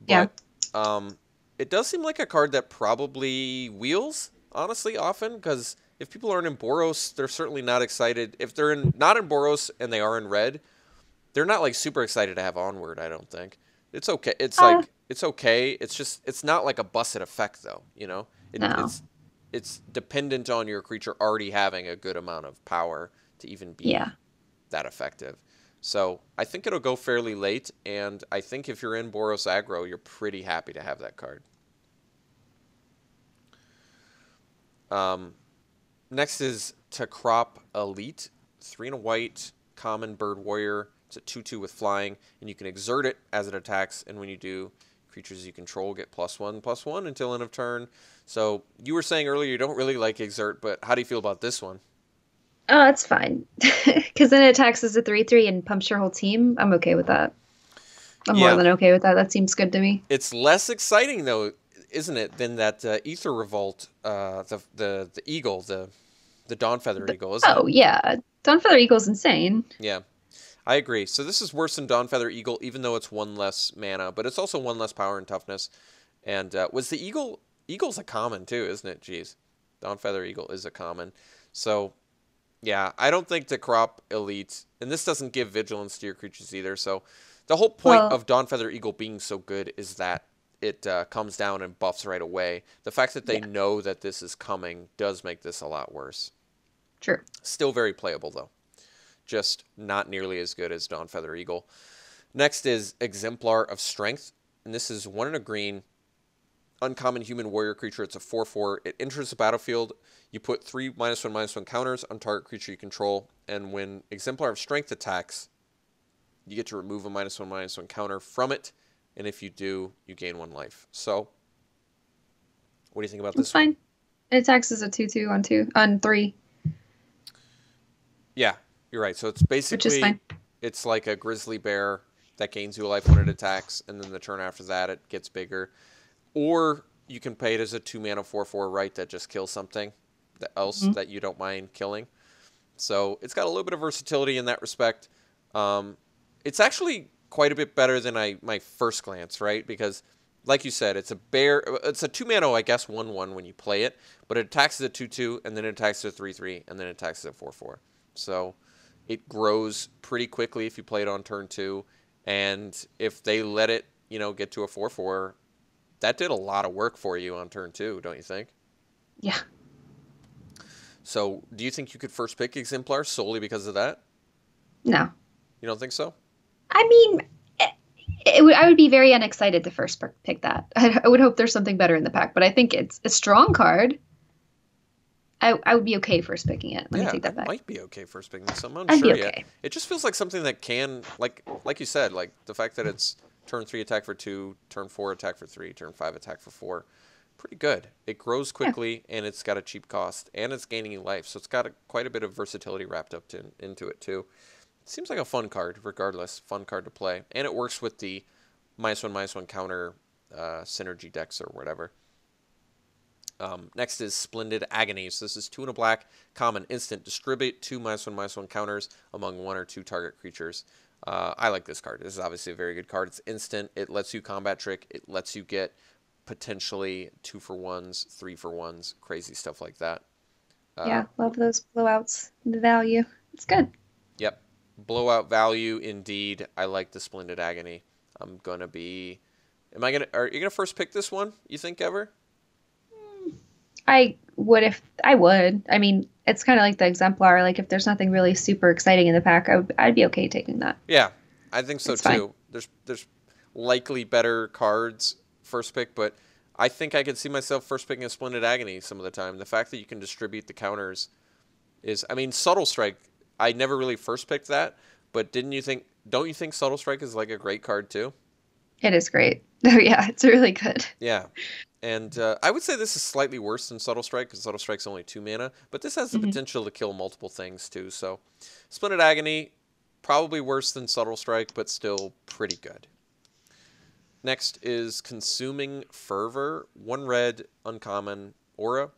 Speaker 2: Yeah.
Speaker 1: But it does seem like a card that probably wheels, honestly, often, because if people aren't in Boros, they're certainly not excited. If they're not in Boros and they are in red, they're not like super excited to have Onward, I don't think. It's okay. It's
Speaker 2: Uh,
Speaker 1: like it's okay. It's just it's not like a busted effect though,
Speaker 2: no.
Speaker 1: It's dependent on your creature already having a good amount of power to even
Speaker 2: Yeah.
Speaker 1: be that effective. So I think it'll go fairly late, and I think if you're in Boros aggro, you're pretty happy to have that card. Um, Next is to crop Elite, 3 and a white, common bird warrior. It's a 2/2 with flying, and you can exert it as it attacks. And when you do, creatures you control get +1/+1 until end of turn. So you were saying earlier you don't really like exert, but how do you feel about this one?
Speaker 2: Oh, it's fine. Because then it attacks as a 3/3 and pumps your whole team. I'm okay with that. I'm more
Speaker 1: Yeah,
Speaker 2: than okay with that. That seems good to me.
Speaker 1: it's less exciting though, isn't it, than that Ether Revolt, the eagle, the Dawnfeather Eagle, isn't it?
Speaker 2: Oh, yeah. Dawnfeather Eagle's insane.
Speaker 1: Yeah. I agree. So this is worse than Dawnfeather Eagle, even though it's one less mana, but it's also one less power and toughness. And was the Eagle? Eagle's a common too, isn't it? Jeez, Dawnfeather Eagle is a common. So yeah, I don't think to crop Elite, and this doesn't give vigilance to your creatures either. So the whole point
Speaker 2: Well,
Speaker 1: of Dawnfeather Eagle being so good is that it comes down and buffs right away. The fact that they
Speaker 2: yeah,
Speaker 1: know that this is coming does make this a lot worse.
Speaker 2: true.
Speaker 1: Still very playable though, just not nearly as good as Dawnfeather Eagle. Next is Exemplar of Strength, and this is 1 and a green, uncommon human warrior creature. It's a 4/4. It enters the battlefield. You put 3 -1/-1 counters on target creature you control, and when Exemplar of Strength attacks, you get to remove a -1/-1 counter from it, and if you do, you gain 1 life. So, what do you think about
Speaker 2: It's
Speaker 1: this one?
Speaker 2: fine. It attacks as a 2/2 on 3,
Speaker 1: Yeah, you're right. So it's
Speaker 2: which is
Speaker 1: basically
Speaker 2: fine.
Speaker 1: it's like a grizzly bear that gains you a life when it attacks, and then the turn after that it gets bigger. Or you can pay it as a 2 mana 4/4 right that just kills something else
Speaker 2: Mhm.
Speaker 1: that you don't mind killing. So it's got a little bit of versatility in that respect. Um, it's actually quite a bit better than my first glance, right? Because like you said, it's a bear. It's a 2 mana, I guess, 1/1 when you play it, but it attacks as a 2/2, and then it attacks as a 3/3, and then it attacks as a 4/4. So it grows pretty quickly if you play it on turn 2, and if they let it, get to a 4/4, that did a lot of work for you on turn 2, don't you think?
Speaker 2: Yeah.
Speaker 1: So do you think you could first pick Exemplar solely because of that?
Speaker 2: No.
Speaker 1: You don't think so?
Speaker 2: I mean, I would be very unexcited to first pick that. I would hope there's something better in the pack, but I think it's a strong card. I would be okay first picking it. Let me
Speaker 1: Yeah,
Speaker 2: take
Speaker 1: I
Speaker 2: that back.
Speaker 1: might be okay first picking this. I'm
Speaker 2: I'd be
Speaker 1: unsure yet.
Speaker 2: okay.
Speaker 1: It just feels like something that can, like you said, like the fact that it's turn 3 attack for 2, turn 4 attack for 3, turn 5 attack for 4. Pretty good. It grows
Speaker 2: Yeah.
Speaker 1: quickly, and it's got a cheap cost, and it's gaining you life, so it's got quite a bit of versatility wrapped up into it too. It seems like a fun card, regardless. Fun card to play, and it works with the -1/-1 counter synergy decks or whatever. Next is Splendid Agony. So this is 2 and a black, common, instant. Distribute 2 -1/-1 counters among 1 or 2 target creatures. I like this card. This is obviously a very good card. It's instant. It lets you combat trick. It lets you get potentially 2-for-1s, 3-for-1s, crazy stuff like that. Uh,
Speaker 2: Yeah, love those blowouts. The value. It's good.
Speaker 1: yep. Blowout value indeed. I like the Splendid Agony. I'm gonna be. Are you gonna first pick this one? You think ever?
Speaker 2: I would if I would. I mean, it's kind of like the exemplar. Like if there's nothing really super exciting in the pack, I'd be okay taking that.
Speaker 1: Yeah, I think so
Speaker 2: It's fine.
Speaker 1: too. There's likely better cards first pick, but I think I could see myself first picking a Splendid Agony some of the time. The fact that you can distribute the counters is, I mean, Subtle Strike. I never really first picked that, but don't you think Subtle Strike is like a great card too?
Speaker 2: It is great. Oh yeah, it's really good.
Speaker 1: Yeah. And I would say this is slightly worse than Subtle Strike because Subtle Strike's only 2 mana, but this has the
Speaker 2: Hmm.
Speaker 1: potential to kill multiple things too. So, Splendid Agony, probably worse than Subtle Strike, but still pretty good. Next is Consuming Fervor. 1 red, uncommon. aura.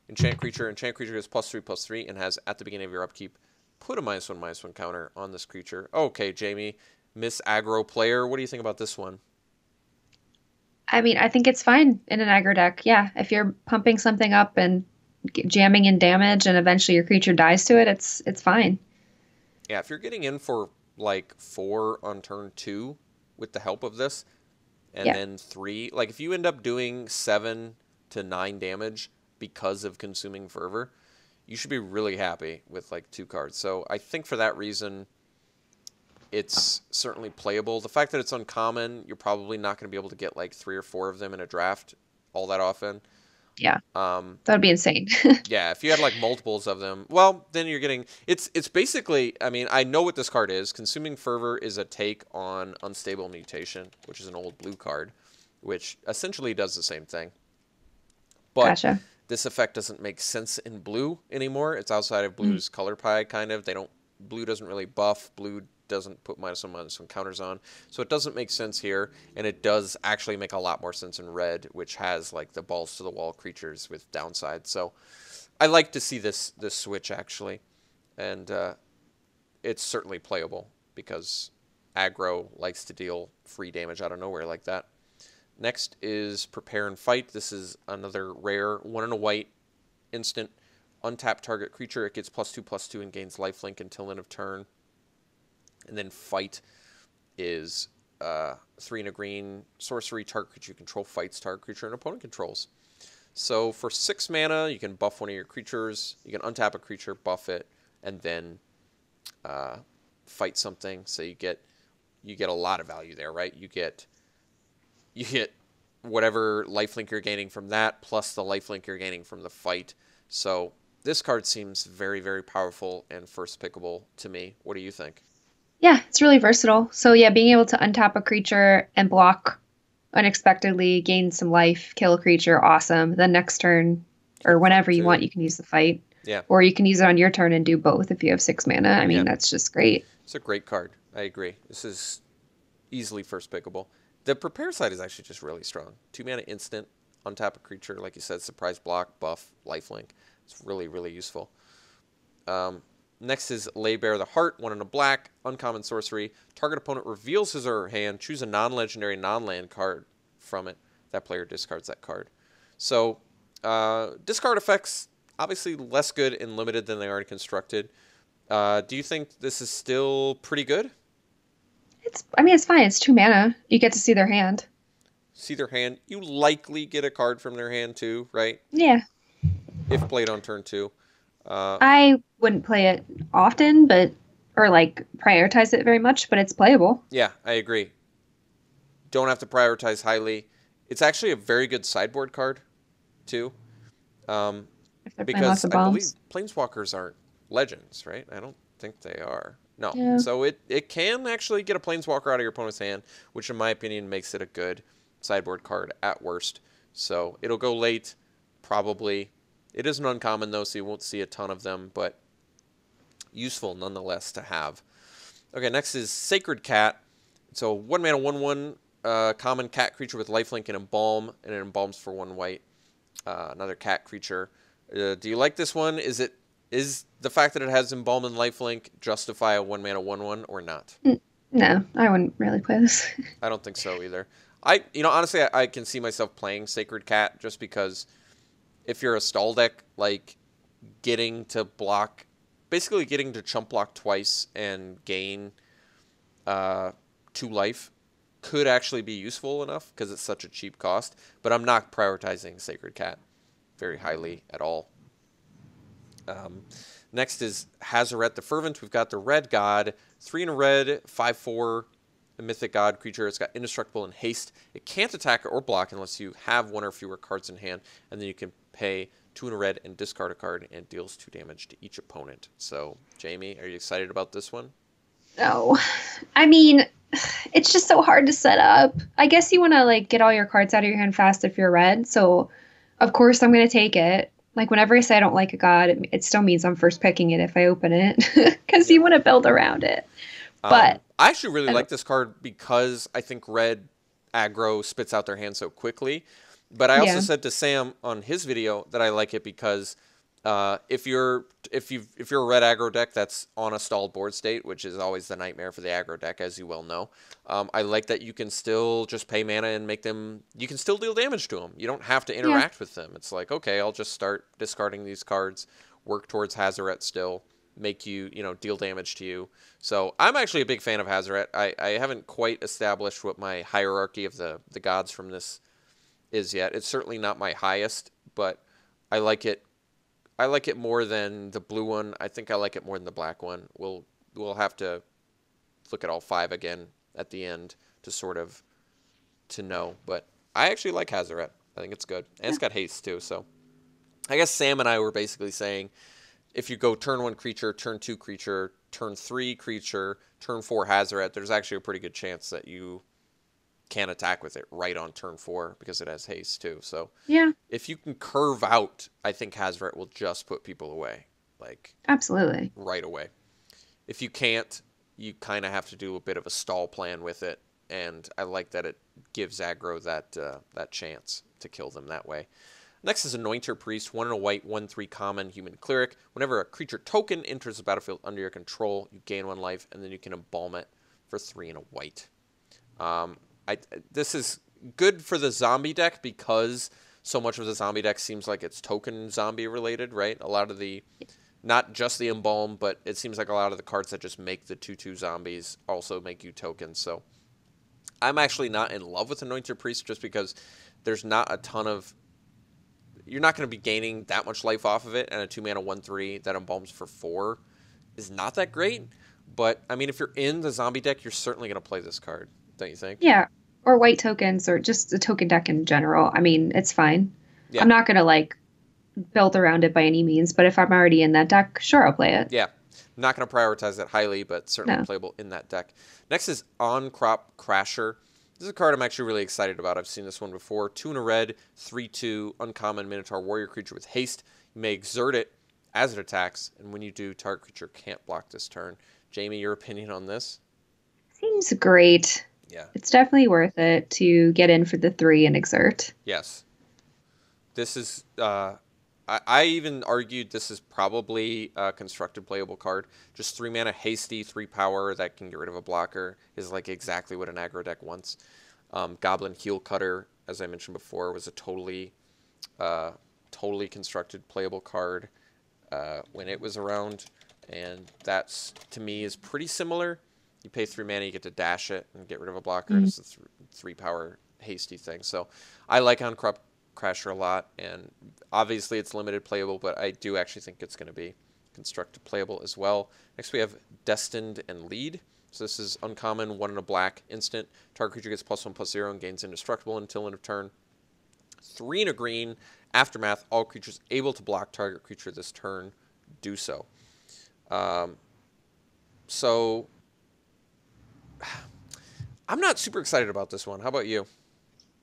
Speaker 1: Enchant creature. Enchant creature gets +3/+3 and has at the beginning of your upkeep put a -1/-1 counter on this creature. Okay, Jamie, Miss Aggro player, what do you think about this one?
Speaker 2: I mean, I think it's fine in an aggro deck. Yeah, if you're pumping something up and jamming in damage and eventually your creature dies to it, it's fine.
Speaker 1: Yeah, if you're getting in for like 4 on turn 2 with the help of this, and
Speaker 2: Yeah.
Speaker 1: then 3, like if you end up doing 7 to 9 damage because of Consuming Fervor, you should be really happy with like 2 cards. So I think for that reason, it's certainly playable. The fact that it's uncommon, you're probably not going to be able to get like 3 or 4 of them in a draft all that often.
Speaker 2: Yeah.
Speaker 1: Um,
Speaker 2: That would be insane.
Speaker 1: yeah, if you had like multiples of them, well, then you're getting it's basically, I mean, I know what this card is. Consuming Fervor is a take on Unstable Mutation, which is an old blue card, which essentially does the same thing. But
Speaker 2: Gotcha.
Speaker 1: this effect doesn't make sense in blue anymore. It's outside of blue's color pie, kind of. Blue doesn't really buff. Blue doesn't put -1/-1 counters on. So it doesn't make sense here, and it does actually make a lot more sense in red, which has like the balls to the wall creatures with downside. So I like to see this switch actually, and it's certainly playable because aggro likes to deal free damage out of nowhere like that. Next is Prepare and Fight. This is another rare 1 and a white instant. Untap target creature. It gets +2/+2 and gains lifelink until end of turn. And then Fight is 3 and a green sorcery. Target creature you control fights target creature and opponent controls. So for 6 mana, you can buff one of your creatures. You can untap a creature, buff it, and then fight something. So you get a lot of value there, right? You get whatever lifelink you're gaining from that, plus the lifelink you're gaining from the fight. So this card seems very, very powerful and first pickable to me. What do you think?
Speaker 2: Yeah, it's really versatile. So yeah, being able to untap a creature and block unexpectedly, gain some life, kill a creature, awesome. Then next turn or whenever you want, you can use the fight.
Speaker 1: Yeah.
Speaker 2: Or you can use it on your turn and do both if you have 6 mana. I mean, that's just great.
Speaker 1: It's a great card. I agree. This is easily first pickable. The Prepare side is actually just really strong. 2 mana instant, untap a creature, like you said, surprise block, buff, lifelink. It's really, really useful. Next is Lay Bare the Heart, 1 and a black, uncommon sorcery. Target opponent reveals his or her hand. Choose a non-legendary non-land card from it. That player discards that card. So discard effects, obviously less good and limited than they are in Constructed. Do you think this is still pretty good?
Speaker 2: I mean, it's fine. It's 2 mana. You get to see their hand.
Speaker 1: See their hand. You likely get a card from their hand too, right?
Speaker 2: Yeah.
Speaker 1: If played on turn 2.
Speaker 2: I wouldn't play it often, or like prioritize it very much, but it's playable.
Speaker 1: Yeah, I agree. Don't have to prioritize highly. It's actually a very good sideboard card, too.
Speaker 2: If they're playing
Speaker 1: Because
Speaker 2: lots of
Speaker 1: I believe
Speaker 2: bombs.
Speaker 1: Planeswalkers aren't legends, right? I don't think they are. No.
Speaker 2: Yeah.
Speaker 1: So it can actually get a Planeswalker out of your opponent's hand, which in my opinion makes it a good sideboard card at worst. So it'll go late, probably. It is an uncommon, though, so you won't see a ton of them, but useful nonetheless to have. Okay, next is Sacred Cat. So 1 mana, 1/1 common cat creature with lifelink and embalm, and it embalms for 1 white. Another cat creature. Do you like this one? Is the fact that it has embalm and lifelink justify a 1 mana, 1/1 or not?
Speaker 2: No, I wouldn't really play this.
Speaker 1: I don't think so either. Honestly, I can see myself playing Sacred Cat just because if you're a stall deck, like getting to block, basically getting to chump block twice and gain 2 life could actually be useful enough because it's such a cheap cost. But I'm not prioritizing Sacred Cat very highly at all. Next is Hazaret the Fervent. We've got the Red God, 3 in a red, 5/4, a mythic god creature. It's got indestructible and haste. It can't attack or block unless you have 1 or fewer cards in hand, and then you can pay 2 in a red and discard a card and deals 2 damage to each opponent. So, Jamie, are you excited about this one?
Speaker 2: No. I mean, it's just so hard to set up. I guess you want to like get all your cards out of your hand fast if you're red. So, of course, I'm going to take it. Like whenever I say I don't like a god, it still means I'm first picking it if I open it because you want to build around it. But
Speaker 1: I actually really like this card because I think red aggro spits out their hand so quickly. But I also
Speaker 2: Yeah.
Speaker 1: said to Sam on his video that I like it because if you're a red aggro deck that's on a stalled board state, which is always the nightmare for the aggro deck, as you well know, I like that you can still just pay mana and make them. You can still deal damage to them. You don't have to
Speaker 2: Yeah.
Speaker 1: interact with them. It's like, okay, I'll just start discarding these cards, work towards Hazoret still, make you deal damage to you. So I'm actually a big fan of Hazoret. I haven't quite established what my hierarchy of the gods from this is yet. It's certainly not my highest, but I like it. I like it more than the blue one. I think I like it more than the black one. We'll have to look at all 5 again at the end to sort of to know. But I actually like Hazoret. I think it's good, and
Speaker 2: Yeah.
Speaker 1: it's got haste too. So I guess Sam and I were basically saying if you go turn 1 creature, turn 2 creature, turn 3 creature, turn 4 Hazoret, there's actually a pretty good chance that you can attack with it right on turn 4 because it has haste too. So
Speaker 2: Yeah.
Speaker 1: if you can curve out, I think Hazoret will just put people away, like
Speaker 2: Absolutely.
Speaker 1: right away. If you can't, you kind of have to do a bit of a stall plan with it, and I like that it gives aggro that chance to kill them that way. Next is Anointer Priest, 1 and a white, 1/3 common human cleric. Whenever a creature token enters the battlefield under your control, you gain 1 life, and then you can embalm it for 3 and a white. This is good for the zombie deck because so much of the zombie deck seems like it's token zombie related, right? A lot of the, not just the embalm, but it seems like a lot of the cards that just make the 2/2 zombies also make you tokens. So I'm actually not in love with Anointed Priest just because there's not a ton of, you're not going to be gaining that much life off of it, and a 2 mana 1/3 that embalms for 4 is not that great. But I mean, if you're in the zombie deck, you're certainly going to play this card, don't you think?
Speaker 2: Yeah. Or white tokens or just a token deck in general. I mean, it's fine.
Speaker 1: Yeah.
Speaker 2: I'm not gonna like build around it by any means, but if I'm already in that deck, sure, I'll play it.
Speaker 1: Yeah. I'm not going to prioritize that highly, but certainly
Speaker 2: No.
Speaker 1: playable in that deck. Next is On-Crop Crasher. This is a card I'm actually really excited about. I've seen this one before. 2 and a red, 3/2, uncommon Minotaur warrior creature with haste. You may exert it as it attacks, and when you do, target creature can't block this turn. Jamie, your opinion on this?
Speaker 2: Seems great.
Speaker 1: Yeah.
Speaker 2: It's definitely worth it to get in for the 3 and exert.
Speaker 1: Yes. This is, I even argued this is probably a constructed playable card. Just 3 mana, hasty, 3 power that can get rid of a blocker is like exactly what an aggro deck wants. Goblin Heel Cutter, as I mentioned before, was a totally constructed playable card when it was around, and that's, to me, is pretty similar. You pay 3 mana, you get to dash it and get rid of a blocker.
Speaker 2: Mm.
Speaker 1: It's a 3 power hasty thing. So I like On-Crop Crasher a lot, and obviously it's limited playable, but I do actually think it's going to be constructed playable as well. Next we have Destined and Lead. So this is uncommon, 1 and a black instant. Target creature gets +1/+0 and gains indestructible until end of turn. 3 and a green, Aftermath. All creatures able to block target creature this turn do so. So I'm not super excited about this one. How about you?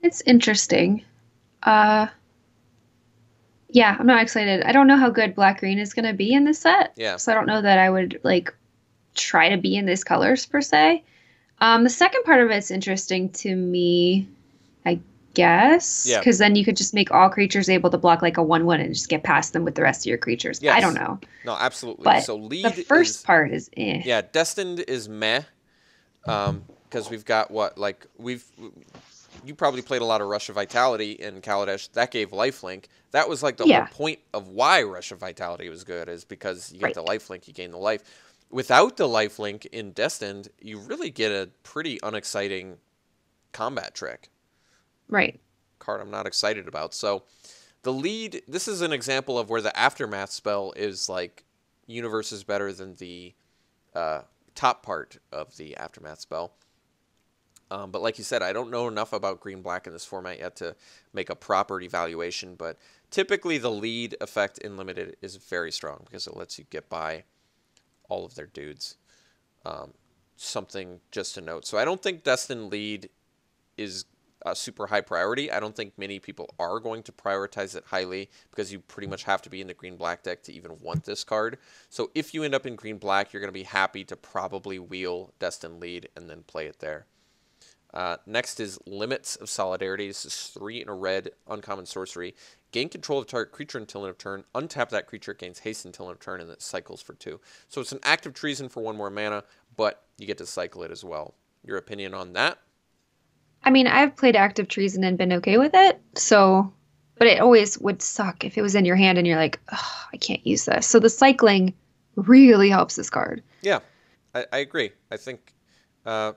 Speaker 2: It's interesting. Uh, yeah, I'm not excited. I don't know how good black green is gonna be in this set,
Speaker 1: Yeah.
Speaker 2: so I don't know that I would like try to be in these colors per se. The second part of it's interesting to me, I guess,
Speaker 1: Yeah.
Speaker 2: because then you could just make all creatures able to block like a 1/1 and just get past them with the rest of your creatures. I don't
Speaker 1: Yes.
Speaker 2: know,
Speaker 1: No, absolutely.
Speaker 2: but
Speaker 1: So lead
Speaker 2: the first
Speaker 1: is,
Speaker 2: part is eh.
Speaker 1: yeah, Destined is meh. Because we've got you probably played a lot of Rush of Vitality in Kaladesh. That gave lifelink. That was like the whole
Speaker 2: Yeah,
Speaker 1: point of why Rush of Vitality was good, is because you get
Speaker 2: right,
Speaker 1: the lifelink, you gain the life. Without the lifelink in Destined, you really get a pretty unexciting combat trick.
Speaker 2: right,
Speaker 1: Card I'm not excited about. So the lead, this is an example of where the Aftermath spell is like universe is better than the top part of the Aftermath spell. But like you said, I don't know enough about green-black in this format yet to make a proper evaluation, but typically the lead effect in Limited is very strong because it lets you get by all of their dudes. Something just to note. So I don't think Destined Lead is a super high priority. I don't think many people are going to prioritize it highly because you pretty much have to be in the green-black deck to even want this card. So if you end up in green-black, you're going to be happy to probably wheel Destined Lead and then play it there. Next is Limits of Solidarity. This is 3 in a red, uncommon sorcery. Gain control of target creature until end of turn. Untap that creature, gains haste until end of turn, and it cycles for 2. So it's an active treason for 1 more mana, but you get to cycle it as well. Your opinion on that?
Speaker 2: I mean, I've played active treason and been okay with it. So, but it always would suck if it was in your hand and you're like, oh, I can't use this. So the cycling really helps this card.
Speaker 1: Yeah, I agree. I think uh,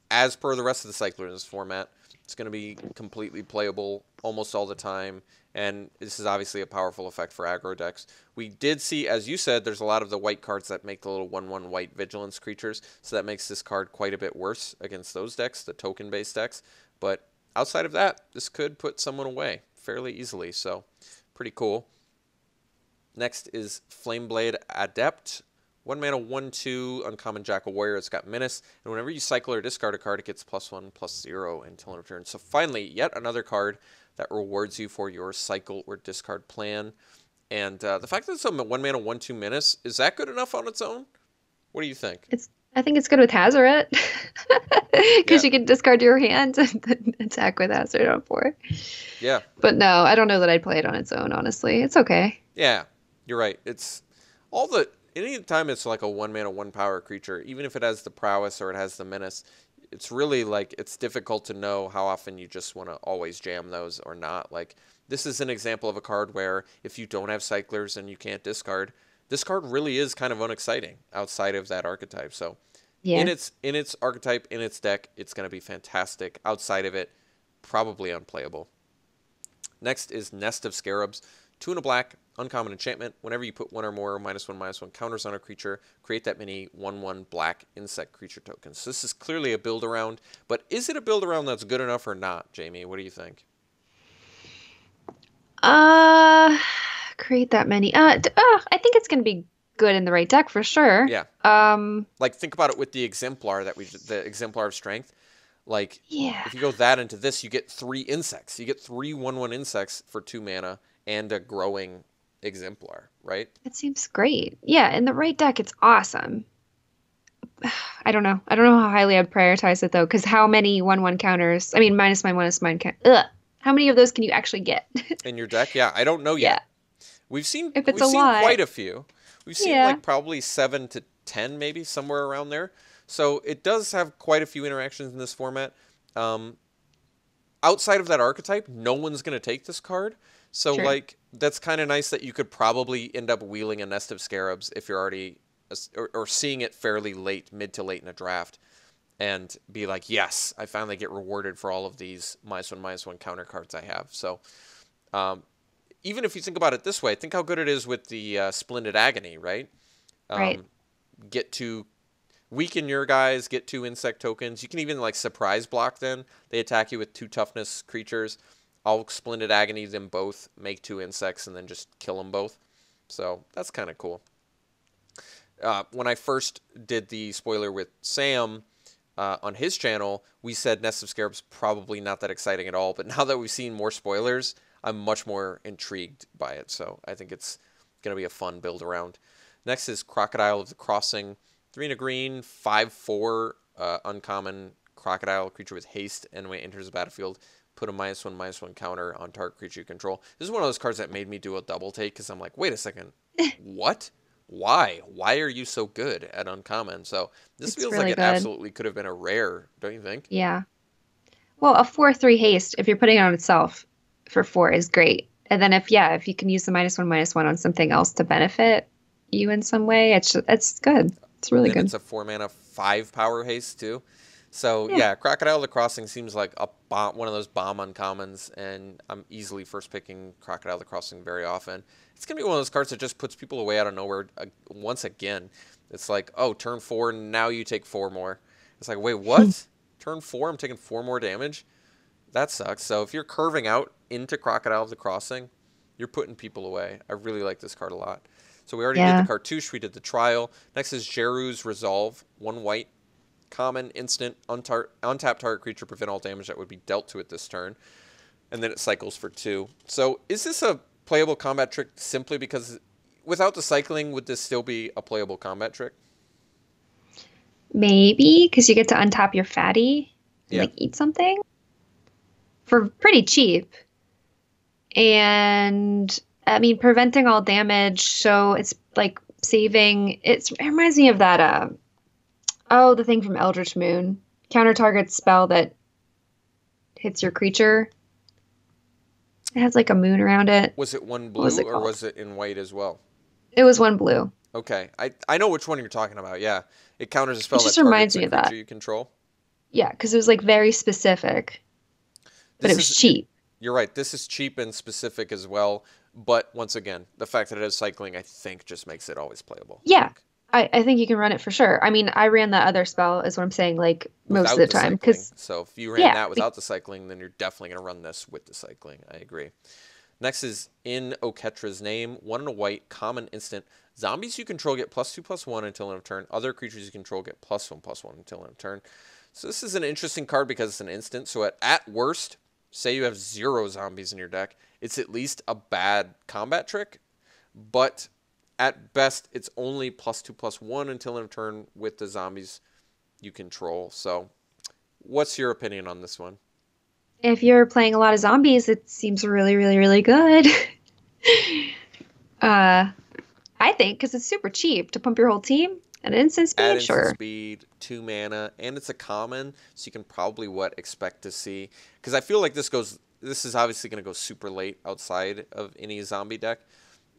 Speaker 1: as per the rest of the cycler in this format, it's going to be completely playable almost all the time. And this is obviously a powerful effect for aggro decks. We did see, as you said, there's a lot of the white cards that make the little 1/1 white vigilance creatures. So that makes this card quite a bit worse against those decks, the token-based decks. But outside of that, this could put someone away fairly easily. So pretty cool. Next is Flameblade Adept. 1 mana, 1/2, uncommon Jackal Warrior. It's got Menace. And whenever you cycle or discard a card, it gets +1/+0 until end of turn. So finally, yet another card that rewards you for your cycle or discard plan. And the fact that it's a 1 mana, 1/2 Menace, is that good enough on its own? What do you think?
Speaker 2: I think it's good with Hazoret
Speaker 1: Yeah.
Speaker 2: because you can discard your hand and then attack with Hazoret on 4.
Speaker 1: Yeah.
Speaker 2: But no, I don't know that I'd play it on its own, honestly. It's okay.
Speaker 1: Yeah. You're right. It's all the any time it's like a 1 mana, 1 power creature, even if it has the prowess or it has the menace, it's really like it's difficult to know how often you just want to always jam those or not. Like this is an example of a card where if you don't have cyclers and you can't discard, this card really is kind of unexciting outside of that archetype. So
Speaker 2: Yeah.
Speaker 1: in its archetype, in its deck, it's going to be fantastic. Outside of it, probably unplayable. Next is Nest of Scarabs. 2 and a black, uncommon enchantment. Whenever you put 1 or more -1/-1 counters on a creature, create that many 1/1 black insect creature tokens. So this is clearly a build around, but is it a build around that's good enough or not, Jamie? What do you think?
Speaker 2: Uh, create that many. I think it's gonna be good in the right deck for sure.
Speaker 1: Yeah. Like think about it with the exemplar the exemplar of strength. Like
Speaker 2: Yeah,
Speaker 1: if you go that into this, you get 3 insects. You get 3 1/1 insects for 2 mana and a growing exemplar, right?
Speaker 2: it seems great. Yeah, in the right deck, it's awesome. I don't know. I don't know how highly I'd prioritize it though, because how many 1/1 counters? I mean, minus mine count. Ugh. How many of those can you actually get?
Speaker 1: In your deck? Yeah, I don't know
Speaker 2: Yeah,
Speaker 1: yet. We've seen
Speaker 2: if it's
Speaker 1: we've
Speaker 2: a
Speaker 1: seen
Speaker 2: lot.
Speaker 1: quite a few. We've seen
Speaker 2: Yeah,
Speaker 1: like probably 7 to 10 maybe somewhere around there. So it does have quite a few interactions in this format. Um, Outside of that archetype, no one's going to take this card. So
Speaker 2: true.
Speaker 1: like that's kind of nice that you could probably end up wheeling a Nest of Scarabs if you're already or seeing it fairly late, mid to late in a draft and be like, "Yes, I finally get rewarded for all of these -1/-1 counter cards I have." So, um, even if you think about it this way, think how good it is with the Splendid Agony, right?
Speaker 2: Right.
Speaker 1: Um, get to weaken your guys, get 2 insect tokens. You can even like surprise block them. They attack you with 2 toughness creatures. I'll Splendid Agony them both, make 2 insects, and then just kill them both. So that's kind of cool. When I first did the spoiler with Sam on his channel, we said Nest of Scarabs probably not that exciting at all. But now that we've seen more spoilers, I'm much more intrigued by it. So I think it's going to be a fun build around. Next is Crocodile of the Crossing. 3 and a green, 5/4 uncommon crocodile creature with haste, and when it enters the battlefield, put a -1/-1 counter on target creature you control. This is one of those cards that made me do a double take because I'm like, wait a second, what? Why? Why are you so good at uncommon? So this
Speaker 2: It's
Speaker 1: feels like
Speaker 2: really
Speaker 1: it
Speaker 2: good.
Speaker 1: absolutely could have been a rare, don't you think?
Speaker 2: Yeah. Well, a 4/3 haste, if you're putting it on itself for 4 is great. And then if you can use the -1/-1 on something else to benefit you in some way, it's good. It's really
Speaker 1: Then
Speaker 2: good.
Speaker 1: it's a 4 mana, 5 power haste too. So
Speaker 2: Yeah.
Speaker 1: yeah, Crocodile of the Crossing seems like a one of those bomb uncommons, and I'm easily first picking Crocodile of the Crossing very often. It's gonna be one of those cards that just puts people away out of nowhere once again. It's like, oh, turn 4, now you take 4 more. It's like, wait, what? Turn 4, I'm taking 4 more damage? That sucks. So if you're curving out into Crocodile of the Crossing, you're putting people away. I really like this card a lot. So we already did the
Speaker 2: Yeah.
Speaker 1: Cartouche, we did the Trial. Next is Jeru's Resolve. 1 white, common, instant, untapped target creature, prevent all damage that would be dealt to it this turn. And then it cycles for 2. So is this a playable combat trick simply because without the cycling, would this still be a playable combat trick?
Speaker 2: Maybe because you get to untap your fatty and
Speaker 1: Yeah.
Speaker 2: like eat something for pretty cheap. And I mean, preventing all damage. So it's like saving. It reminds me of that. Oh, the thing from Eldritch Moon. Counter target spell that hits your creature. It has like a moon around it.
Speaker 1: Was it one
Speaker 2: What was
Speaker 1: blue
Speaker 2: it
Speaker 1: or
Speaker 2: called?
Speaker 1: was it in white as well?
Speaker 2: It was one blue.
Speaker 1: Okay, I know which one you're talking about. Yeah, it counters a
Speaker 2: It
Speaker 1: spell that
Speaker 2: just reminds
Speaker 1: targets a
Speaker 2: me of
Speaker 1: creature
Speaker 2: that.
Speaker 1: you control.
Speaker 2: Yeah, because it was like very specific, but it
Speaker 1: This
Speaker 2: was
Speaker 1: is
Speaker 2: cheap.
Speaker 1: you're right. This is cheap and specific as well. But once again, the fact that it has cycling, I think, just makes it always playable.
Speaker 2: Yeah,
Speaker 1: Like
Speaker 2: I think you can run it for sure. I mean, I ran that other spell, is what I'm saying, like most of
Speaker 1: without
Speaker 2: the
Speaker 1: the
Speaker 2: time.
Speaker 1: cycling.
Speaker 2: Because,
Speaker 1: So if you ran
Speaker 2: yeah,
Speaker 1: that without the cycling, then you're definitely going to run this with the cycling. I agree. Next is in Oketra's name. 1 and a white, common instant. Zombies you control get +2/+1 until end of turn. Other creatures you control get +1/+1 until end of turn. So this is an interesting card because it's an instant. So at worst, say you have 0 zombies in your deck, it's at least a bad combat trick. But at best, it's only +2/+1 until end of turn with the zombies you control. So what's your opinion on this one?
Speaker 2: if you're playing a lot of zombies, it seems really, really, really good. uh, I think because it's super cheap to pump your whole team at an instant
Speaker 1: Add
Speaker 2: speed,
Speaker 1: instant
Speaker 2: sure.
Speaker 1: speed, 2 mana, and it's a common, so you can probably expect to see. Because I feel like this is obviously going to go super late outside of any zombie deck.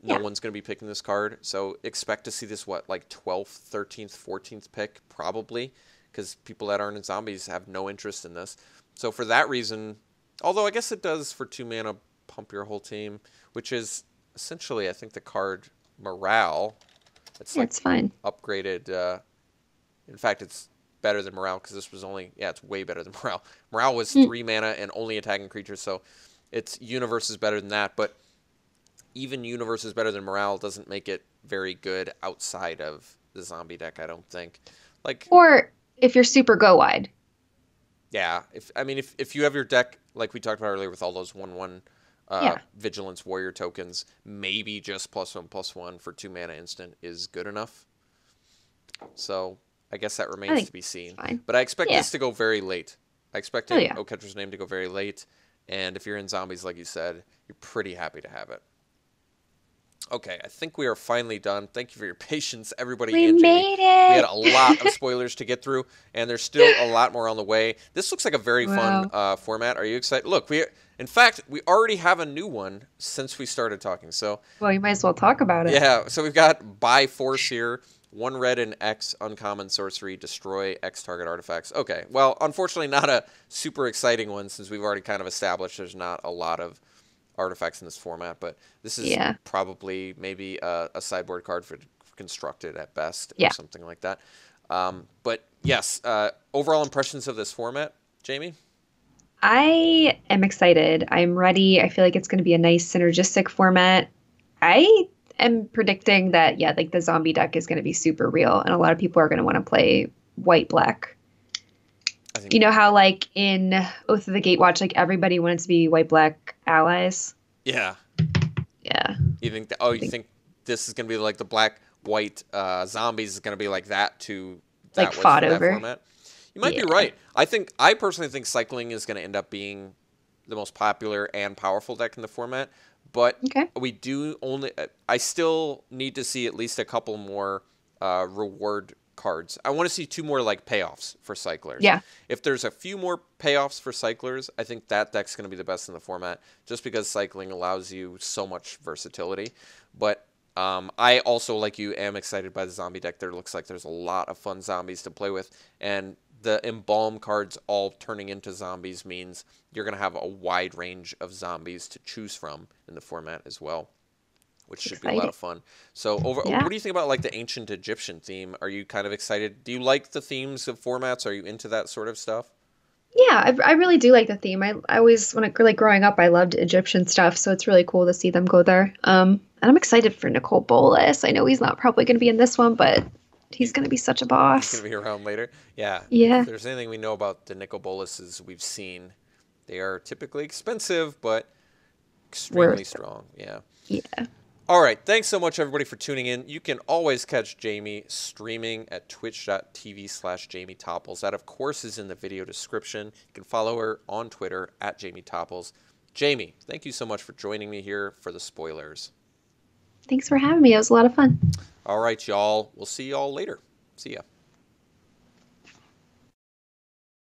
Speaker 1: No
Speaker 2: Yeah.
Speaker 1: one's going to be picking this card, so expect to see this like 12th, 13th, 14th pick probably, because people that aren't in zombies have no interest in this. So for that reason, although I guess it does for 2 mana pump your whole team, which is essentially I think the card morale. It's
Speaker 2: Yeah,
Speaker 1: like
Speaker 2: it's fine.
Speaker 1: upgraded. In fact, it's better than morale because this was only it's way better than morale. Morale was
Speaker 2: Mm.
Speaker 1: 3 mana and only attacking creatures, so its universe is better than that. But even universe is better than morale doesn't make it very good outside of the zombie deck. I don't think. Like
Speaker 2: Or if you're super go wide.
Speaker 1: yeah, if you have your deck like we talked about earlier with all those 1/1
Speaker 2: Yeah,
Speaker 1: vigilance warrior tokens, maybe just +1/+1 for 2 mana instant is good enough. So I guess that
Speaker 2: I
Speaker 1: remains
Speaker 2: think
Speaker 1: to be
Speaker 2: it's
Speaker 1: seen.
Speaker 2: fine.
Speaker 1: But I expect
Speaker 2: Yeah.
Speaker 1: this to go very late. I expect
Speaker 2: Oh
Speaker 1: in
Speaker 2: yeah.
Speaker 1: Oketra's name to go very late. And if you're in zombies, like you said, you're pretty happy to have it. Okay, I think we are finally done. Thank you for your patience, everybody
Speaker 2: We
Speaker 1: and Jamie.
Speaker 2: made
Speaker 1: We had
Speaker 2: it.
Speaker 1: a lot of spoilers to get through, and there's still a lot more on the way. This looks like a very fun
Speaker 2: Wow.
Speaker 1: format. Are you excited? Look, in fact, we already have a new one since we started talking. So
Speaker 2: Well, you might as well talk about it.
Speaker 1: yeah, so we've got by force here. 1 red and X uncommon sorcery, destroy X target artifacts. Okay, well, unfortunately, not a super exciting one since we've already kind of established there's not a lot of artifacts in this format. But this is
Speaker 2: Yeah.
Speaker 1: probably maybe a sideboard card for constructed at best or
Speaker 2: Yeah.
Speaker 1: something like that. But yes, overall impressions of this format, Jamie?
Speaker 2: I am excited. I'm ready. I feel like it's going to be a nice synergistic format. I am predicting that, yeah, like the zombie deck is going to be super real, and a lot of people are going to want to play white black.
Speaker 1: I think
Speaker 2: You know how, like, in Oath of the Gatewatch, like everybody wanted to be white black allies?
Speaker 1: yeah.
Speaker 2: Yeah.
Speaker 1: You think that? Oh,
Speaker 2: I
Speaker 1: you
Speaker 2: think
Speaker 1: think this is gonna be like the black white zombies is gonna be like that to
Speaker 2: like
Speaker 1: that was
Speaker 2: fought
Speaker 1: for that
Speaker 2: over.
Speaker 1: format? You might be
Speaker 2: Yeah.
Speaker 1: right. I personally think cycling is gonna end up being the most popular and powerful deck in the format. But
Speaker 2: Okay.
Speaker 1: we do only. I still need to see at least a couple more reward cards. I want to see 2 more like payoffs for cyclers.
Speaker 2: Yeah.
Speaker 1: If there's a few more payoffs for cyclers, I think that deck's going to be the best in the format, just because cycling allows you so much versatility. But I also, like you, am excited by the zombie deck. There looks like there's a lot of fun zombies to play with, and the embalm cards all turning into zombies means you're going to have a wide range of zombies to choose from in the format as well, which
Speaker 2: It's
Speaker 1: should be a lot
Speaker 2: exciting.
Speaker 1: of fun. So, what
Speaker 2: Yeah.
Speaker 1: do you think about like the ancient Egyptian theme? Are you kind of excited? Do you like the themes of formats? Are you into that sort of stuff?
Speaker 2: Yeah, I really do like the theme. I always, when I like growing up, I loved Egyptian stuff, so it's really cool to see them go there. And I'm excited for Nicole Bolas. I know he's not probably going to be in this one, but he's
Speaker 1: He,
Speaker 2: going to be such a
Speaker 1: he's going
Speaker 2: boss.
Speaker 1: to be around later. Yeah, if
Speaker 2: Yeah,
Speaker 1: there's anything we know about the Nicol Boluses we've seen, they are typically expensive, but extremely
Speaker 2: worth.
Speaker 1: strong. Yeah.
Speaker 2: Yeah.
Speaker 1: All right, thanks so much everybody for tuning in. You can always catch Jamie streaming at twitch.tv/Jamie Topples. That of course is in the video description. You can follow her on Twitter at Jamie Topples. Jamie, thank you so much for joining me here for the spoilers.
Speaker 2: Thanks for having me. It was a lot of fun.
Speaker 1: All right, y'all. We'll see y'all later. See ya.